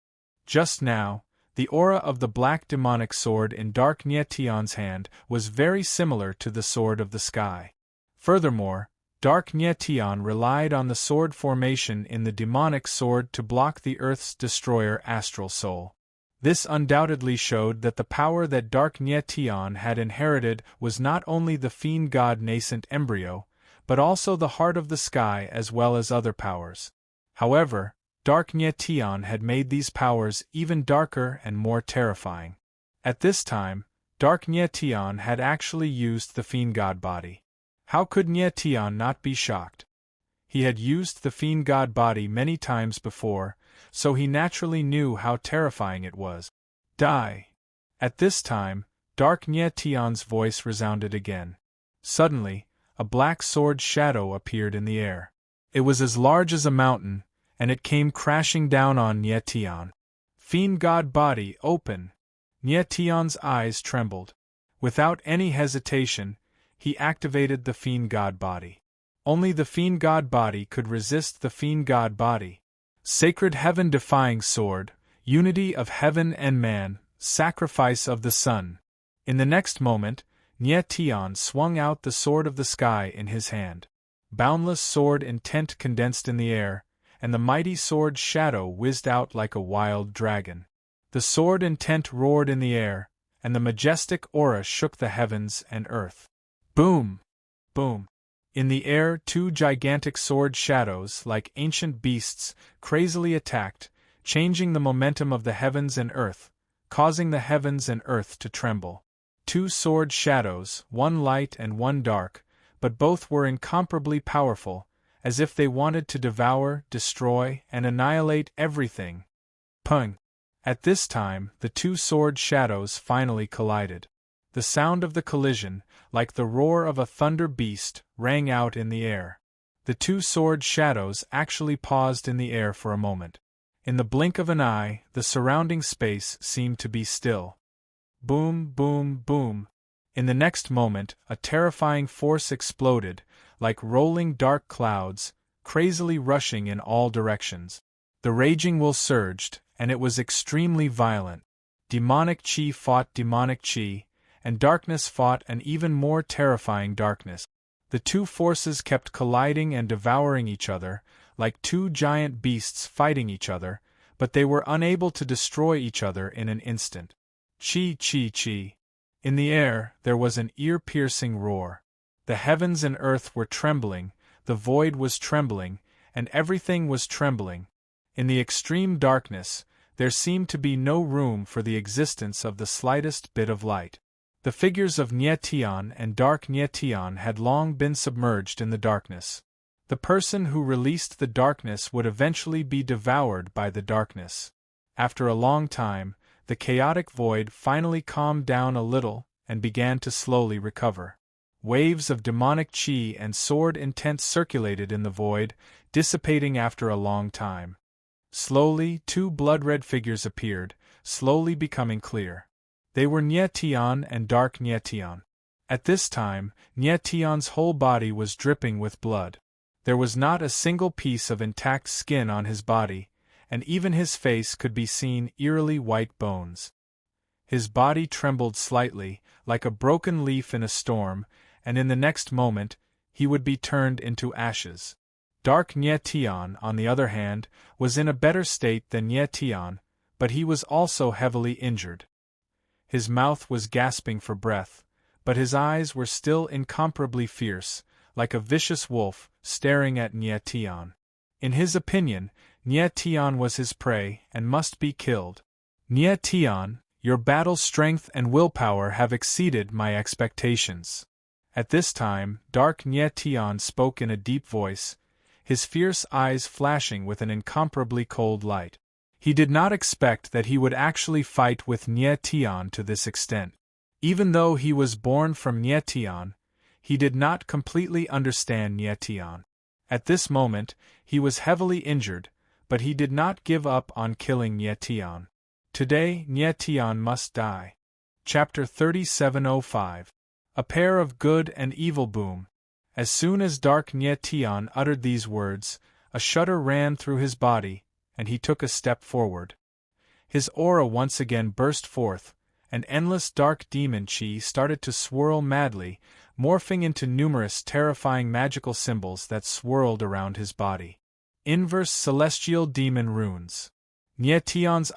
Just now, the aura of the black demonic sword in dark Nye Tian's hand was very similar to the sword of the sky. Furthermore, dark Nye Tian relied on the sword formation in the demonic sword to block the Earth's destroyer astral soul. This undoubtedly showed that the power that Dark Nye had inherited was not only the fiend god nascent embryo, but also the heart of the sky as well as other powers. However, Dark Nye had made these powers even darker and more terrifying. At this time, Dark Nye had actually used the fiend god body. How could Nye not be shocked? He had used the fiend god body many times before, so he naturally knew how terrifying it was. Die! At this time, Dark Nye voice resounded again. Suddenly, a black sword shadow appeared in the air. It was as large as a mountain, and it came crashing down on Nye. Fiend god body, open! Nye eyes trembled. Without any hesitation, he activated the fiend god body. Only the fiend god body could resist the fiend god body. Sacred heaven-defying sword, unity of heaven and man, sacrifice of the sun. In the next moment, Nye swung out the sword of the sky in his hand. Boundless sword intent condensed in the air, and the mighty sword shadow whizzed out like a wild dragon. The sword intent roared in the air, and the majestic aura shook the heavens and earth. Boom! Boom! In the air, two gigantic sword shadows, like ancient beasts, crazily attacked, changing the momentum of the heavens and earth, causing the heavens and earth to tremble. Two sword shadows, one light and one dark, but both were incomparably powerful, as if they wanted to devour, destroy, and annihilate everything. Pung! At this time, the two sword shadows finally collided. The sound of the collision, like the roar of a thunder beast, rang out in the air. The two sword shadows actually paused in the air for a moment. In the blink of an eye, the surrounding space seemed to be still. Boom, boom, boom. In the next moment, a terrifying force exploded, like rolling dark clouds, crazily rushing in all directions. The raging will surged, and it was extremely violent. Demonic chi fought demonic chi, and darkness fought an even more terrifying darkness. The two forces kept colliding and devouring each other, like two giant beasts fighting each other, but they were unable to destroy each other in an instant. Chi, chi, chi. In the air, there was an ear-piercing roar. The heavens and earth were trembling, the void was trembling, and everything was trembling. In the extreme darkness, there seemed to be no room for the existence of the slightest bit of light. The figures of Nye and Dark Nye had long been submerged in the darkness. The person who released the darkness would eventually be devoured by the darkness. After a long time, the chaotic void finally calmed down a little and began to slowly recover. Waves of demonic chi and sword intent circulated in the void, dissipating after a long time. Slowly, two blood-red figures appeared, slowly becoming clear. They were Nye and Dark Nye. At this time, Nye whole body was dripping with blood. There was not a single piece of intact skin on his body, and even his face could be seen eerily white bones. His body trembled slightly, like a broken leaf in a storm, and in the next moment, he would be turned into ashes. Dark Nye, on the other hand, was in a better state than Nye, but he was also heavily injured. His mouth was gasping for breath, but his eyes were still incomparably fierce, like a vicious wolf, staring at Nye. In his opinion, Nye was his prey and must be killed. Nye, your battle strength and willpower have exceeded my expectations. At this time, Dark Nye spoke in a deep voice, his fierce eyes flashing with an incomparably cold light. He did not expect that he would actually fight with Nye to this extent. Even though he was born from Nye, he did not completely understand Nye. At this moment, he was heavily injured, but he did not give up on killing Nye. Today, Nye must die. Chapter 3705. A pair of good and evil. Boom. As soon as Dark Nye uttered these words, a shudder ran through his body, and he took a step forward. His aura once again burst forth, and endless dark demon chi started to swirl madly, morphing into numerous terrifying magical symbols that swirled around his body. Inverse celestial demon runes. Nye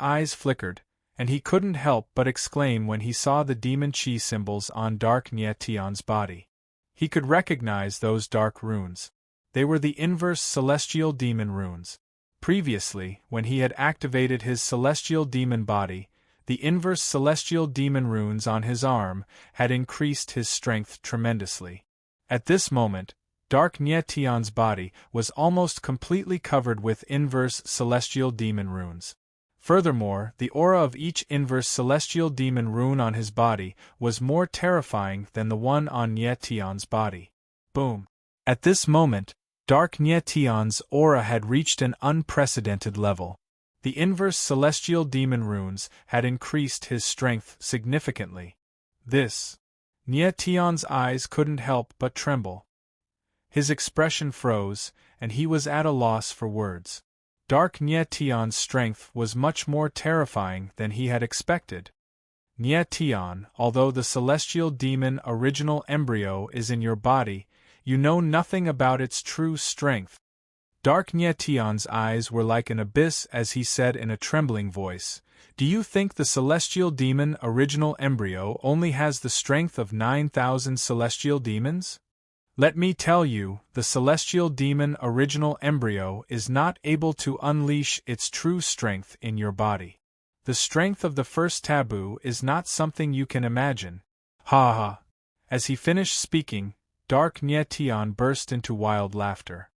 eyes flickered, and he couldn't help but exclaim when he saw the demon chi symbols on Dark Nietion's body. He could recognize those dark runes. They were the inverse celestial demon runes. Previously, when he had activated his celestial demon body, the inverse celestial demon runes on his arm had increased his strength tremendously. At this moment, Dark Nietion's body was almost completely covered with inverse celestial demon runes. Furthermore, the aura of each inverse celestial demon rune on his body was more terrifying than the one on Nietion's body. Boom! At this moment, Dark Nietion's aura had reached an unprecedented level. The inverse celestial demon runes had increased his strength significantly. Nietion's eyes couldn't help but tremble. His expression froze, and he was at a loss for words. Dark Nietion's strength was much more terrifying than he had expected. Nietion, although the celestial demon original embryo is in your body, you know nothing about its true strength. Dark Nietion's eyes were like an abyss as he said in a trembling voice, "Do you think the celestial demon original embryo only has the strength of 9,000 celestial demons? Let me tell you, the celestial demon original embryo is not able to unleash its true strength in your body. The strength of the first taboo is not something you can imagine." Ha ha! As he finished speaking, Dark Nietion burst into wild laughter.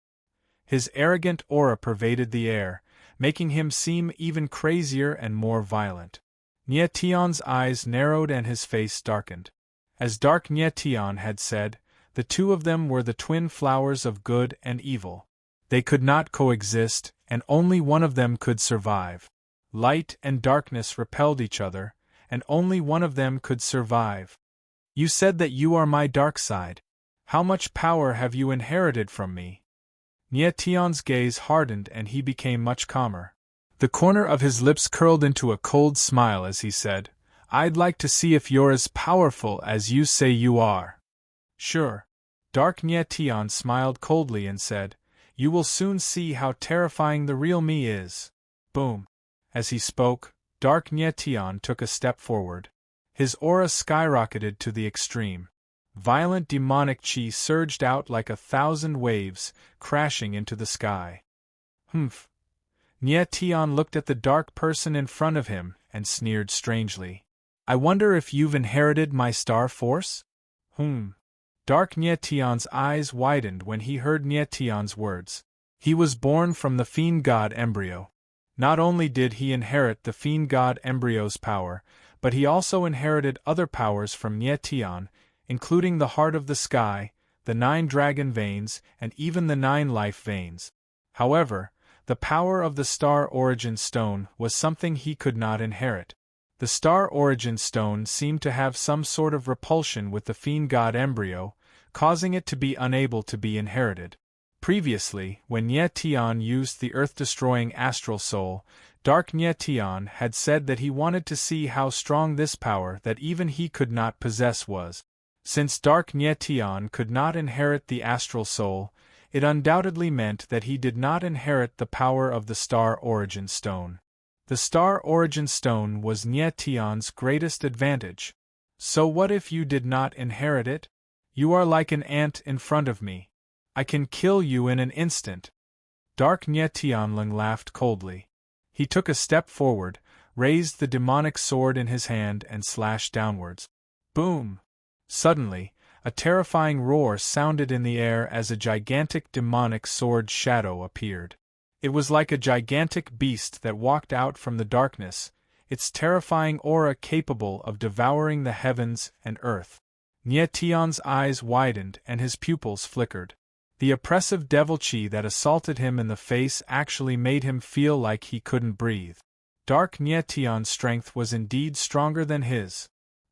His arrogant aura pervaded the air, making him seem even crazier and more violent. Nietion's eyes narrowed and his face darkened. As Dark Nietion had said, the two of them were the twin flowers of good and evil. They could not coexist, and only one of them could survive. Light and darkness repelled each other, and only one of them could survive. You said that you are my dark side. How much power have you inherited from me? Nietion's gaze hardened and he became much calmer. The corner of his lips curled into a cold smile as he said, "I'd like to see if you're as powerful as you say you are." "Sure." Dark Nietion smiled coldly and said, "You will soon see how terrifying the real me is." Boom! As he spoke, Dark Nietion took a step forward. His aura skyrocketed to the extreme. Violent demonic chi surged out like 1,000 waves, crashing into the sky. Humph! Nietion looked at the dark person in front of him and sneered strangely. "I wonder if you've inherited my star force?" Dark Nietion's eyes widened when he heard Nietion's words. He was born from the fiend god embryo. Not only did he inherit the fiend god embryo's power, but he also inherited other powers from Nietion, including the heart of the sky, the 9 dragon veins, and even the 9 life veins. However, the power of the star origin stone was something he could not inherit. The star origin stone seemed to have some sort of repulsion with the fiend god embryo, causing it to be unable to be inherited. Previously, when Nietion used the earth-destroying astral soul, Dark Nietion had said that he wanted to see how strong this power that even he could not possess was. Since Dark Nietion could not inherit the astral soul, it undoubtedly meant that he did not inherit the power of the star origin stone. The star origin stone was Nietion's greatest advantage. So what if you did not inherit it? You are like an ant in front of me. I can kill you in an instant. Dark Nietion laughed coldly. He took a step forward, raised the demonic sword in his hand and slashed downwards. Boom! Suddenly, a terrifying roar sounded in the air as a gigantic demonic sword shadow appeared. It was like a gigantic beast that walked out from the darkness, its terrifying aura capable of devouring the heavens and earth. Nietion's eyes widened and his pupils flickered. The oppressive devil chi that assaulted him in the face actually made him feel like he couldn't breathe. Dark Nietion's strength was indeed stronger than his.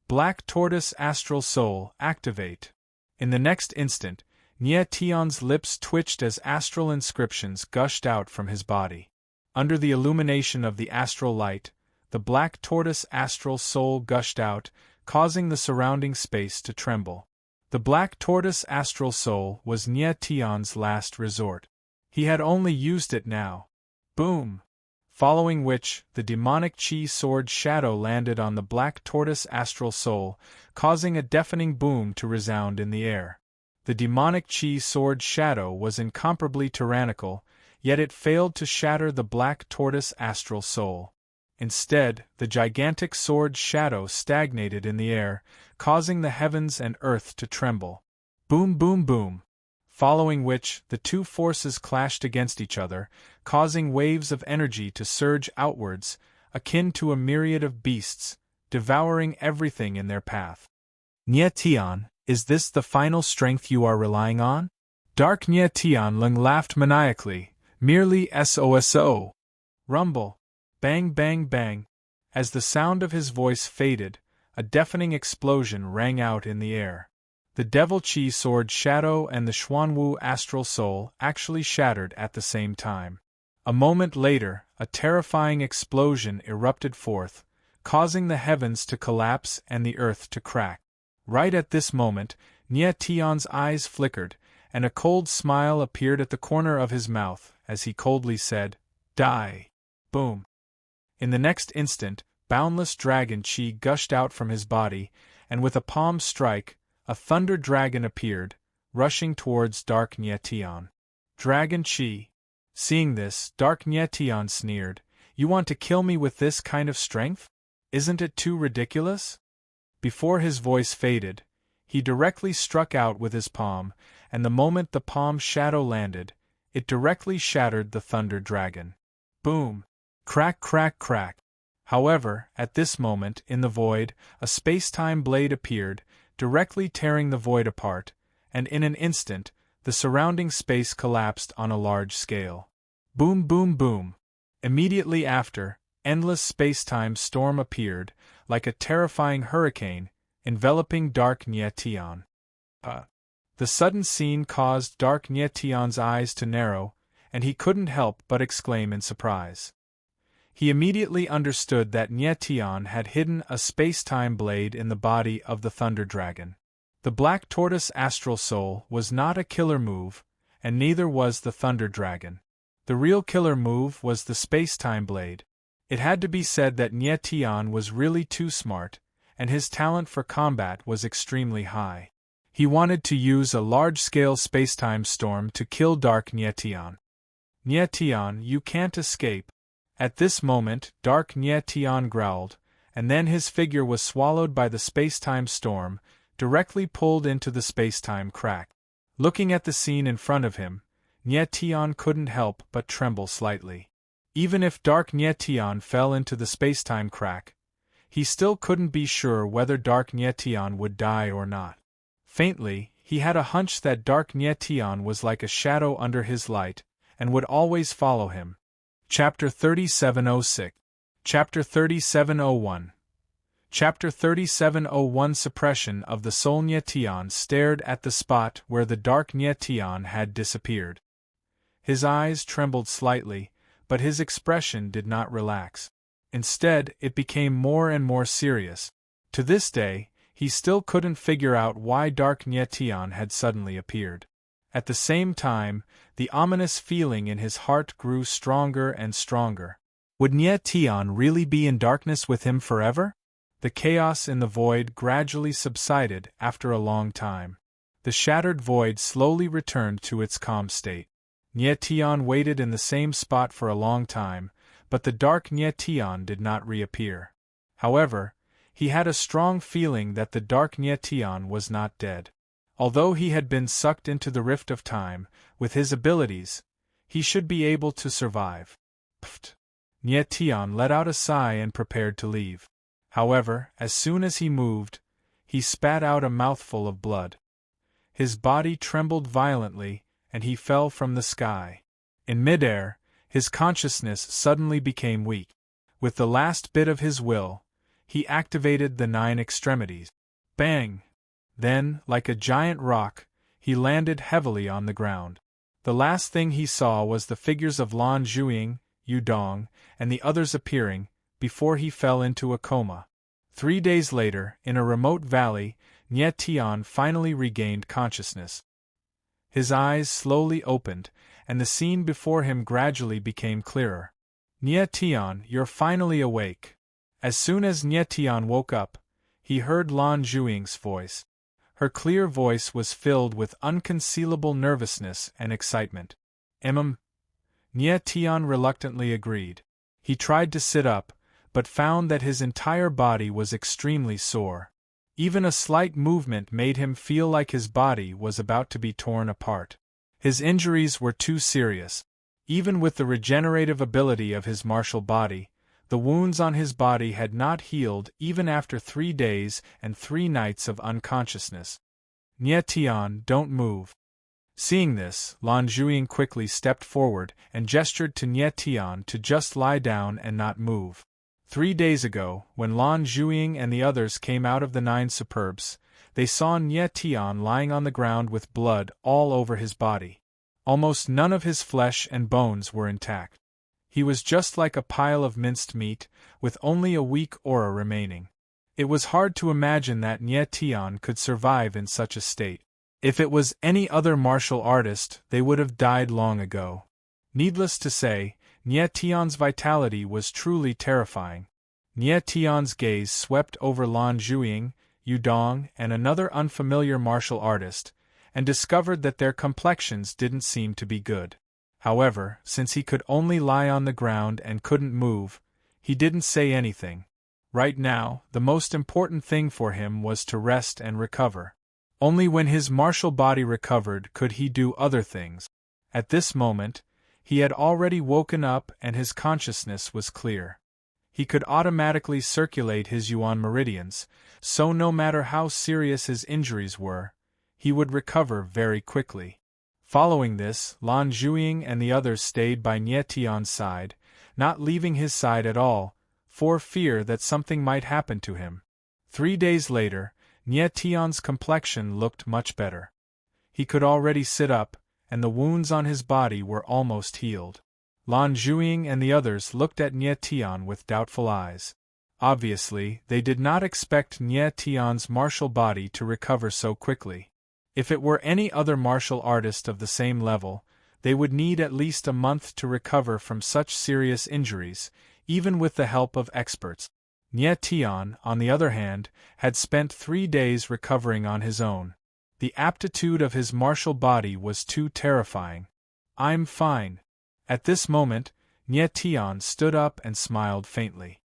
Black Tortoise Astral Soul, activate. In the next instant, Nietion's lips twitched as astral inscriptions gushed out from his body. Under the illumination of the astral light, the Black Tortoise Astral Soul gushed out, causing the surrounding space to tremble. The Black Tortoise Astral Soul was Nietion's last resort. He had only used it now. Boom! following which, the demonic chi sword shadow landed on the black tortoise astral soul, causing a deafening boom to resound in the air. The demonic chi sword shadow was incomparably tyrannical, yet it failed to shatter the black tortoise astral soul. Instead, the gigantic sword shadow stagnated in the air, causing the heavens and earth to tremble. Boom, boom, boom. Following which, the two forces clashed against each other, causing waves of energy to surge outwards, akin to a myriad of beasts, devouring everything in their path. Nye Tian, is this the final strength you are relying on? Dark Nye Tianlung laughed maniacally, merely SOSO. Rumble. Bang, bang, bang. As the sound of his voice faded, a deafening explosion rang out in the air. The Devil Chi Sword Shadow and the Xuanwu Astral Soul actually shattered at the same time. A moment later, a terrifying explosion erupted forth, causing the heavens to collapse and the earth to crack. Right at this moment, Nye Tian's eyes flickered, and a cold smile appeared at the corner of his mouth as he coldly said, "Die." Boom. In the next instant, boundless dragon chi gushed out from his body, and with a palm strike, a thunder dragon appeared, rushing towards Dark Nye Tian. Dragon chi. Seeing this, Dark Nye Tian sneered, "You want to kill me with this kind of strength? Isn't it too ridiculous?" Before his voice faded, he directly struck out with his palm, and the moment the palm shadow landed, it directly shattered the thunder dragon. Boom! Crack, crack, crack. However, at this moment, in the void, a space-time blade appeared, directly tearing the void apart, and in an instant, the surrounding space collapsed on a large scale. Boom, boom, boom. Immediately after, endless space-time storm appeared, like a terrifying hurricane, enveloping Dark Nye Tian. The sudden scene caused Dark Nye Tian's eyes to narrow, and he couldn't help but exclaim in surprise. He immediately understood that Nye Tian had hidden a space-time blade in the body of the Thunder Dragon. The Black Tortoise Astral Soul was not a killer move, and neither was the Thunder Dragon. The real killer move was the space-time blade. It had to be said that Nye Tian was really too smart, and his talent for combat was extremely high. He wanted to use a large-scale space-time storm to kill Dark Nye Tian. "Nye Tian, you can't escape." At this moment, Dark Nye Tian growled, and then his figure was swallowed by the space-time storm, directly pulled into the space-time crack. Looking at the scene in front of him, Nye Tian couldn't help but tremble slightly. Even if Dark Nye Tian fell into the space-time crack, he still couldn't be sure whether Dark Nye Tian would die or not. Faintly, he had a hunch that Dark Nye Tian was like a shadow under his light, and would always follow him. Chapter 3706. Chapter 3701. Chapter 3701. Suppression of the soul. Nye Tian stared at the spot where the Dark Nye Tian had disappeared. His eyes trembled slightly, but his expression did not relax. Instead, it became more and more serious. To this day, he still couldn't figure out why Dark Nye Tian had suddenly appeared. At the same time, the ominous feeling in his heart grew stronger and stronger. Would Nye Tian really be in darkness with him forever? The chaos in the void gradually subsided after a long time. The shattered void slowly returned to its calm state. Nye Tian waited in the same spot for a long time, but the Dark Nye Tian did not reappear. However, he had a strong feeling that the Dark Nye Tian was not dead. Although he had been sucked into the rift of time, with his abilities, he should be able to survive. Pfft! Nye Tian let out a sigh and prepared to leave. However, as soon as he moved, he spat out a mouthful of blood. His body trembled violently, and he fell from the sky. In midair, his consciousness suddenly became weak. With the last bit of his will, he activated the 9 extremities. Bang! Then, like a giant rock, he landed heavily on the ground. The last thing he saw was the figures of Lan Zhuiying, Yu Dong, and the others appearing, before he fell into a coma. 3 days later, in a remote valley, Nye Tian finally regained consciousness. His eyes slowly opened, and the scene before him gradually became clearer. "Nye Tian, you're finally awake." As soon as Nye Tian woke up, he heard Lan Zhuing's voice. Her clear voice was filled with unconcealable nervousness and excitement. Nye Tian reluctantly agreed. He tried to sit up, but found that his entire body was extremely sore. Even a slight movement made him feel like his body was about to be torn apart. His injuries were too serious. Even with the regenerative ability of his martial body, the wounds on his body had not healed even after 3 days and 3 nights of unconsciousness. "Nye Tian, don't move." Seeing this, Lan Zhuing quickly stepped forward and gestured to Nye Tian to just lie down and not move. 3 days ago, when Lan Zhuing and the others came out of the 9 superbs, they saw Nye Tian lying on the ground with blood all over his body. Almost none of his flesh and bones were intact. He was just like a pile of minced meat, with only a weak aura remaining. It was hard to imagine that Nye Tian could survive in such a state. If it was any other martial artist, they would have died long ago. Needless to say, Nye Tian's vitality was truly terrifying. Nye Tian's gaze swept over Lan Zhuing, Yudong, and another unfamiliar martial artist, and discovered that their complexions didn't seem to be good. However, since he could only lie on the ground and couldn't move, he didn't say anything. Right now, the most important thing for him was to rest and recover. Only when his martial body recovered could he do other things. At this moment, he had already woken up and his consciousness was clear. He could automatically circulate his yuan meridians, so no matter how serious his injuries were, he would recover very quickly. Following this, Lan Zhuing and the others stayed by Nye Tian's side, not leaving his side at all, for fear that something might happen to him. 3 days later, Nye Tian's complexion looked much better. He could already sit up, and the wounds on his body were almost healed. Lan Zhuing and the others looked at Nye Tian with doubtful eyes. Obviously, they did not expect Nye Tian's martial body to recover so quickly. If it were any other martial artist of the same level, they would need at least a month to recover from such serious injuries, even with the help of experts. Nye Tian, on the other hand, had spent 3 days recovering on his own. The aptitude of his martial body was too terrifying. "I'm fine." At this moment, Nye Tian stood up and smiled faintly.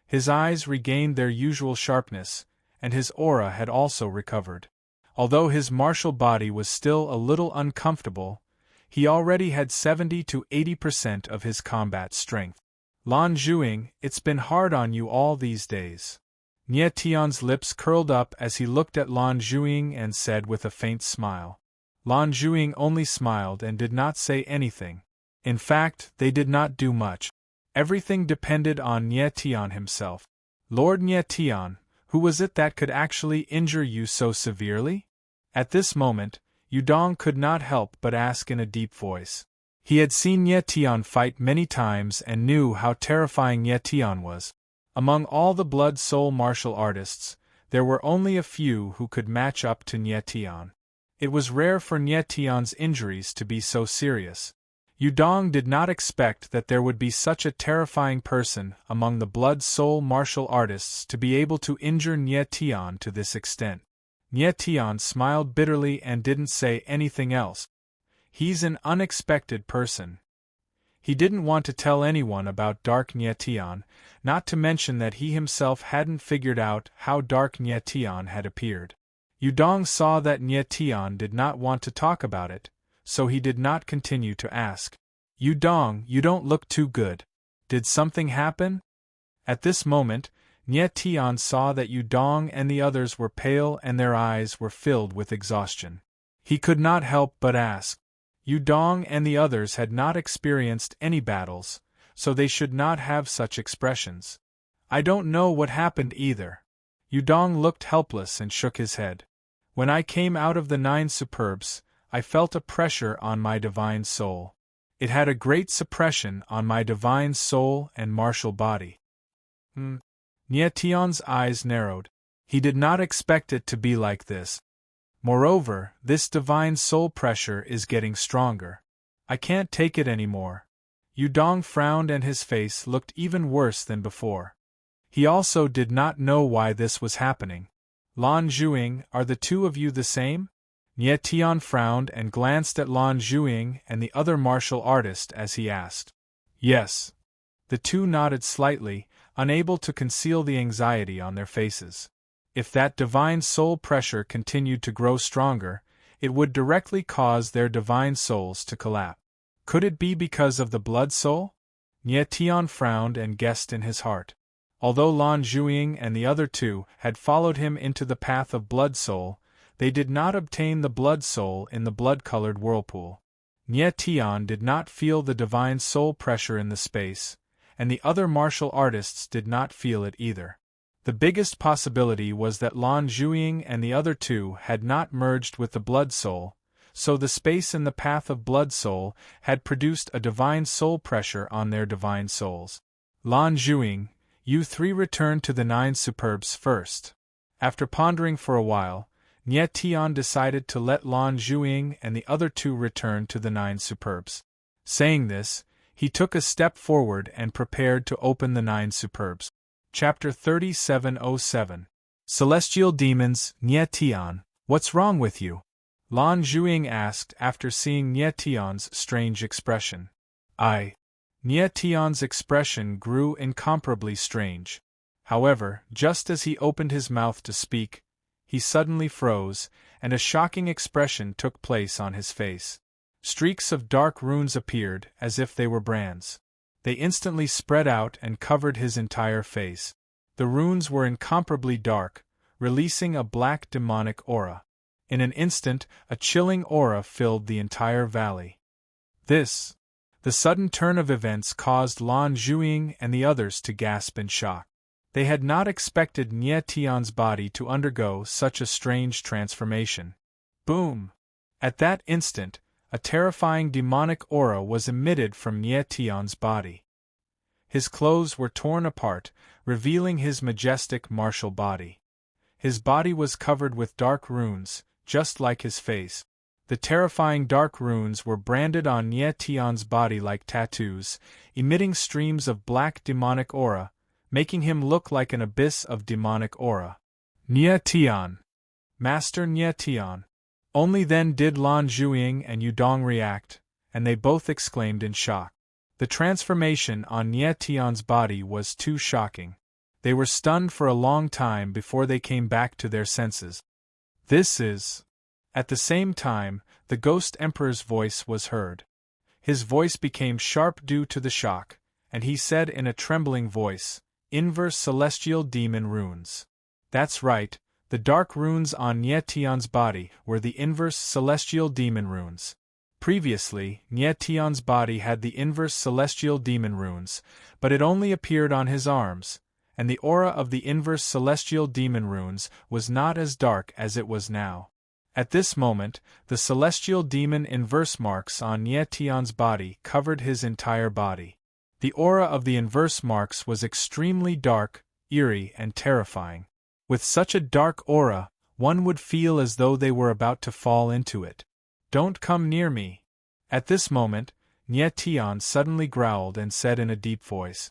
His eyes regained their usual sharpness, and his aura had also recovered. Although his martial body was still a little uncomfortable, he already had 70 to 80% of his combat strength. "Lan Zhuing, it's been hard on you all these days." Nye Tian's lips curled up as he looked at Lan Zhuing and said with a faint smile. Lan Zhuing only smiled and did not say anything. In fact, they did not do much. Everything depended on Nye Tian himself. "Lord Nye Tian, who was it that could actually injure you so severely?" At this moment, Yudong could not help but ask in a deep voice. He had seen Nye Tian fight many times and knew how terrifying Nye Tian was. Among all the blood-soul martial artists, there were only a few who could match up to Nye Tian. It was rare for Nye Tian's injuries to be so serious. Yudong did not expect that there would be such a terrifying person among the blood-soul martial artists to be able to injure Nye Tian to this extent. Nye Tian smiled bitterly and didn't say anything else. He's an unexpected person. He didn't want to tell anyone about Dark Nye Tian, not to mention that he himself hadn't figured out how Dark Nye Tian had appeared. Yudong saw that Nye Tian did not want to talk about it, so he did not continue to ask. "Yudong, you don't look too good. Did something happen?" At this moment, Nye Tian saw that Yudong and the others were pale and their eyes were filled with exhaustion. He could not help but ask. Yudong and the others had not experienced any battles, so they should not have such expressions. "I don't know what happened either." Yudong looked helpless and shook his head. "When I came out of the 9 superbs, I felt a pressure on my divine soul. It had a great suppression on my divine soul and martial body." Nye Tian's eyes narrowed. He did not expect it to be like this. "Moreover, this divine soul pressure is getting stronger. I can't take it anymore." Yudong frowned and his face looked even worse than before. He also did not know why this was happening. Lan Zhuing, are the two of you the same? Nie Tian frowned and glanced at Lan Zhuing and the other martial artist as he asked. Yes. The two nodded slightly, unable to conceal the anxiety on their faces. If that divine soul pressure continued to grow stronger, it would directly cause their divine souls to collapse. Could it be because of the blood soul? Nie Tian frowned and guessed in his heart. Although Lan Zhuing and the other two had followed him into the path of blood soul, they did not obtain the blood soul in the blood-colored whirlpool. Nie Tian did not feel the divine soul pressure in the space, and the other martial artists did not feel it either. The biggest possibility was that Lan Zhuing and the other two had not merged with the blood soul, so the space in the path of blood soul had produced a divine soul pressure on their divine souls. Lan Zhuing, you three return to the 9 superbs first. After pondering for a while, Nie Tian decided to let Lan Zhuing and the other two return to the 9 superbs. Saying this, he took a step forward and prepared to open the 9 superbs. Chapter 3707. Celestial Demons. Nie Tian, what's wrong with you? Lan Zhuing asked after seeing Nie Tian's strange expression. Nie Tian's expression grew incomparably strange. However, just as he opened his mouth to speak, he suddenly froze, and a shocking expression took place on his face. Streaks of dark runes appeared, as if they were brands. They instantly spread out and covered his entire face. The runes were incomparably dark, releasing a black demonic aura. In an instant, a chilling aura filled the entire valley. The sudden turn of events caused Lan Zhuing and the others to gasp in shock. They had not expected Nie Tian's body to undergo such a strange transformation. Boom! At that instant, a terrifying demonic aura was emitted from Nie Tian's body. His clothes were torn apart, revealing his majestic martial body. His body was covered with dark runes, just like his face. The terrifying dark runes were branded on Nie Tian's body like tattoos, emitting streams of black demonic aura, making him look like an abyss of demonic aura. Nie Tian! Master Nie Tian! Only then did Lan Zhuing and Yudong react, and they both exclaimed in shock. The transformation on Nie Tian's body was too shocking. They were stunned for a long time before they came back to their senses. This is... At the same time, the Ghost Emperor's voice was heard. His voice became sharp due to the shock, and he said in a trembling voice, "Inverse Celestial Demon Runes." That's right, the dark runes on Nie Tian's body were the inverse Celestial Demon Runes. Previously, Nie Tian's body had the inverse Celestial Demon Runes, but it only appeared on his arms, and the aura of the inverse Celestial Demon Runes was not as dark as it was now. At this moment, the Celestial Demon inverse marks on Nie Tian's body covered his entire body. The aura of the inverse marks was extremely dark, eerie, and terrifying. With such a dark aura, one would feel as though they were about to fall into it. "Don't come near me." At this moment, Nie Tian suddenly growled and said in a deep voice.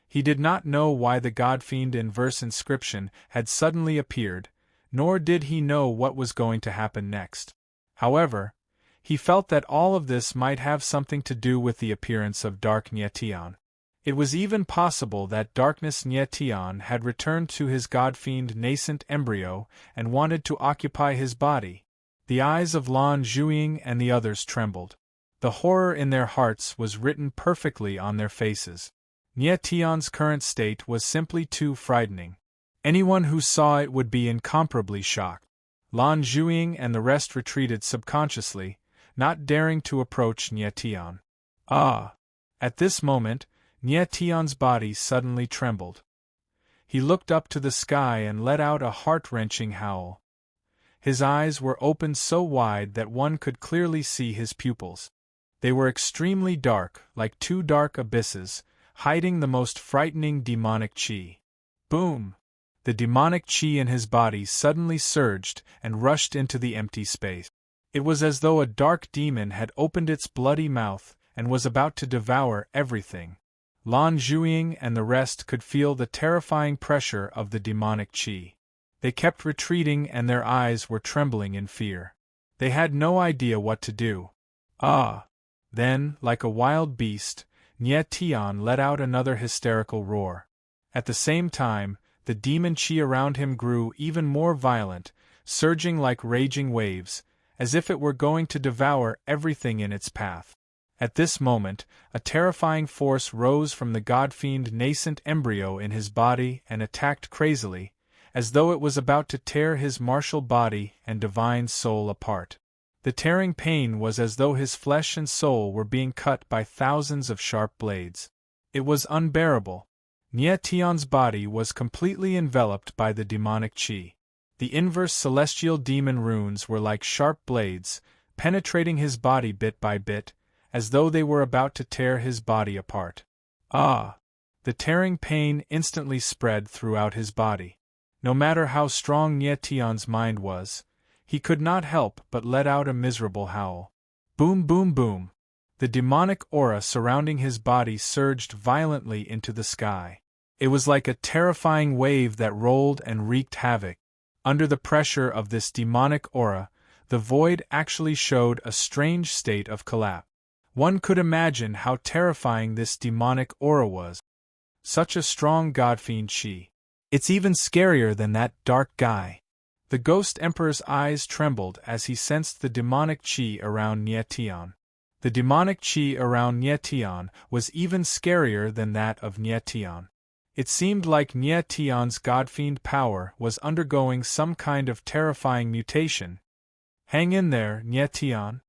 He did not know why the God-Fiend inverse inscription had suddenly appeared, nor did he know what was going to happen next. However, he felt that all of this might have something to do with the appearance of Dark Nie Tian. It was even possible that Darkness Nie Tian had returned to his God-Fiend nascent embryo and wanted to occupy his body. The eyes of Lan Zhuing and the others trembled. The horror in their hearts was written perfectly on their faces. Nie Tian's current state was simply too frightening. Anyone who saw it would be incomparably shocked. Lan Zhuing and the rest retreated subconsciously, not daring to approach Nie Tian. At this moment, Nie Tian's body suddenly trembled. He looked up to the sky and let out a heart-wrenching howl. His eyes were opened so wide that one could clearly see his pupils. They were extremely dark, like two dark abysses, hiding the most frightening demonic chi. Boom! The demonic chi in his body suddenly surged and rushed into the empty space. It was as though a dark demon had opened its bloody mouth and was about to devour everything. Lan Zhuiying and the rest could feel the terrifying pressure of the demonic qi. They kept retreating and their eyes were trembling in fear. They had no idea what to do. Ah! Then, like a wild beast, Nie Tian let out another hysterical roar. At the same time, the demon qi around him grew even more violent, surging like raging waves, as if it were going to devour everything in its path. At this moment, a terrifying force rose from the godfiend nascent embryo in his body and attacked crazily, as though it was about to tear his martial body and divine soul apart. The tearing pain was as though his flesh and soul were being cut by thousands of sharp blades. It was unbearable. Nie Tian's body was completely enveloped by the demonic qi. The inverse celestial demon runes were like sharp blades, penetrating his body bit by bit, as though they were about to tear his body apart. Ah! The tearing pain instantly spread throughout his body. No matter how strong Nie Tian's mind was, he could not help but let out a miserable howl. Boom, boom, boom! The demonic aura surrounding his body surged violently into the sky. It was like a terrifying wave that rolled and wreaked havoc. Under the pressure of this demonic aura, the void actually showed a strange state of collapse. One could imagine how terrifying this demonic aura was. Such a strong godfiend qi. It's even scarier than that dark guy. The Ghost Emperor's eyes trembled as he sensed the demonic qi around Nie Tian. The demonic qi around Nie Tian was even scarier than that of Nie Tian. It seemed like Nie Tian's godfiend power was undergoing some kind of terrifying mutation. Hang in there, Nie Tian,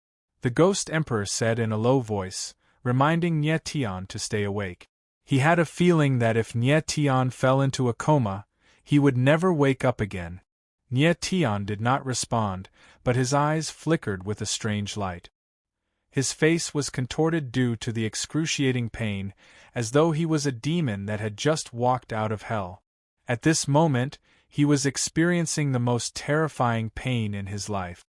the Ghost Emperor said in a low voice, reminding Nie Tian to stay awake. He had a feeling that if Nie Tian fell into a coma, he would never wake up again. Nie Tian did not respond, but his eyes flickered with a strange light. His face was contorted due to the excruciating pain, as though he was a demon that had just walked out of hell. At this moment, he was experiencing the most terrifying pain in his life.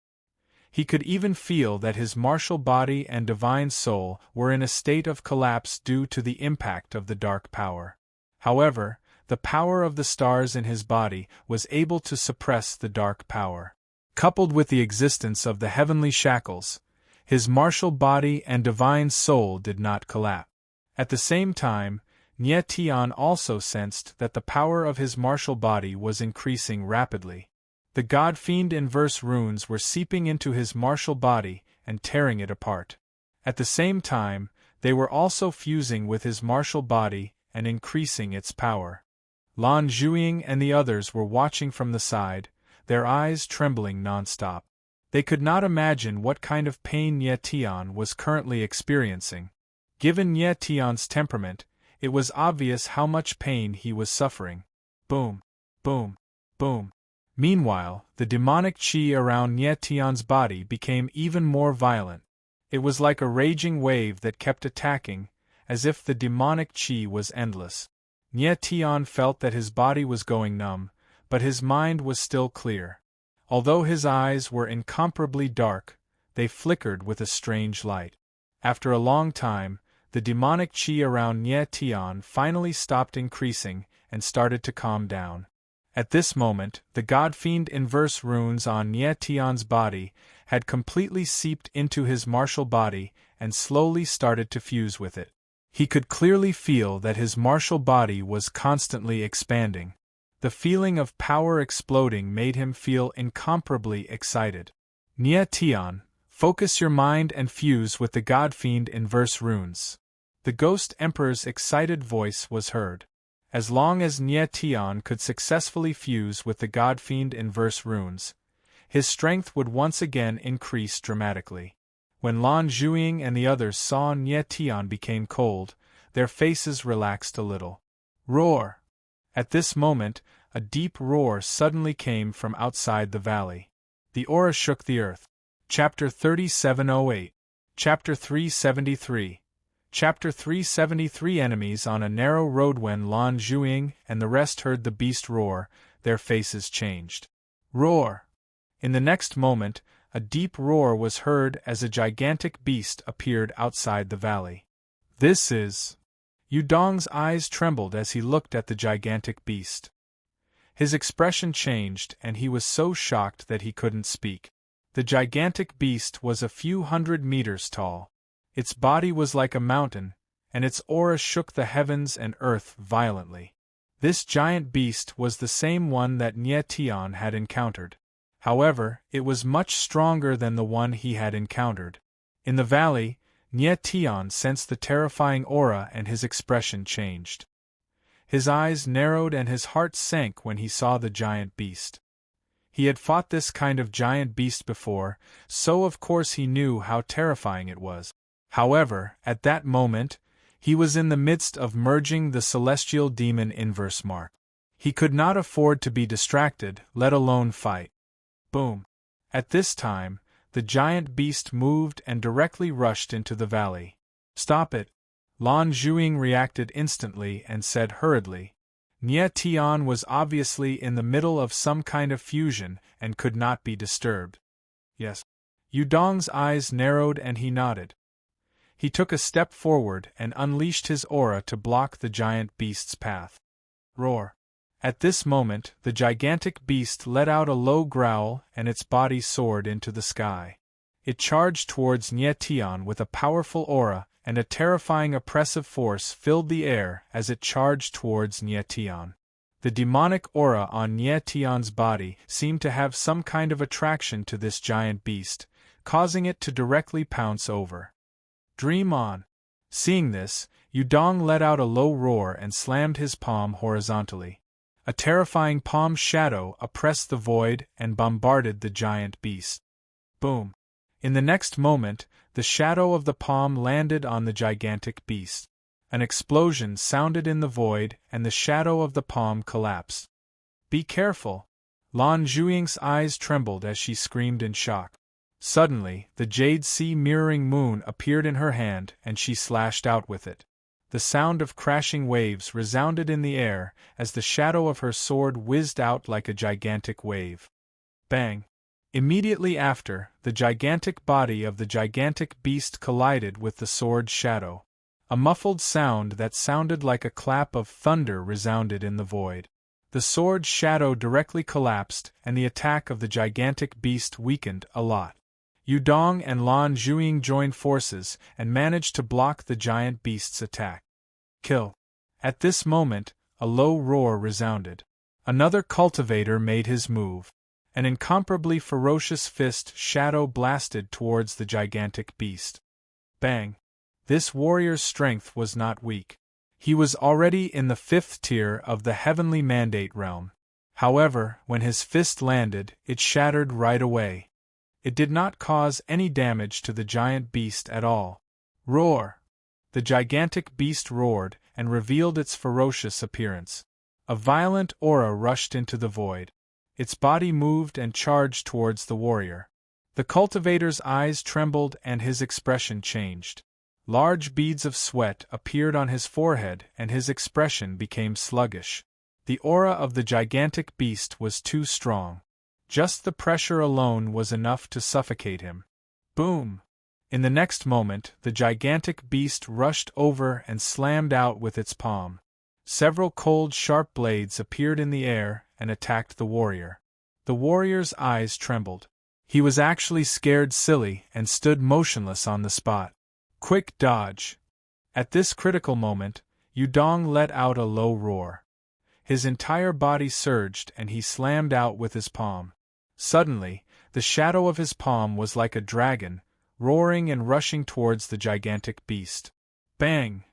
He could even feel that his martial body and divine soul were in a state of collapse due to the impact of the dark power. However, the power of the stars in his body was able to suppress the dark power. Coupled with the existence of the heavenly shackles, his martial body and divine soul did not collapse. At the same time, Nie Tian also sensed that the power of his martial body was increasing rapidly. The godfiend inverse runes were seeping into his martial body and tearing it apart. At the same time, they were also fusing with his martial body and increasing its power. Lan Zhuiying and the others were watching from the side, their eyes trembling non-stop. They could not imagine what kind of pain Nie Tian was currently experiencing. Given Nie Tian's temperament, it was obvious how much pain he was suffering. Boom, boom, boom. Meanwhile, the demonic qi around Nie Tian's body became even more violent. It was like a raging wave that kept attacking, as if the demonic qi was endless. Nie Tian felt that his body was going numb, but his mind was still clear. Although his eyes were incomparably dark, they flickered with a strange light. After a long time, the demonic qi around Nie Tian finally stopped increasing and started to calm down. At this moment, the godfiend inverse runes on Nie Tian's body had completely seeped into his martial body and slowly started to fuse with it. He could clearly feel that his martial body was constantly expanding. The feeling of power exploding made him feel incomparably excited. Nie Tian, focus your mind and fuse with the godfiend inverse runes. The Ghost Emperor's excited voice was heard. As long as Nie Tian could successfully fuse with the godfiend inverse runes, his strength would once again increase dramatically. When Lan Zhuiying and the others saw Nie Tian became cold, their faces relaxed a little. Roar! At this moment, a deep roar suddenly came from outside the valley. The aura shook the earth. Chapter 3708. Chapter 373. Chapter 373. Enemies on a narrow road. When Lan Zhuiying and the rest heard the beast roar, their faces changed. Roar! In the next moment, a deep roar was heard as a gigantic beast appeared outside the valley. This is... Yudong's eyes trembled as he looked at the gigantic beast. His expression changed and he was so shocked that he couldn't speak. The gigantic beast was a few hundred meters tall. Its body was like a mountain, and its aura shook the heavens and earth violently. This giant beast was the same one that Nie Tian had encountered. However, it was much stronger than the one he had encountered. In the valley, Nie Tian sensed the terrifying aura and his expression changed. His eyes narrowed and his heart sank when he saw the giant beast. He had fought this kind of giant beast before, so of course he knew how terrifying it was. However, at that moment, he was in the midst of merging the celestial demon inverse mark. He could not afford to be distracted, let alone fight. Boom! At this time, the giant beast moved and directly rushed into the valley. Stop it! Lan Zhuing reacted instantly and said hurriedly. Nie Tian was obviously in the middle of some kind of fusion and could not be disturbed. Yes. Yudong's eyes narrowed and he nodded. He took a step forward and unleashed his aura to block the giant beast's path. Roar! At this moment, the gigantic beast let out a low growl and its body soared into the sky. It charged towards Nie Tian with a powerful aura, and a terrifying oppressive force filled the air as it charged towards Nie Tian. The demonic aura on Nie Tian's body seemed to have some kind of attraction to this giant beast, causing it to directly pounce over. Dream on! Seeing this, Yudong let out a low roar and slammed his palm horizontally. A terrifying palm shadow oppressed the void and bombarded the giant beast. Boom! In the next moment, the shadow of the palm landed on the gigantic beast. An explosion sounded in the void and the shadow of the palm collapsed. Be careful! Lan Zhuing's eyes trembled as she screamed in shock. Suddenly, the Jade Sea mirroring moon appeared in her hand and she slashed out with it. The sound of crashing waves resounded in the air as the shadow of her sword whizzed out like a gigantic wave. Bang! Immediately after, the gigantic body of the gigantic beast collided with the sword's shadow. A muffled sound that sounded like a clap of thunder resounded in the void. The sword's shadow directly collapsed, and the attack of the gigantic beast weakened a lot. Yudong and Lan Zhuing joined forces and managed to block the giant beast's attack. Kill! At this moment, a low roar resounded. Another cultivator made his move. An incomparably ferocious fist shadow blasted towards the gigantic beast. Bang! This warrior's strength was not weak. He was already in the 5th tier of the heavenly mandate realm. However, when his fist landed, it shattered right away. It did not cause any damage to the giant beast at all. Roar! The gigantic beast roared and revealed its ferocious appearance. A violent aura rushed into the void. Its body moved and charged towards the warrior. The cultivator's eyes trembled and his expression changed. Large beads of sweat appeared on his forehead and his expression became sluggish. The aura of the gigantic beast was too strong. Just the pressure alone was enough to suffocate him. Boom! In the next moment, the gigantic beast rushed over and slammed out with its palm. Several cold, sharp blades appeared in the air and attacked the warrior. The warrior's eyes trembled. He was actually scared silly and stood motionless on the spot. Quick dodge! At this critical moment, Yudong let out a low roar. His entire body surged and he slammed out with his palm. Suddenly, the shadow of his palm was like a dragon, roaring and rushing towards the gigantic beast. Bang!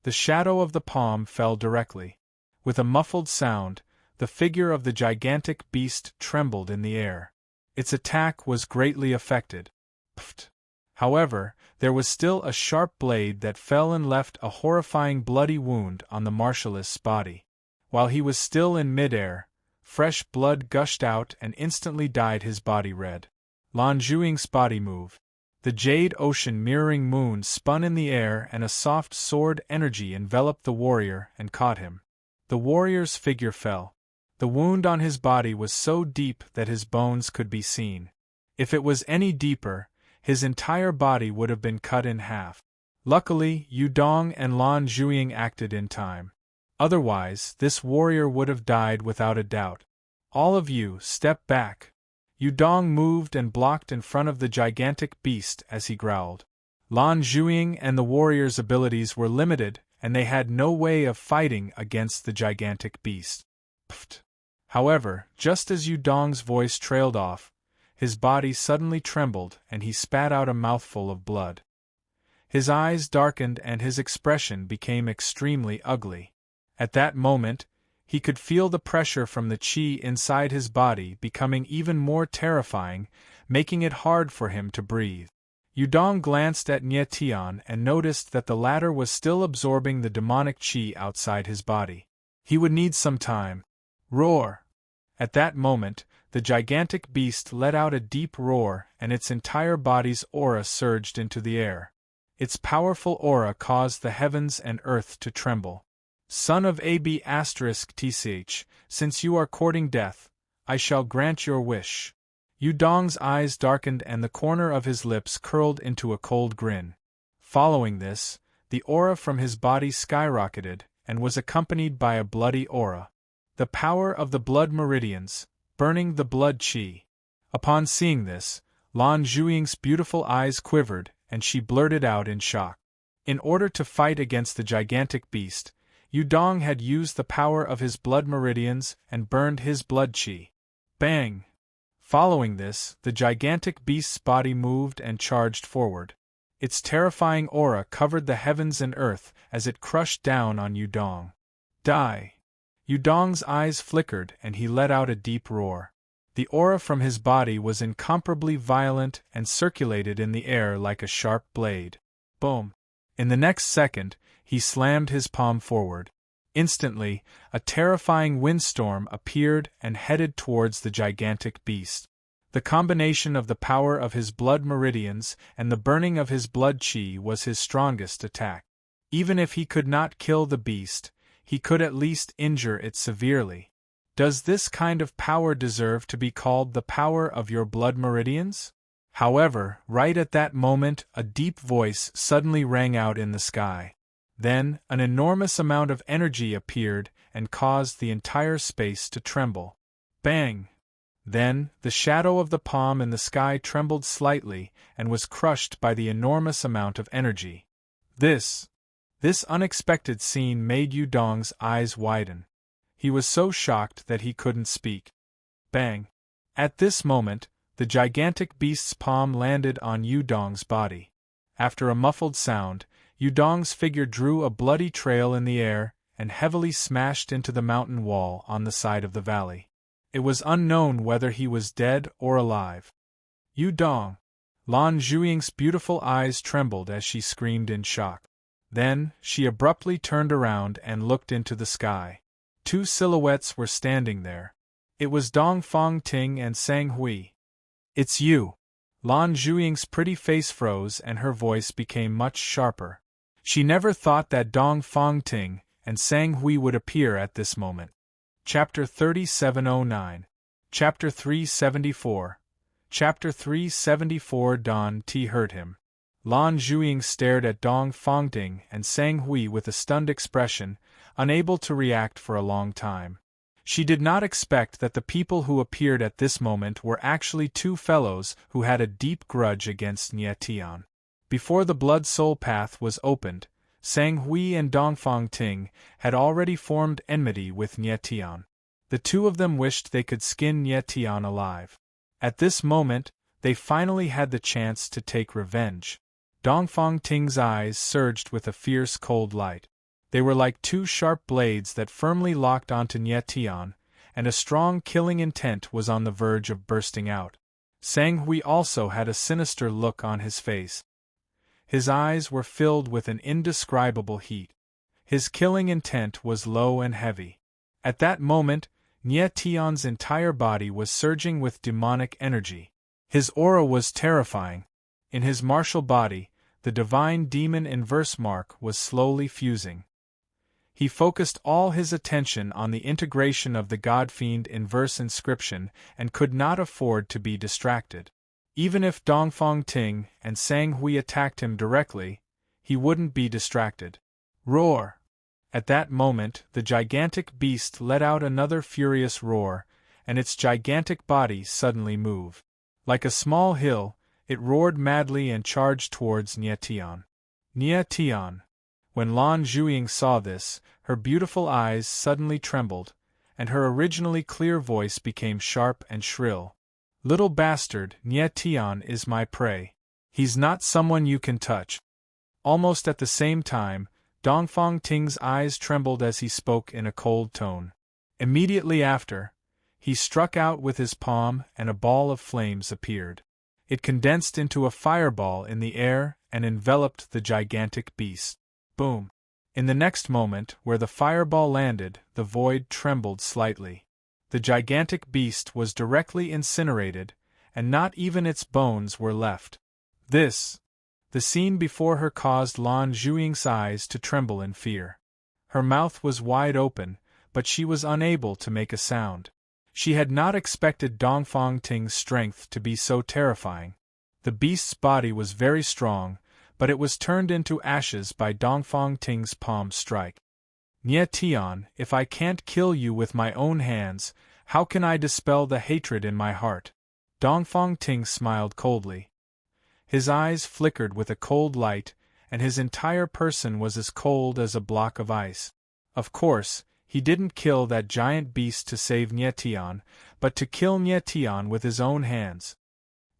The shadow of the palm fell directly. With a muffled sound, the figure of the gigantic beast trembled in the air. Its attack was greatly affected. Pft! However, there was still a sharp blade that fell and left a horrifying bloody wound on the martialist's body. While he was still in midair, fresh blood gushed out and instantly dyed his body red. Lan Zhuing's body moved. The jade ocean mirroring moon spun in the air and a soft sword energy enveloped the warrior and caught him. The warrior's figure fell. The wound on his body was so deep that his bones could be seen. If it was any deeper, his entire body would have been cut in half. Luckily, Yudong and Lan Zhuiying acted in time. Otherwise, this warrior would have died without a doubt. All of you, step back. Yudong moved and blocked in front of the gigantic beast as he growled. Lan Zhuiying and the warrior's abilities were limited, and they had no way of fighting against the gigantic beast. Pfft. However, just as Yudong's voice trailed off, his body suddenly trembled and he spat out a mouthful of blood. His eyes darkened and his expression became extremely ugly. At that moment, he could feel the pressure from the qi inside his body becoming even more terrifying, making it hard for him to breathe. Yudong glanced at Nie Tian and noticed that the latter was still absorbing the demonic qi outside his body. He would need some time. Roar! At that moment, the gigantic beast let out a deep roar and its entire body's aura surged into the air. Its powerful aura caused the heavens and earth to tremble. Son of Ab***tch, since you are courting death, I shall grant your wish. Yudong's eyes darkened and the corner of his lips curled into a cold grin. Following this, the aura from his body skyrocketed and was accompanied by a bloody aura. The power of the blood meridians, burning the blood qi. Upon seeing this, Lan Zhuiying's beautiful eyes quivered and she blurted out in shock. In order to fight against the gigantic beast, Yudong had used the power of his blood meridians and burned his blood qi. Bang! Following this, the gigantic beast's body moved and charged forward. Its terrifying aura covered the heavens and earth as it crushed down on Yudong. Die! Yudong's eyes flickered and he let out a deep roar. The aura from his body was incomparably violent and circulated in the air like a sharp blade. Boom! In the next second, he slammed his palm forward. Instantly, a terrifying windstorm appeared and headed towards the gigantic beast. The combination of the power of his blood meridians and the burning of his blood qi was his strongest attack. Even if he could not kill the beast, he could at least injure it severely. Does this kind of power deserve to be called the power of your blood meridians? However, right at that moment, a deep voice suddenly rang out in the sky. Then, an enormous amount of energy appeared and caused the entire space to tremble. Bang! Then, the shadow of the palm in the sky trembled slightly and was crushed by the enormous amount of energy. This unexpected scene made Yudong's eyes widen. He was so shocked that he couldn't speak. Bang! At this moment, the gigantic beast's palm landed on Yudong's body. After a muffled sound, Yudong's figure drew a bloody trail in the air and heavily smashed into the mountain wall on the side of the valley. It was unknown whether he was dead or alive. Yudong! Lan Zhuiying's beautiful eyes trembled as she screamed in shock. Then, she abruptly turned around and looked into the sky. Two silhouettes were standing there. It was Dongfang Ting and Sang Hui. It's you! Lan Zhuiying's pretty face froze and her voice became much sharper. She never thought that Dongfang Ting and Sang Hui would appear at this moment. Chapter 3709. Chapter 374. Chapter 374. Don T heard him. Lan Zhuiying stared at Dongfang Ting and Sang Hui with a stunned expression, unable to react for a long time. She did not expect that the people who appeared at this moment were actually two fellows who had a deep grudge against Nie Tian. Before the blood-soul path was opened, Sang Hui and Dongfang Ting had already formed enmity with Nie Tian. The two of them wished they could skin Nie Tian alive. At this moment, they finally had the chance to take revenge. Dongfang Ting's eyes surged with a fierce cold light. They were like two sharp blades that firmly locked onto Nie Tian, and a strong killing intent was on the verge of bursting out. Sang Hui also had a sinister look on his face. His eyes were filled with an indescribable heat. His killing intent was low and heavy. At that moment, Nie Tian's entire body was surging with demonic energy. His aura was terrifying. In his martial body, the divine demon inverse mark was slowly fusing. He focused all his attention on the integration of the God-fiend inverse inscription and could not afford to be distracted. Even if Dongfang Ting and Sang Hui attacked him directly, he wouldn't be distracted. Roar! At that moment, the gigantic beast let out another furious roar, and its gigantic body suddenly moved. Like a small hill, it roared madly and charged towards Nie Tian. Nie Tian. When Lan Zhuiying saw this, her beautiful eyes suddenly trembled, and her originally clear voice became sharp and shrill. Little bastard, Nie Tian is my prey. He's not someone you can touch. Almost at the same time, Dongfang Ting's eyes trembled as he spoke in a cold tone. Immediately after, he struck out with his palm and a ball of flames appeared. It condensed into a fireball in the air and enveloped the gigantic beast. Boom! In the next moment, where the fireball landed, the void trembled slightly. The gigantic beast was directly incinerated, and not even its bones were left. The scene before her caused Lan Zhuiying's eyes to tremble in fear. Her mouth was wide open, but she was unable to make a sound. She had not expected Dongfang Ting's strength to be so terrifying. The beast's body was very strong, but it was turned into ashes by Dongfang Ting's palm strike. Nie Tian, if I can't kill you with my own hands, how can I dispel the hatred in my heart? Dongfang Ting smiled coldly. His eyes flickered with a cold light, and his entire person was as cold as a block of ice. Of course, he didn't kill that giant beast to save Nie Tian, but to kill Nie Tian with his own hands.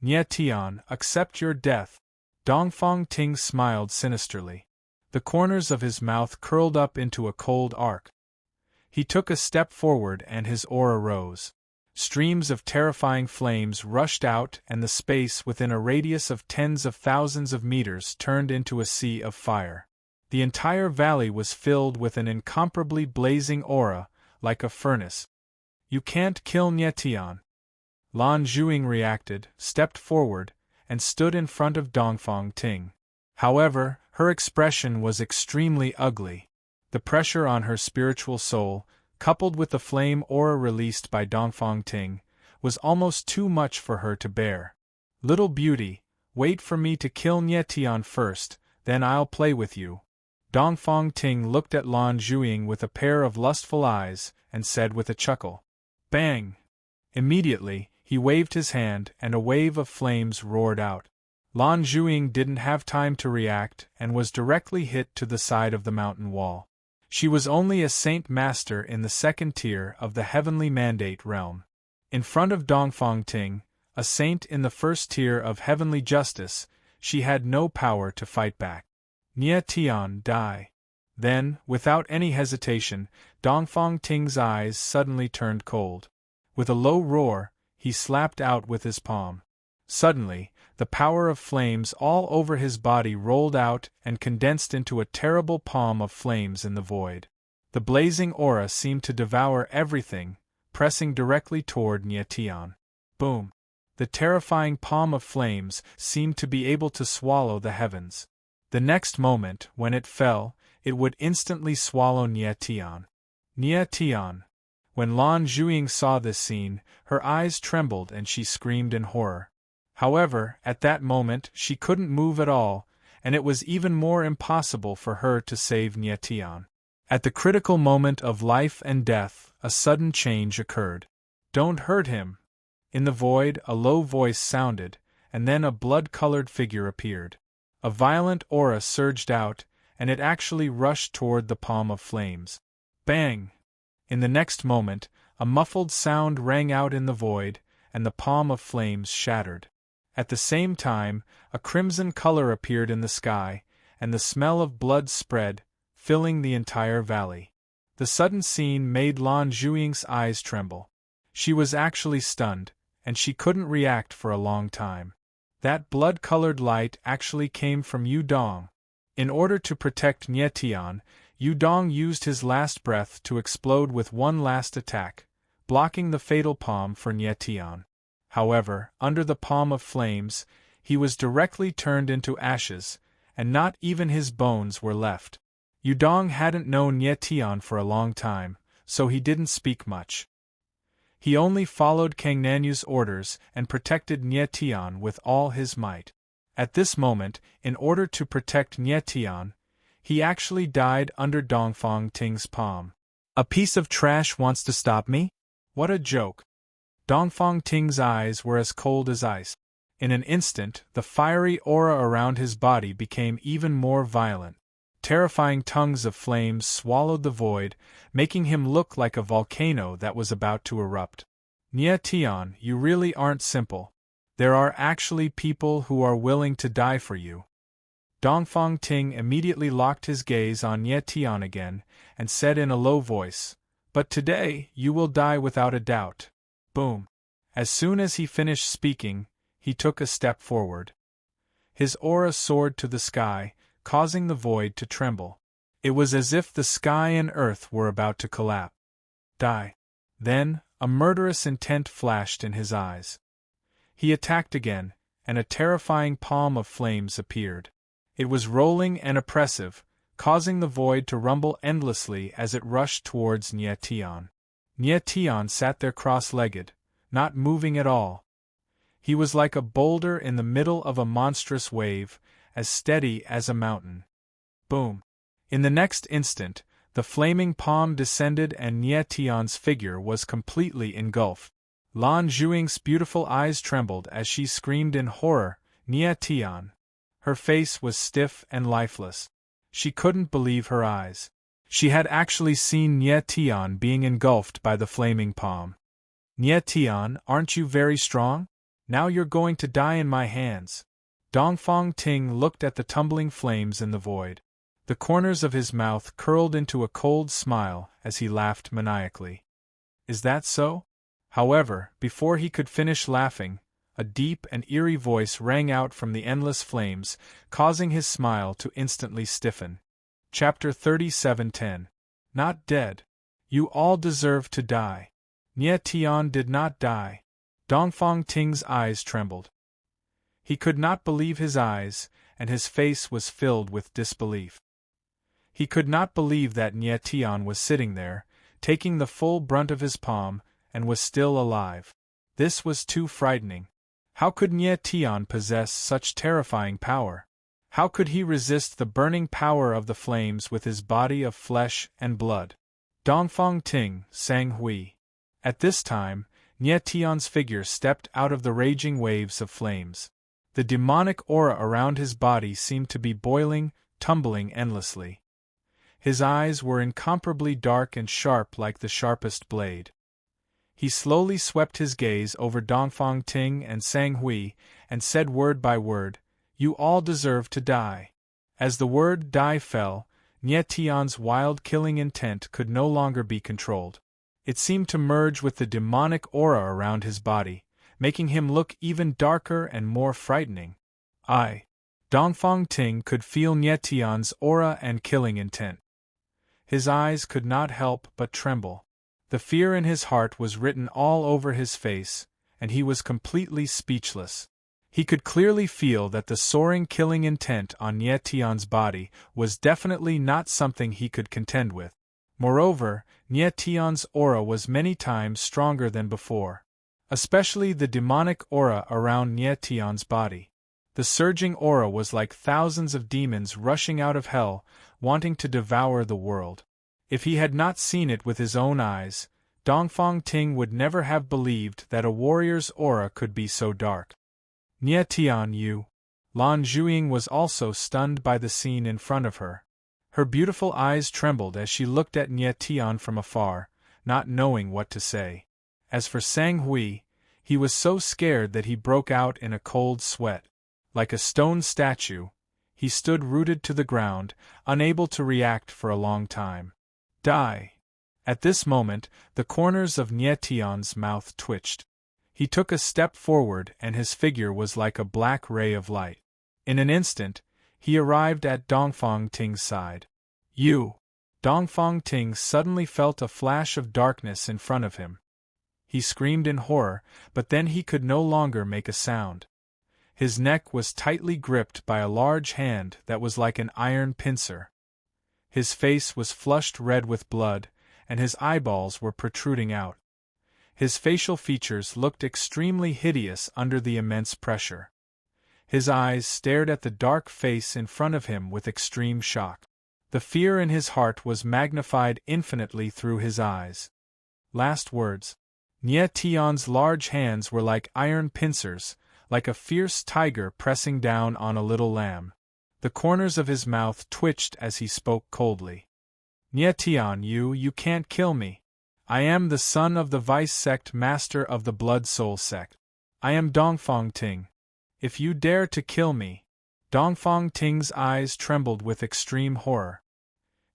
Nie Tian, accept your death. Dongfang Ting smiled sinisterly. The corners of his mouth curled up into a cold arc. He took a step forward and his aura rose. Streams of terrifying flames rushed out and the space within a radius of tens of thousands of meters turned into a sea of fire. The entire valley was filled with an incomparably blazing aura, like a furnace. You can't kill Nie Tian. Lan Zhuiying reacted, stepped forward, and stood in front of Dongfang Ting. However, her expression was extremely ugly. The pressure on her spiritual soul, coupled with the flame aura released by Dongfang Ting, was almost too much for her to bear. Little beauty, wait for me to kill Nie Tian first, then I'll play with you. Dongfang Ting looked at Lan Zhuiying with a pair of lustful eyes, and said with a chuckle. Bang! Immediately, he waved his hand and a wave of flames roared out. Lan Zhuiying didn't have time to react and was directly hit to the side of the mountain wall. She was only a saint master in the second tier of the heavenly mandate realm. In front of Dongfang Ting, a saint in the first tier of heavenly justice, she had no power to fight back. Nie Tian, die. Then, without any hesitation, Dongfang Ting's eyes suddenly turned cold. With a low roar, he slapped out with his palm. Suddenly, the power of flames all over his body rolled out and condensed into a terrible palm of flames in the void. The blazing aura seemed to devour everything, pressing directly toward Nie Tian. Boom! The terrifying palm of flames seemed to be able to swallow the heavens. The next moment, when it fell, it would instantly swallow Nie Tian. Nie Tian. When Lan Zhuiying saw this scene, her eyes trembled and she screamed in horror. However, at that moment she couldn't move at all, and it was even more impossible for her to save Nie Tian. At the critical moment of life and death, a sudden change occurred. Don't hurt him! In the void, a low voice sounded, and then a blood-colored figure appeared. A violent aura surged out, and it actually rushed toward the palm of flames. Bang! In the next moment, a muffled sound rang out in the void, and the palm of flames shattered. At the same time, a crimson color appeared in the sky, and the smell of blood spread, filling the entire valley. The sudden scene made Lan Zhuiying's eyes tremble. She was actually stunned, and she couldn't react for a long time. That blood-colored light actually came from Yu Dong. In order to protect Nie Tian, Yu Dong used his last breath to explode with one last attack, blocking the fatal palm for Nie Tian. However, under the palm of flames, he was directly turned into ashes, and not even his bones were left. Yu Dong hadn't known Nie Tian for a long time, so he didn't speak much. He only followed Kang Nanyu's orders and protected Nye Tian with all his might. At this moment, in order to protect Nye Tian, he actually died under Dongfang Ting's palm. A piece of trash wants to stop me? What a joke! Dongfang Ting's eyes were as cold as ice. In an instant, the fiery aura around his body became even more violent. Terrifying tongues of flames swallowed the void, making him look like a volcano that was about to erupt. Nye Tian, you really aren't simple. There are actually people who are willing to die for you. Dongfang Ting immediately locked his gaze on Nye Tian again, and said in a low voice, "But today, you will die without a doubt." Boom! As soon as he finished speaking, he took a step forward. His aura soared to the sky, causing the void to tremble. It was as if the sky and earth were about to collapse. Die. Then, a murderous intent flashed in his eyes. He attacked again, and a terrifying palm of flames appeared. It was rolling and oppressive, causing the void to rumble endlessly as it rushed towards Nye Tian. Nye Tian sat there cross-legged, not moving at all. He was like a boulder in the middle of a monstrous wave, as steady as a mountain. Boom! In the next instant, the flaming palm descended and Nye Tian's figure was completely engulfed. Lan Zhuing's beautiful eyes trembled as she screamed in horror, "Nye Tian!" Her face was stiff and lifeless. She couldn't believe her eyes. She had actually seen Nye Tian being engulfed by the flaming palm. "Nye Tian, aren't you very strong? Now you're going to die in my hands." Dongfang Ting looked at the tumbling flames in the void. The corners of his mouth curled into a cold smile as he laughed maniacally. "Is that so?" However, before he could finish laughing, a deep and eerie voice rang out from the endless flames, causing his smile to instantly stiffen. Chapter 37:10. Not dead. You all deserve to die. Nye Tian did not die. Dongfang Ting's eyes trembled. He could not believe his eyes, and his face was filled with disbelief. He could not believe that Nye Tian was sitting there, taking the full brunt of his palm, and was still alive. This was too frightening. How could Nye Tian possess such terrifying power? How could he resist the burning power of the flames with his body of flesh and blood? Dongfang Ting, sang Hui. At this time, Nye Tian's figure stepped out of the raging waves of flames. The demonic aura around his body seemed to be boiling, tumbling endlessly. His eyes were incomparably dark and sharp like the sharpest blade. He slowly swept his gaze over Dongfang Ting and Sang Hui, and said word by word, "You all deserve to die." As the word "die" fell, Nye Tian's wild killing intent could no longer be controlled. It seemed to merge with the demonic aura around his body, making him look even darker and more frightening. Dongfang Ting could feel Nye Tian's aura and killing intent. His eyes could not help but tremble. The fear in his heart was written all over his face, and he was completely speechless. He could clearly feel that the soaring killing intent on Nye Tian's body was definitely not something he could contend with. Moreover, Nye Tian's aura was many times stronger than before. Especially the demonic aura around Nye Tian's body. The surging aura was like thousands of demons rushing out of hell, wanting to devour the world. If he had not seen it with his own eyes, Dongfang Ting would never have believed that a warrior's aura could be so dark. Nye Tian, you. Lan Zhuing was also stunned by the scene in front of her. Her beautiful eyes trembled as she looked at Nye Tian from afar, not knowing what to say. As for Sang Hui, he was so scared that he broke out in a cold sweat. Like a stone statue, he stood rooted to the ground, unable to react for a long time. Die! At this moment, the corners of Nye Tian's mouth twitched. He took a step forward and his figure was like a black ray of light. In an instant, he arrived at Dongfang Ting's side. "You!" Dongfang Ting suddenly felt a flash of darkness in front of him. He screamed in horror, but then he could no longer make a sound. His neck was tightly gripped by a large hand that was like an iron pincer. His face was flushed red with blood, and his eyeballs were protruding out. His facial features looked extremely hideous under the immense pressure. His eyes stared at the dark face in front of him with extreme shock. The fear in his heart was magnified infinitely through his eyes. Last words. Nie Tian's large hands were like iron pincers, like a fierce tiger pressing down on a little lamb. The corners of his mouth twitched as he spoke coldly. Nie Tian, you can't kill me. I am the son of the vice sect master of the Blood Soul sect. I am Dongfang Ting. If you dare to kill me. Dongfang Ting's eyes trembled with extreme horror.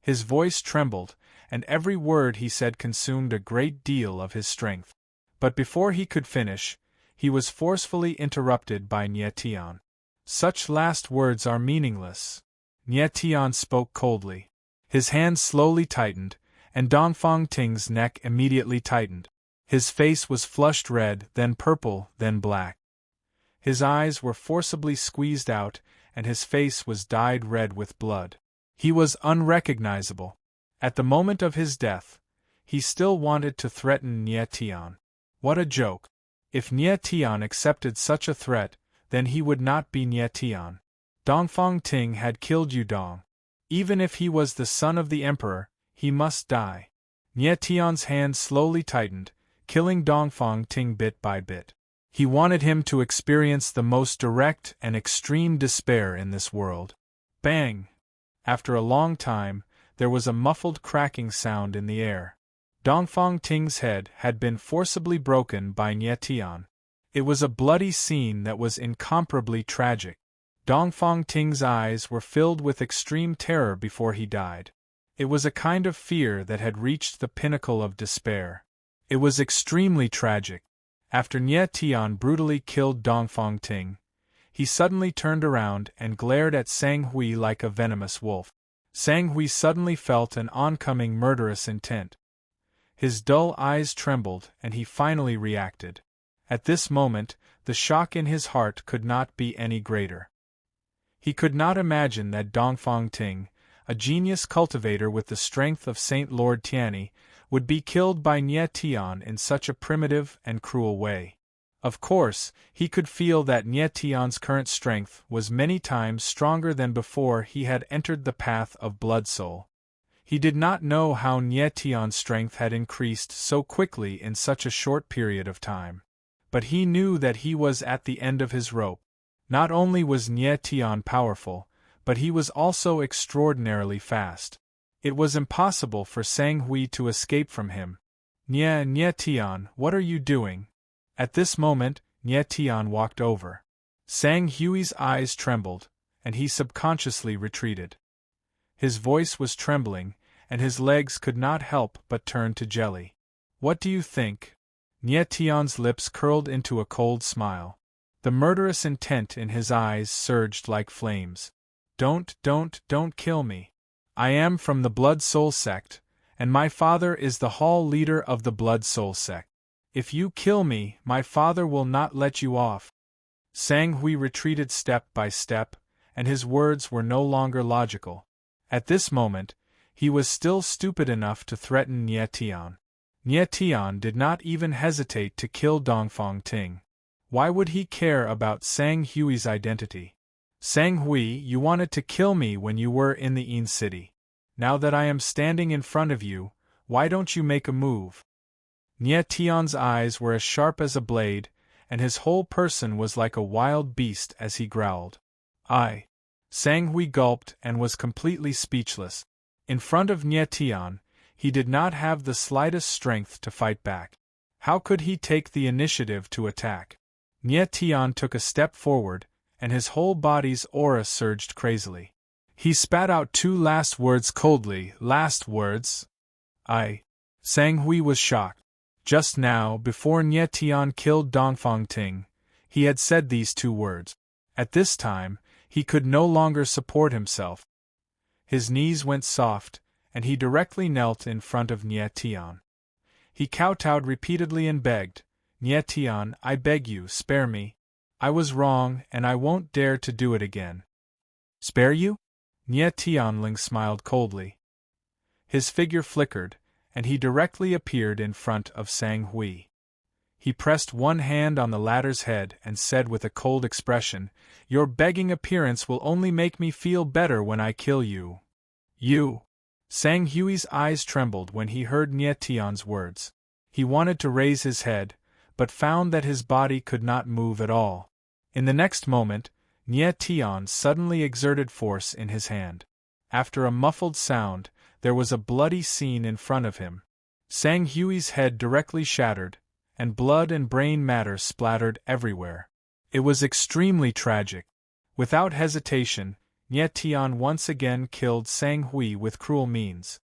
His voice trembled, and every word he said consumed a great deal of his strength. But before he could finish, he was forcefully interrupted by Nie Tian. Such last words are meaningless. Nie Tian spoke coldly. His hands slowly tightened, and Dongfang Ting's neck immediately tightened. His face was flushed red, then purple, then black. His eyes were forcibly squeezed out, and his face was dyed red with blood. He was unrecognizable. At the moment of his death, he still wanted to threaten Nie Tian. What a joke! If Nie Tian accepted such a threat, then he would not be Nie Tian. Dongfang Ting had killed Yu Dong. Even if he was the son of the emperor, he must die. Nie Tian's hand slowly tightened, killing Dongfang Ting bit by bit. He wanted him to experience the most direct and extreme despair in this world. Bang! After a long time, there was a muffled cracking sound in the air. Dongfang Ting's head had been forcibly broken by Nie Tian. It was a bloody scene that was incomparably tragic. Dongfang Ting's eyes were filled with extreme terror before he died. It was a kind of fear that had reached the pinnacle of despair. It was extremely tragic. After Nie Tian brutally killed Dongfang Ting, he suddenly turned around and glared at Sang Hui like a venomous wolf. Sang Hui suddenly felt an oncoming murderous intent. His dull eyes trembled and he finally reacted. At this moment, the shock in his heart could not be any greater. He could not imagine that Dongfang Ting, a genius cultivator with the strength of Saint Lord Tianyi, would be killed by Nie Tian in such a primitive and cruel way. Of course, he could feel that Nie Tian's current strength was many times stronger than before he had entered the path of Blood Soul. He did not know how Nie Tian's strength had increased so quickly in such a short period of time. But he knew that he was at the end of his rope. Not only was Nie Tian powerful, but he was also extraordinarily fast. It was impossible for Sang Hui to escape from him. Nie Tian, what are you doing? At this moment, Nie Tian walked over. Sang Hui's eyes trembled, and he subconsciously retreated. His voice was trembling, and his legs could not help but turn to jelly. What do you think? Nie Tian's lips curled into a cold smile. The murderous intent in his eyes surged like flames. Don't kill me. I am from the Blood Soul sect, and my father is the hall leader of the Blood Soul sect. If you kill me, my father will not let you off. Sang Hui retreated step by step, and his words were no longer logical. At this moment, he was still stupid enough to threaten Nie Tian. Nie Tian did not even hesitate to kill Dongfang Ting. Why would he care about Sang Hui's identity? Sang Hui, you wanted to kill me when you were in the Yin City. Now that I am standing in front of you, why don't you make a move? Nie Tian's eyes were as sharp as a blade, and his whole person was like a wild beast as he growled. Sang Hui gulped and was completely speechless. In front of Nie Tian, he did not have the slightest strength to fight back. How could he take the initiative to attack? Nie Tian took a step forward, and his whole body's aura surged crazily. He spat out two last words coldly. Last words? Sang Hui was shocked. Just now, before Nie Tian killed Dongfang Ting, he had said these two words. At this time, he could no longer support himself. His knees went soft, and he directly knelt in front of Nie Tian. He kowtowed repeatedly and begged, Nie Tian, I beg you, spare me. I was wrong, and I won't dare to do it again. Spare you? Nie Tianling smiled coldly. His figure flickered, and he directly appeared in front of Sang Hui. He pressed one hand on the latter's head and said with a cold expression, "Your begging appearance will only make me feel better when I kill you." "You?" Sang Hui's eyes trembled when he heard Nye Tian's words. He wanted to raise his head, but found that his body could not move at all. In the next moment, Nye Tian suddenly exerted force in his hand. After a muffled sound, there was a bloody scene in front of him. Sang Hui's head directly shattered, and blood and brain matter splattered everywhere. It was extremely tragic. Without hesitation, Nye Tian once again killed Sang Hui with cruel means.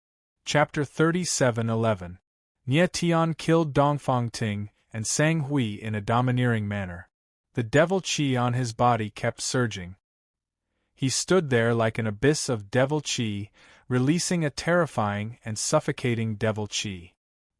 Chapter 37:11. Nye Tian killed Dongfang Ting and Sang Hui in a domineering manner. The devil qi on his body kept surging. He stood there like an abyss of devil qi, releasing a terrifying and suffocating devil qi.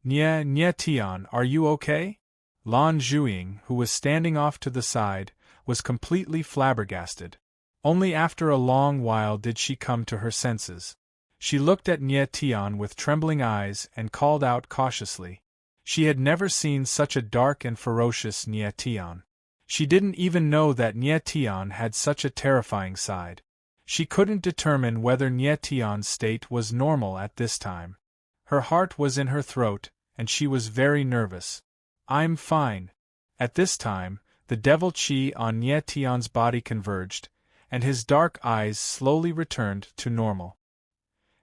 Nye Tian, are you okay?" Lan Zhuiying, who was standing off to the side, was completely flabbergasted. Only after a long while did she come to her senses. She looked at Nye Tian with trembling eyes and called out cautiously. She had never seen such a dark and ferocious Nye Tian. She didn't even know that Nye Tian had such a terrifying side. She couldn't determine whether Nye Tian's state was normal at this time. Her heart was in her throat, and she was very nervous. "I'm fine." At this time, the devil qi on Nye Tian's body converged, and his dark eyes slowly returned to normal.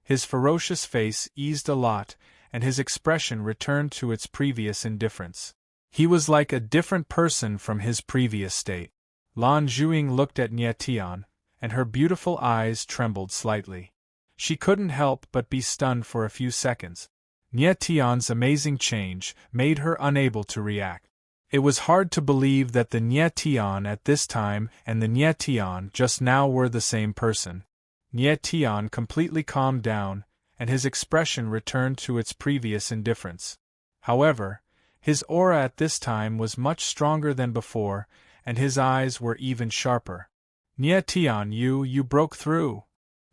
His ferocious face eased a lot, and his expression returned to its previous indifference. He was like a different person from his previous state. Lan Zhuiying looked at Nye Tian, and her beautiful eyes trembled slightly. She couldn't help but be stunned for a few seconds. Nye Tian's amazing change made her unable to react. It was hard to believe that the Nye Tian at this time and the Nye Tian just now were the same person. Nye Tian completely calmed down, and his expression returned to its previous indifference. However, his aura at this time was much stronger than before, and his eyes were even sharper. "Nye Tian, you broke through."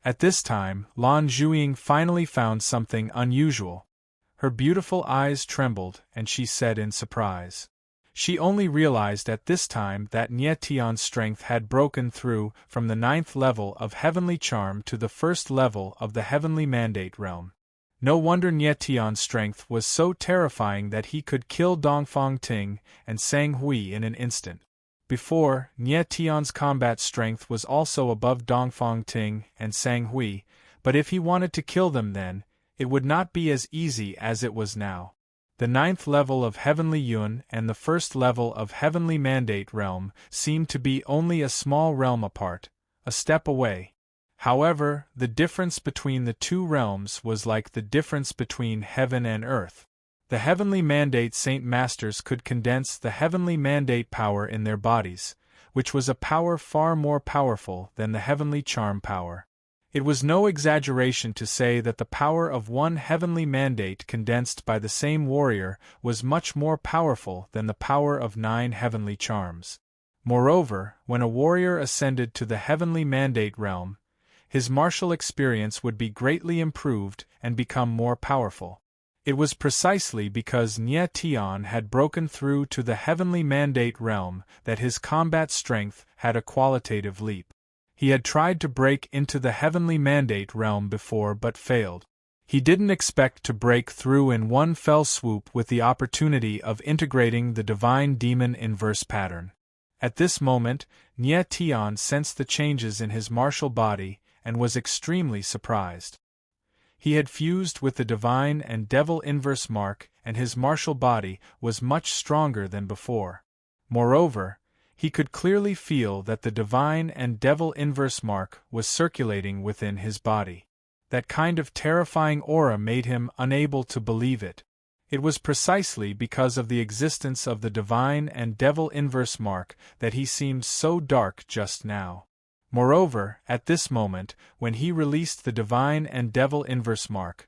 At this time, Lan Zhuiying finally found something unusual. Her beautiful eyes trembled, and she said in surprise. She only realized at this time that Nye Tian's strength had broken through from the 9th level of Heavenly Charm to the 1st level of the Heavenly Mandate realm. No wonder Nye Tian's strength was so terrifying that he could kill Dongfang Ting and Sang Hui in an instant. Before, Nye Tian's combat strength was also above Dongfang Ting and Sang Hui, but if he wanted to kill them then, it would not be as easy as it was now. The 9th level of Heavenly Yun and the 1st level of Heavenly Mandate realm seemed to be only a small realm apart, a step away. However, the difference between the two realms was like the difference between heaven and earth. The Heavenly Mandate Saint Masters could condense the Heavenly Mandate power in their bodies, which was a power far more powerful than the Heavenly Charm power. It was no exaggeration to say that the power of one Heavenly Mandate condensed by the same warrior was much more powerful than the power of 9 Heavenly Charms. Moreover, when a warrior ascended to the Heavenly Mandate realm, his martial experience would be greatly improved and become more powerful. It was precisely because Nye Tian had broken through to the Heavenly Mandate realm that his combat strength had a qualitative leap. He had tried to break into the Heavenly Mandate realm before but failed. He didn't expect to break through in one fell swoop with the opportunity of integrating the Divine Demon inverse pattern. At this moment, Nye Tian sensed the changes in his martial body and was extremely surprised. He had fused with the Divine and Devil inverse mark, and his martial body was much stronger than before. Moreover, he could clearly feel that the Divine and Devil inverse mark was circulating within his body. That kind of terrifying aura made him unable to believe it. It was precisely because of the existence of the Divine and Devil inverse mark that he seemed so dark just now. Moreover, at this moment, when he released the Divine and Devil inverse mark,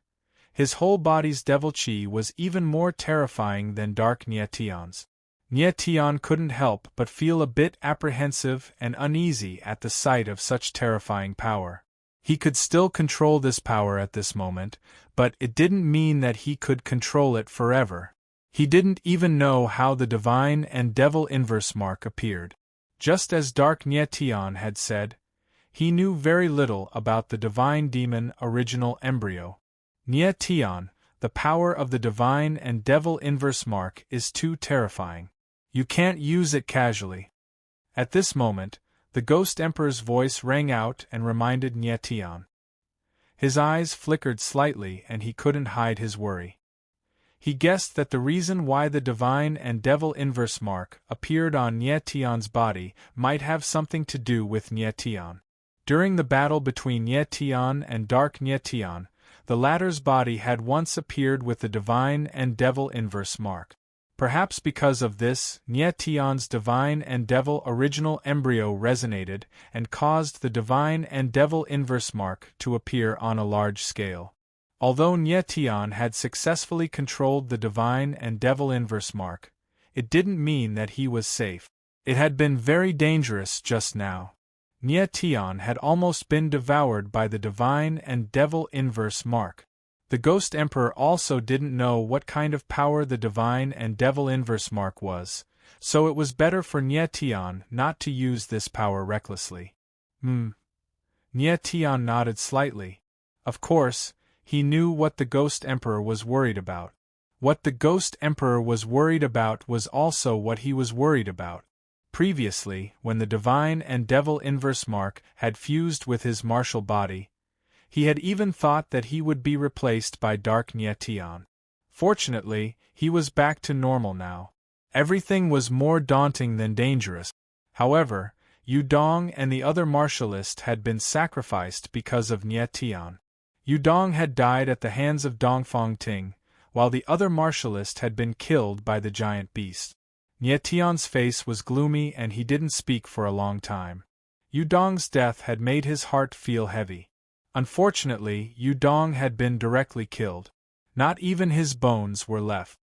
his whole body's devil qi was even more terrifying than dark Nye Tian's. Nye Tian couldn't help but feel a bit apprehensive and uneasy at the sight of such terrifying power. He could still control this power at this moment, but it didn't mean that he could control it forever. He didn't even know how the divine and devil inverse mark appeared. Just as Dark Nyetian had said, he knew very little about the divine demon original embryo. Nyetian, the power of the divine and devil inverse mark is too terrifying. You can't use it casually. At this moment, the Ghost Emperor's voice rang out and reminded Nyetian. His eyes flickered slightly and he couldn't hide his worry. He guessed that the reason why the divine and devil inverse mark appeared on Nyetian's body might have something to do with Nyetian. During the battle between Nyetian and Dark Nyetian, the latter's body had once appeared with the divine and devil inverse mark. Perhaps because of this, Nyetian's divine and devil original embryo resonated and caused the divine and devil inverse mark to appear on a large scale. Although Nyetian had successfully controlled the divine and devil inverse mark, it didn't mean that he was safe. It had been very dangerous just now. Nyetian had almost been devoured by the divine and devil inverse mark. The Ghost Emperor also didn't know what kind of power the divine and devil inverse mark was, so it was better for Nyetian not to use this power recklessly. Nyetian nodded slightly. Of course, he knew what the Ghost Emperor was worried about. What the Ghost Emperor was worried about was also what he was worried about. Previously, when the divine and devil inverse mark had fused with his martial body, he had even thought that he would be replaced by Dark Nyetian. Fortunately, he was back to normal now. Everything was more daunting than dangerous. However, Yudong and the other martialist had been sacrificed because of Nyetian. Yudong had died at the hands of Dongfang Ting, while the other martialist had been killed by the giant beast. Nyetian's face was gloomy and he didn't speak for a long time. Yudong's death had made his heart feel heavy. Unfortunately, Yudong had been directly killed. Not even his bones were left.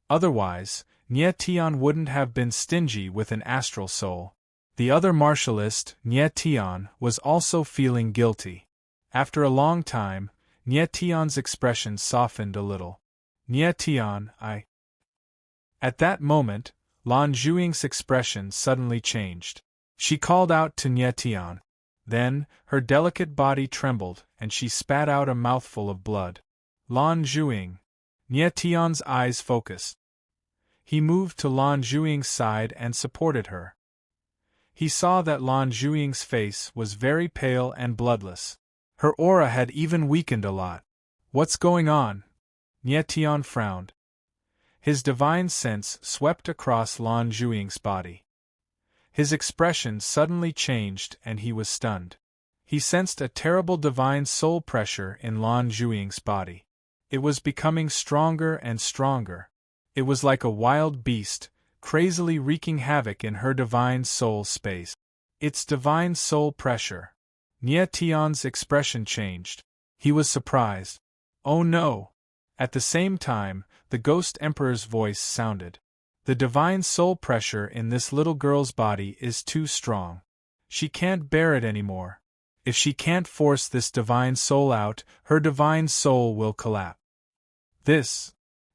Otherwise, Nyetian wouldn't have been stingy with an astral soul. The other martialist, Nyetian, was also feeling guilty. After a long time, Nyetian's expression softened a little. Nyetian, I... At that moment, Lan Zhuing's expression suddenly changed. She called out to Nyetian. Then, her delicate body trembled, and she spat out a mouthful of blood. Lan Zhuing. Nyetian's eyes focused. He moved to Lan Zhuing's side and supported her. He saw that Lan Zhuing's face was very pale and bloodless. Her aura had even weakened a lot. What's going on? Nyetian frowned. His divine sense swept across Lan Zhuing's body. His expression suddenly changed and he was stunned. He sensed a terrible divine soul pressure in Lan Zhuing's body. It was becoming stronger and stronger. It was like a wild beast, crazily wreaking havoc in her divine soul space. It's divine soul pressure. Nyetian's expression changed. He was surprised. Oh no! At the same time, the Ghost Emperor's voice sounded. The divine soul pressure in this little girl's body is too strong. She can't bear it anymore. If she can't force this divine soul out, her divine soul will collapse. This.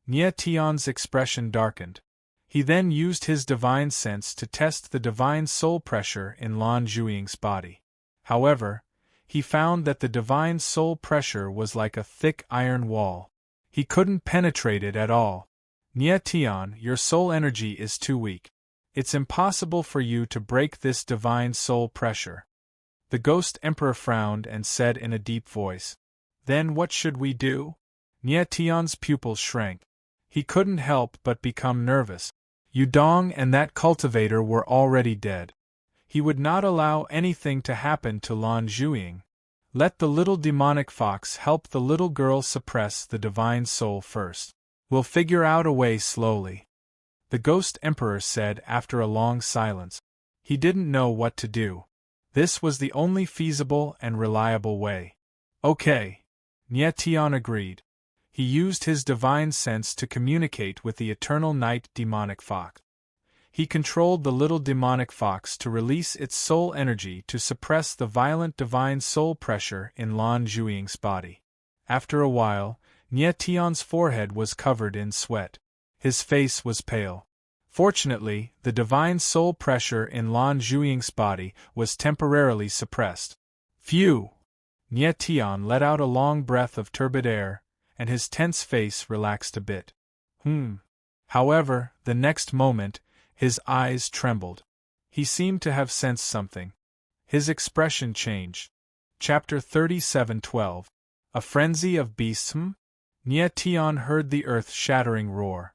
Nyetian's expression darkened. He then used his divine sense to test the divine soul pressure in Lan Zhuing's body. However, he found that the divine soul pressure was like a thick iron wall. He couldn't penetrate it at all. Nyetian, your soul energy is too weak. It's impossible for you to break this divine soul pressure. The Ghost Emperor frowned and said in a deep voice. Then what should we do? Nyetian's pupils shrank. He couldn't help but become nervous. Yudong and that cultivator were already dead. He would not allow anything to happen to Lan Zhuing. Let the little demonic fox help the little girl suppress the divine soul first. We'll figure out a way slowly. The Ghost Emperor said after a long silence. He didn't know what to do. This was the only feasible and reliable way. Okay. Nyetian agreed. He used his divine sense to communicate with the eternal night demonic fox. He controlled the little demonic fox to release its soul energy to suppress the violent divine soul pressure in Lan Zhuing's body. After a while, Nyetian's forehead was covered in sweat. His face was pale. Fortunately, the divine soul pressure in Lan Zhuiying's body was temporarily suppressed. Phew! Nie Tian let out a long breath of turbid air, and his tense face relaxed a bit. However, the next moment, his eyes trembled. He seemed to have sensed something. His expression changed. Chapter 37:12. A Frenzy of Beasts. Nie Tian heard the earth-shattering roar.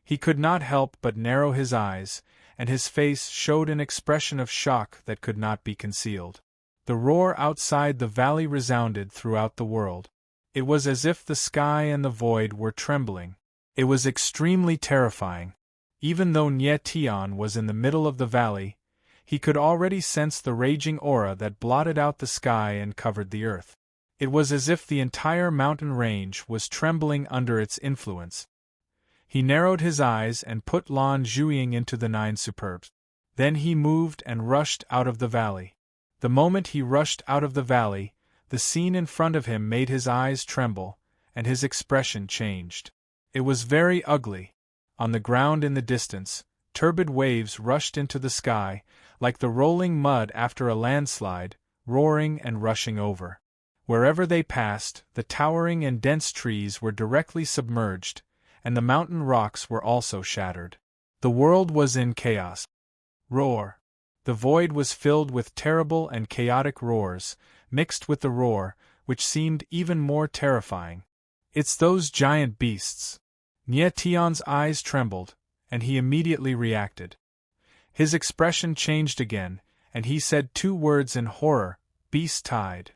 He could not help but narrow his eyes, and his face showed an expression of shock that could not be concealed. The roar outside the valley resounded throughout the world. It was as if the sky and the void were trembling. It was extremely terrifying. Even though Nie Tian was in the middle of the valley, he could already sense the raging aura that blotted out the sky and covered the earth. It was as if the entire mountain range was trembling under its influence. He narrowed his eyes and put Lan Zhuiying into the 9 superbs. Then he moved and rushed out of the valley. The moment he rushed out of the valley, the scene in front of him made his eyes tremble, and his expression changed. It was very ugly. On the ground in the distance, turbid waves rushed into the sky, like the rolling mud after a landslide, roaring and rushing over. Wherever they passed, the towering and dense trees were directly submerged, and the mountain rocks were also shattered. The world was in chaos. Roar. The void was filled with terrible and chaotic roars, mixed with the roar, which seemed even more terrifying. It's those giant beasts. Nie Tian's eyes trembled, and he immediately reacted. His expression changed again, and he said 2 words in horror: beast tide.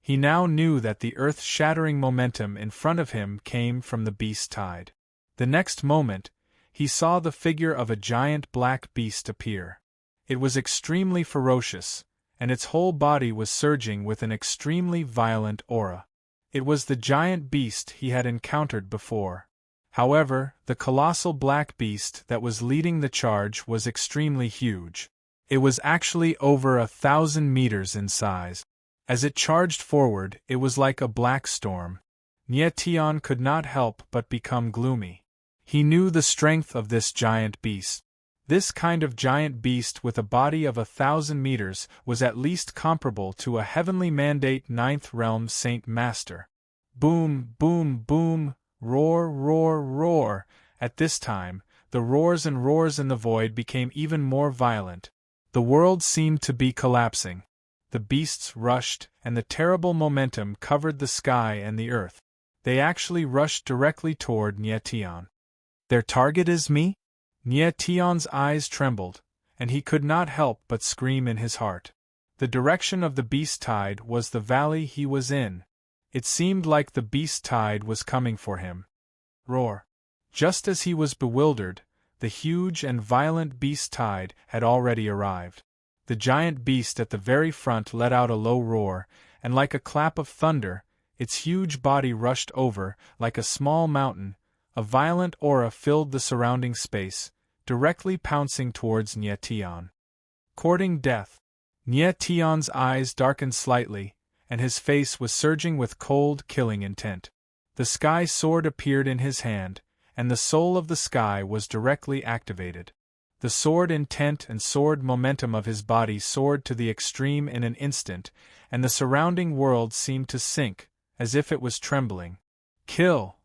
He now knew that the earth-shattering momentum in front of him came from the beast tide. The next moment, he saw the figure of a giant black beast appear. It was extremely ferocious, and its whole body was surging with an extremely violent aura. It was the giant beast he had encountered before. However, the colossal black beast that was leading the charge was extremely huge. It was actually over 1,000 meters in size. As it charged forward, it was like a black storm. Nie Tian could not help but become gloomy. He knew the strength of this giant beast. This kind of giant beast with a body of 1,000 meters was at least comparable to a heavenly mandate 9th realm Saint Master. Boom, boom, boom, roar, roar, roar. At this time, the roars and roars in the void became even more violent. The world seemed to be collapsing. The beasts rushed, and the terrible momentum covered the sky and the earth. They actually rushed directly toward Nie Tian. Their target is me? Nie Tian's eyes trembled, and he could not help but scream in his heart. The direction of the beast tide was the valley he was in. It seemed like the beast tide was coming for him. Roar. Just as he was bewildered, the huge and violent beast tide had already arrived. The giant beast at the very front let out a low roar, and like a clap of thunder, its huge body rushed over, like a small mountain. A violent aura filled the surrounding space, directly pouncing towards Nie Tian. Courting death. Nie Tian's eyes darkened slightly, and his face was surging with cold, killing intent. The sky sword appeared in his hand, and the soul of the sky was directly activated. The sword intent and sword momentum of his body soared to the extreme in an instant, and the surrounding world seemed to sink, as if it was trembling. Kill!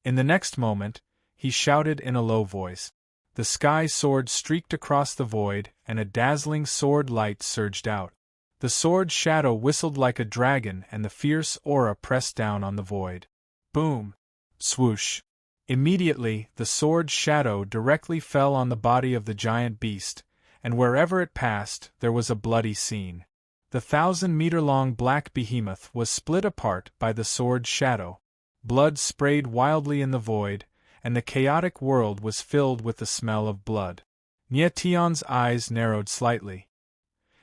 In the next moment, he shouted in a low voice. The sky sword streaked across the void, and a dazzling sword light surged out. The sword shadow whistled like a dragon, and the fierce aura pressed down on the void. Boom! Swoosh! Immediately, the sword shadow directly fell on the body of the giant beast, and wherever it passed, there was a bloody scene. The 1,000-meter-long black behemoth was split apart by the sword shadow. Blood sprayed wildly in the void, and the chaotic world was filled with the smell of blood. Nie Tian's eyes narrowed slightly.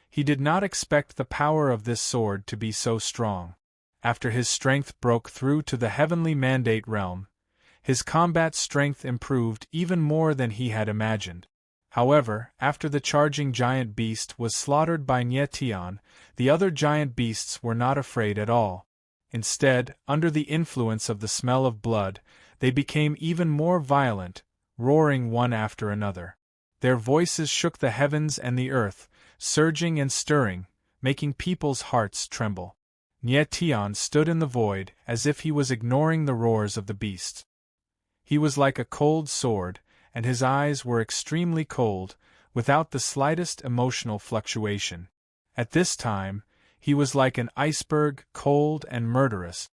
He did not expect the power of this sword to be so strong. After his strength broke through to the heavenly mandate realm, his combat strength improved even more than he had imagined. However, after the charging giant beast was slaughtered by Nie Tian, the other giant beasts were not afraid at all. Instead, under the influence of the smell of blood, they became even more violent, roaring one after another. Their voices shook the heavens and the earth, surging and stirring, making people's hearts tremble. Nyetian stood in the void as if he was ignoring the roars of the beasts. He was like a cold sword, and his eyes were extremely cold, without the slightest emotional fluctuation. At this time, he was like an iceberg, cold and murderous.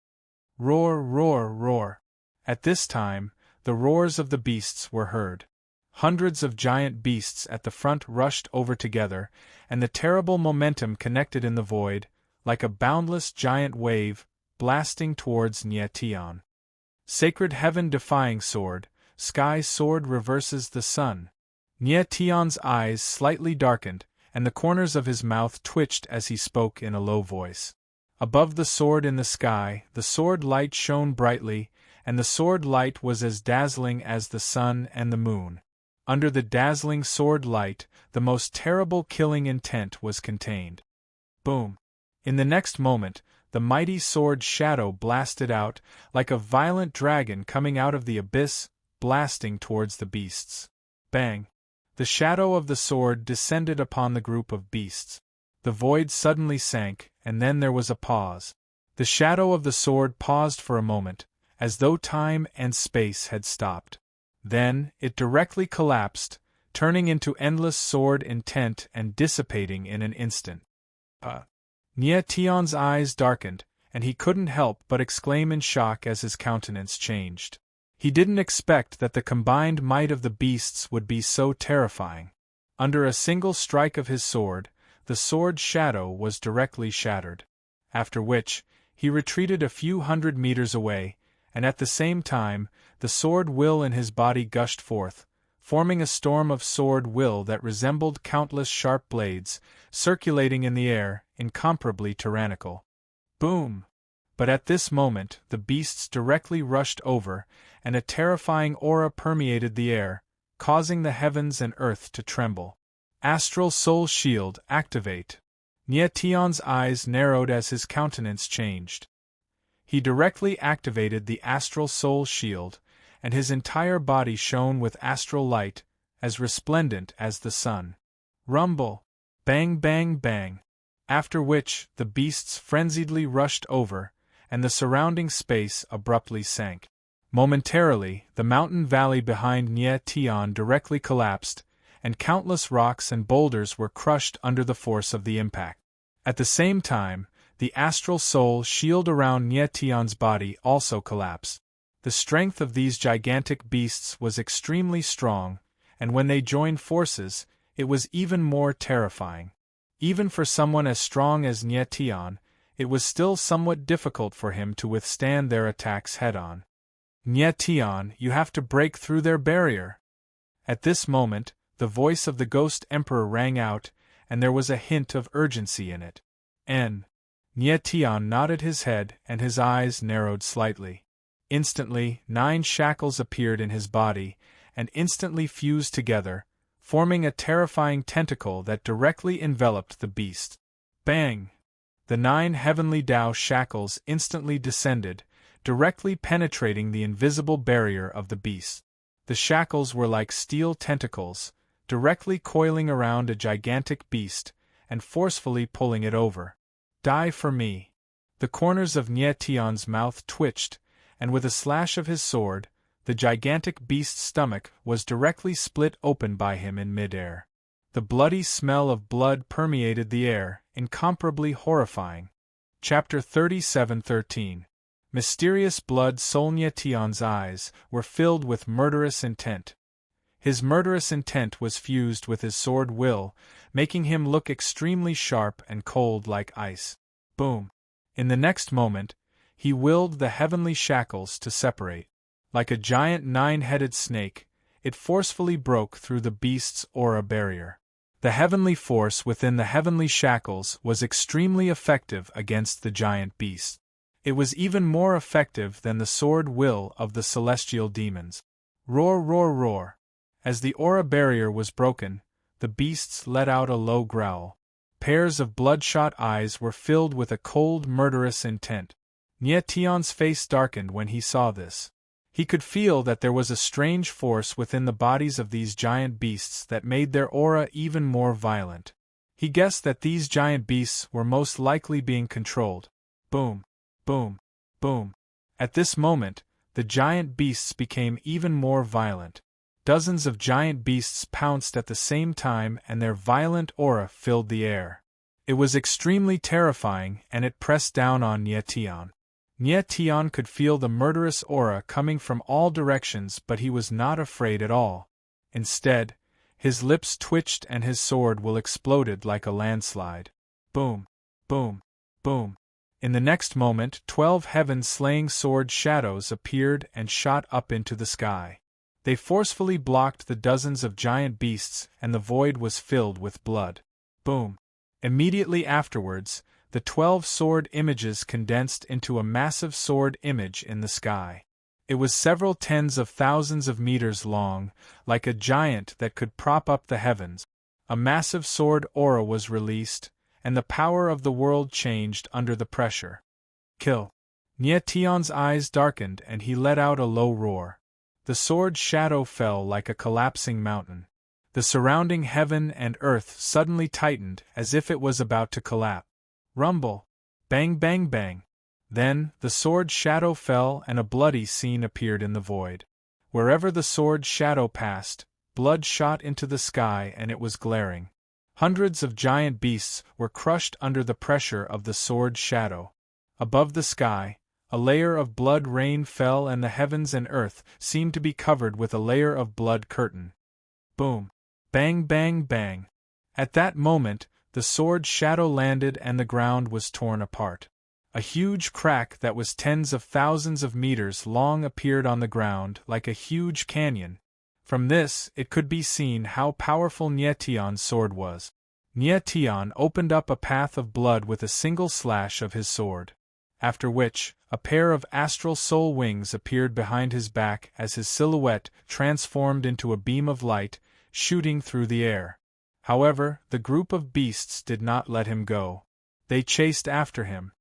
Roar, roar, roar. At this time, the roars of the beasts were heard. Hundreds of giant beasts at the front rushed over together, and the terrible momentum connected in the void, like a boundless giant wave, blasting towards Nyetian. Sacred heaven-defying sword, sky sword reverses the sun. Nyetian's eyes slightly darkened, and the corners of his mouth twitched as he spoke in a low voice. Above the sword in the sky, the sword light shone brightly, and the sword light was as dazzling as the sun and the moon. Under the dazzling sword light, the most terrible killing intent was contained. Boom! In the next moment, the mighty sword shadow blasted out, like a violent dragon coming out of the abyss, blasting towards the beasts. Bang! The shadow of the sword descended upon the group of beasts. The void suddenly sank, and then there was a pause. The shadow of the sword paused for a moment, as though time and space had stopped. Then, it directly collapsed, turning into endless sword intent and dissipating in an instant. Nyetian's eyes darkened, and he couldn't help but exclaim in shock as his countenance changed. He didn't expect that the combined might of the beasts would be so terrifying. Under a single strike of his sword, the sword's shadow was directly shattered. After which, he retreated a few hundred meters away, and at the same time, the sword will in his body gushed forth, forming a storm of sword will that resembled countless sharp blades, circulating in the air, incomparably tyrannical. Boom! But at this moment, the beasts directly rushed over, and a terrifying aura permeated the air, causing the heavens and earth to tremble. Astral Soul Shield, activate! Nyetian's eyes narrowed as his countenance changed. He directly activated the Astral Soul Shield, and his entire body shone with astral light, as resplendent as the sun. Rumble! Bang, bang, bang! After which, the beasts frenziedly rushed over, and the surrounding space abruptly sank. Momentarily, the mountain valley behind Nyetian directly collapsed, and countless rocks and boulders were crushed under the force of the impact. At the same time, the astral soul shield around Nyetian's body also collapsed. The strength of these gigantic beasts was extremely strong, and when they joined forces, it was even more terrifying. Even for someone as strong as Nyetian, it was still somewhat difficult for him to withstand their attacks head-on. Nyetian, you have to break through their barrier. At this moment, the voice of the Ghost Emperor rang out, and there was a hint of urgency in it. Nyetian nodded his head and his eyes narrowed slightly. Instantly, 9 shackles appeared in his body, and instantly fused together, forming a terrifying tentacle that directly enveloped the beast. Bang! The 9 heavenly Tao shackles instantly descended, directly penetrating the invisible barrier of the beast. The shackles were like steel tentacles, directly coiling around a gigantic beast, and forcefully pulling it over. Die for me! The corners of Nyetian's mouth twitched, and with a slash of his sword, the gigantic beast's stomach was directly split open by him in mid-air. The bloody smell of blood permeated the air, incomparably horrifying. Chapter 37:13. Mysterious blood. Soul. Nyetian's eyes were filled with murderous intent. His murderous intent was fused with his sword will, making him look extremely sharp and cold like ice. Boom! In the next moment, he willed the heavenly shackles to separate. Like a giant 9-headed snake, it forcefully broke through the beast's aura barrier. The heavenly force within the heavenly shackles was extremely effective against the giant beast. It was even more effective than the sword will of the celestial demons. Roar, roar, roar! As the aura barrier was broken, the beasts let out a low growl. Pairs of bloodshot eyes were filled with a cold, murderous intent. Nyetian's face darkened when he saw this. He could feel that there was a strange force within the bodies of these giant beasts that made their aura even more violent. He guessed that these giant beasts were most likely being controlled. Boom, boom, boom. At this moment, the giant beasts became even more violent. Dozens of giant beasts pounced at the same time and their violent aura filled the air. It was extremely terrifying and it pressed down on Nietian. Nietian could feel the murderous aura coming from all directions, but he was not afraid at all. Instead, his lips twitched and his sword will exploded like a landslide. Boom, boom, boom. In the next moment 12 heaven-slaying sword shadows appeared and shot up into the sky. They forcefully blocked the dozens of giant beasts and the void was filled with blood. Boom. Immediately afterwards, the 12 sword images condensed into a massive sword image in the sky. It was several tens of thousands of meters long, like a giant that could prop up the heavens. A massive sword aura was released, and the power of the world changed under the pressure. Kill. Nietian's eyes darkened and he let out a low roar. The sword shadow fell like a collapsing mountain. The surrounding heaven and earth suddenly tightened as if it was about to collapse. Rumble. Bang bang bang. Then, the sword shadow fell and a bloody scene appeared in the void. Wherever the sword shadow passed, blood shot into the sky and it was glaring. Hundreds of giant beasts were crushed under the pressure of the sword shadow. Above the sky, a layer of blood rain fell and the heavens and earth seemed to be covered with a layer of blood curtain. Boom. Bang bang bang. At that moment, the sword shadow landed and the ground was torn apart. A huge crack that was tens of thousands of meters long appeared on the ground like a huge canyon. From this, it could be seen how powerful Nietian's sword was. Nietian opened up a path of blood with a single slash of his sword. After which, a pair of astral soul wings appeared behind his back as his silhouette transformed into a beam of light, shooting through the air. However, the group of beasts did not let him go. They chased after him.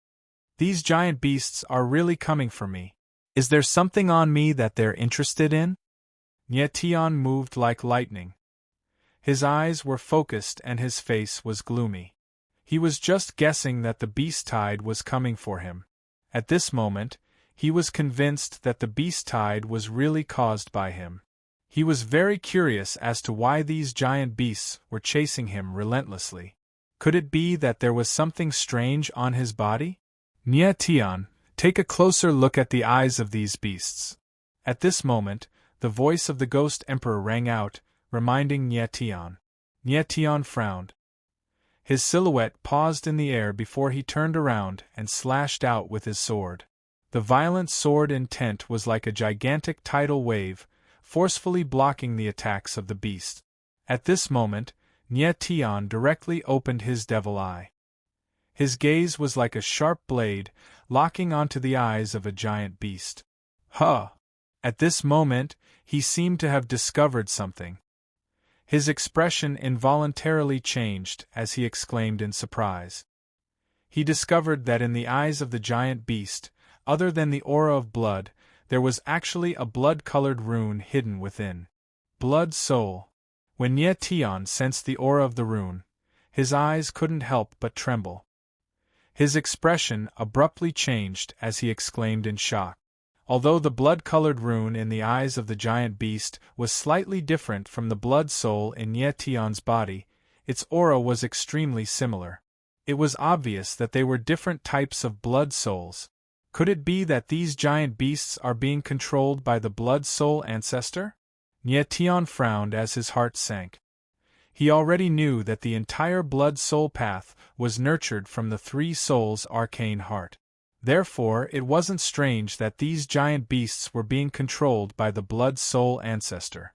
These giant beasts are really coming for me. Is there something on me that they're interested in? Nietian moved like lightning. His eyes were focused and his face was gloomy. He was just guessing that the beast tide was coming for him. At this moment, he was convinced that the beast tide was really caused by him. He was very curious as to why these giant beasts were chasing him relentlessly. Could it be that there was something strange on his body? Nietian, take a closer look at the eyes of these beasts. At this moment, the voice of the Ghost Emperor rang out, reminding Nietian. Nietian frowned. His silhouette paused in the air before he turned around and slashed out with his sword. The violent sword intent was like a gigantic tidal wave, forcefully blocking the attacks of the beast. At this moment, Nietian directly opened his devil eye. His gaze was like a sharp blade, locking onto the eyes of a giant beast. Huh! At this moment, he seemed to have discovered something. His expression involuntarily changed as he exclaimed in surprise. He discovered that in the eyes of the giant beast, other than the aura of blood, there was actually a blood-colored rune hidden within. Blood Soul. When Nietian sensed the aura of the rune, his eyes couldn't help but tremble. His expression abruptly changed as he exclaimed in shock. Although the blood-colored rune in the eyes of the giant beast was slightly different from the blood soul in Nietian's body, its aura was extremely similar. It was obvious that they were different types of blood souls. Could it be that these giant beasts are being controlled by the blood soul ancestor? Nietian frowned as his heart sank. He already knew that the entire blood soul path was nurtured from the three souls' arcane heart. Therefore, it wasn't strange that these giant beasts were being controlled by the blood soul ancestor.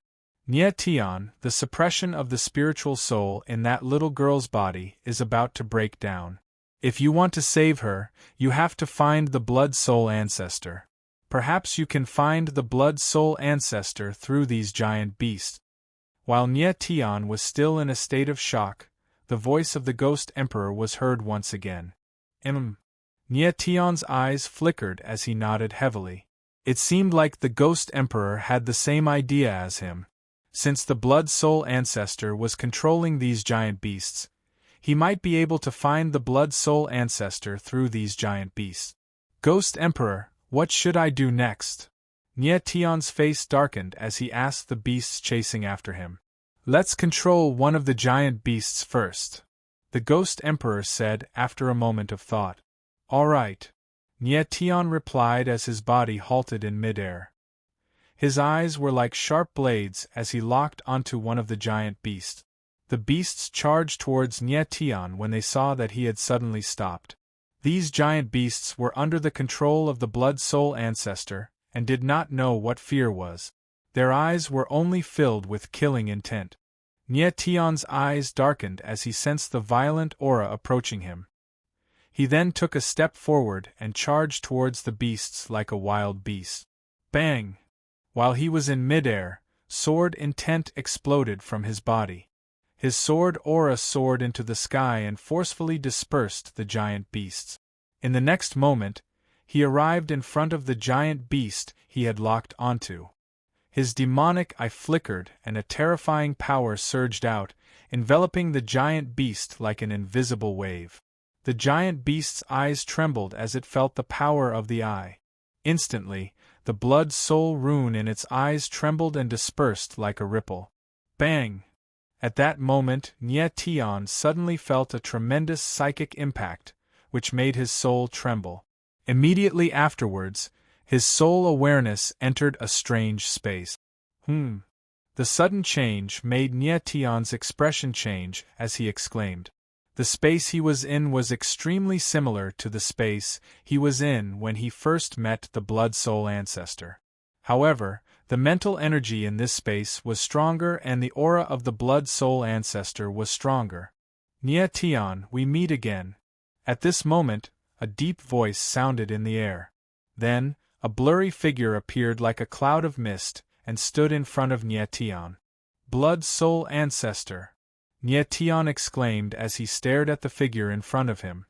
Nietian, the suppression of the spiritual soul in that little girl's body is about to break down. If you want to save her, you have to find the blood soul ancestor. Perhaps you can find the blood soul ancestor through these giant beasts. While Nietian was still in a state of shock, the voice of the Ghost Emperor was heard once again. Nietian's eyes flickered as he nodded heavily. It seemed like the Ghost Emperor had the same idea as him. Since the Blood Soul Ancestor was controlling these giant beasts, he might be able to find the Blood Soul Ancestor through these giant beasts. Ghost Emperor, what should I do next? Nye Tion's face darkened as he asked the beasts chasing after him. Let's control one of the giant beasts first, the Ghost Emperor said after a moment of thought. All right, Nye Tion replied as his body halted in midair. His eyes were like sharp blades as he locked onto one of the giant beasts. The beasts charged towards Nye Tion when they saw that he had suddenly stopped. These giant beasts were under the control of the Blood Soul Ancestor, and did not know what fear was. Their eyes were only filled with killing intent. Nye Tion's eyes darkened as he sensed the violent aura approaching him. He then took a step forward and charged towards the beasts like a wild beast. Bang! While he was in midair, sword intent exploded from his body. His sword aura soared into the sky and forcefully dispersed the giant beasts. In the next moment, he arrived in front of the giant beast he had locked onto. His demonic eye flickered and a terrifying power surged out, enveloping the giant beast like an invisible wave. The giant beast's eyes trembled as it felt the power of the eye. Instantly, the Blood Soul rune in its eyes trembled and dispersed like a ripple. Bang! At that moment, Nye Tion suddenly felt a tremendous psychic impact, which made his soul tremble. Immediately afterwards, his soul awareness entered a strange space. The sudden change made Nye Tion's expression change as he exclaimed. The space he was in was extremely similar to the space he was in when he first met the Blood Soul Ancestor. However, the mental energy in this space was stronger and the aura of the Blood Soul Ancestor was stronger. Nye Tion, we meet again. At this moment, a deep voice sounded in the air. Then, a blurry figure appeared like a cloud of mist and stood in front of Nye Tion. Blood Soul Ancestor! Nye Tion exclaimed as he stared at the figure in front of him.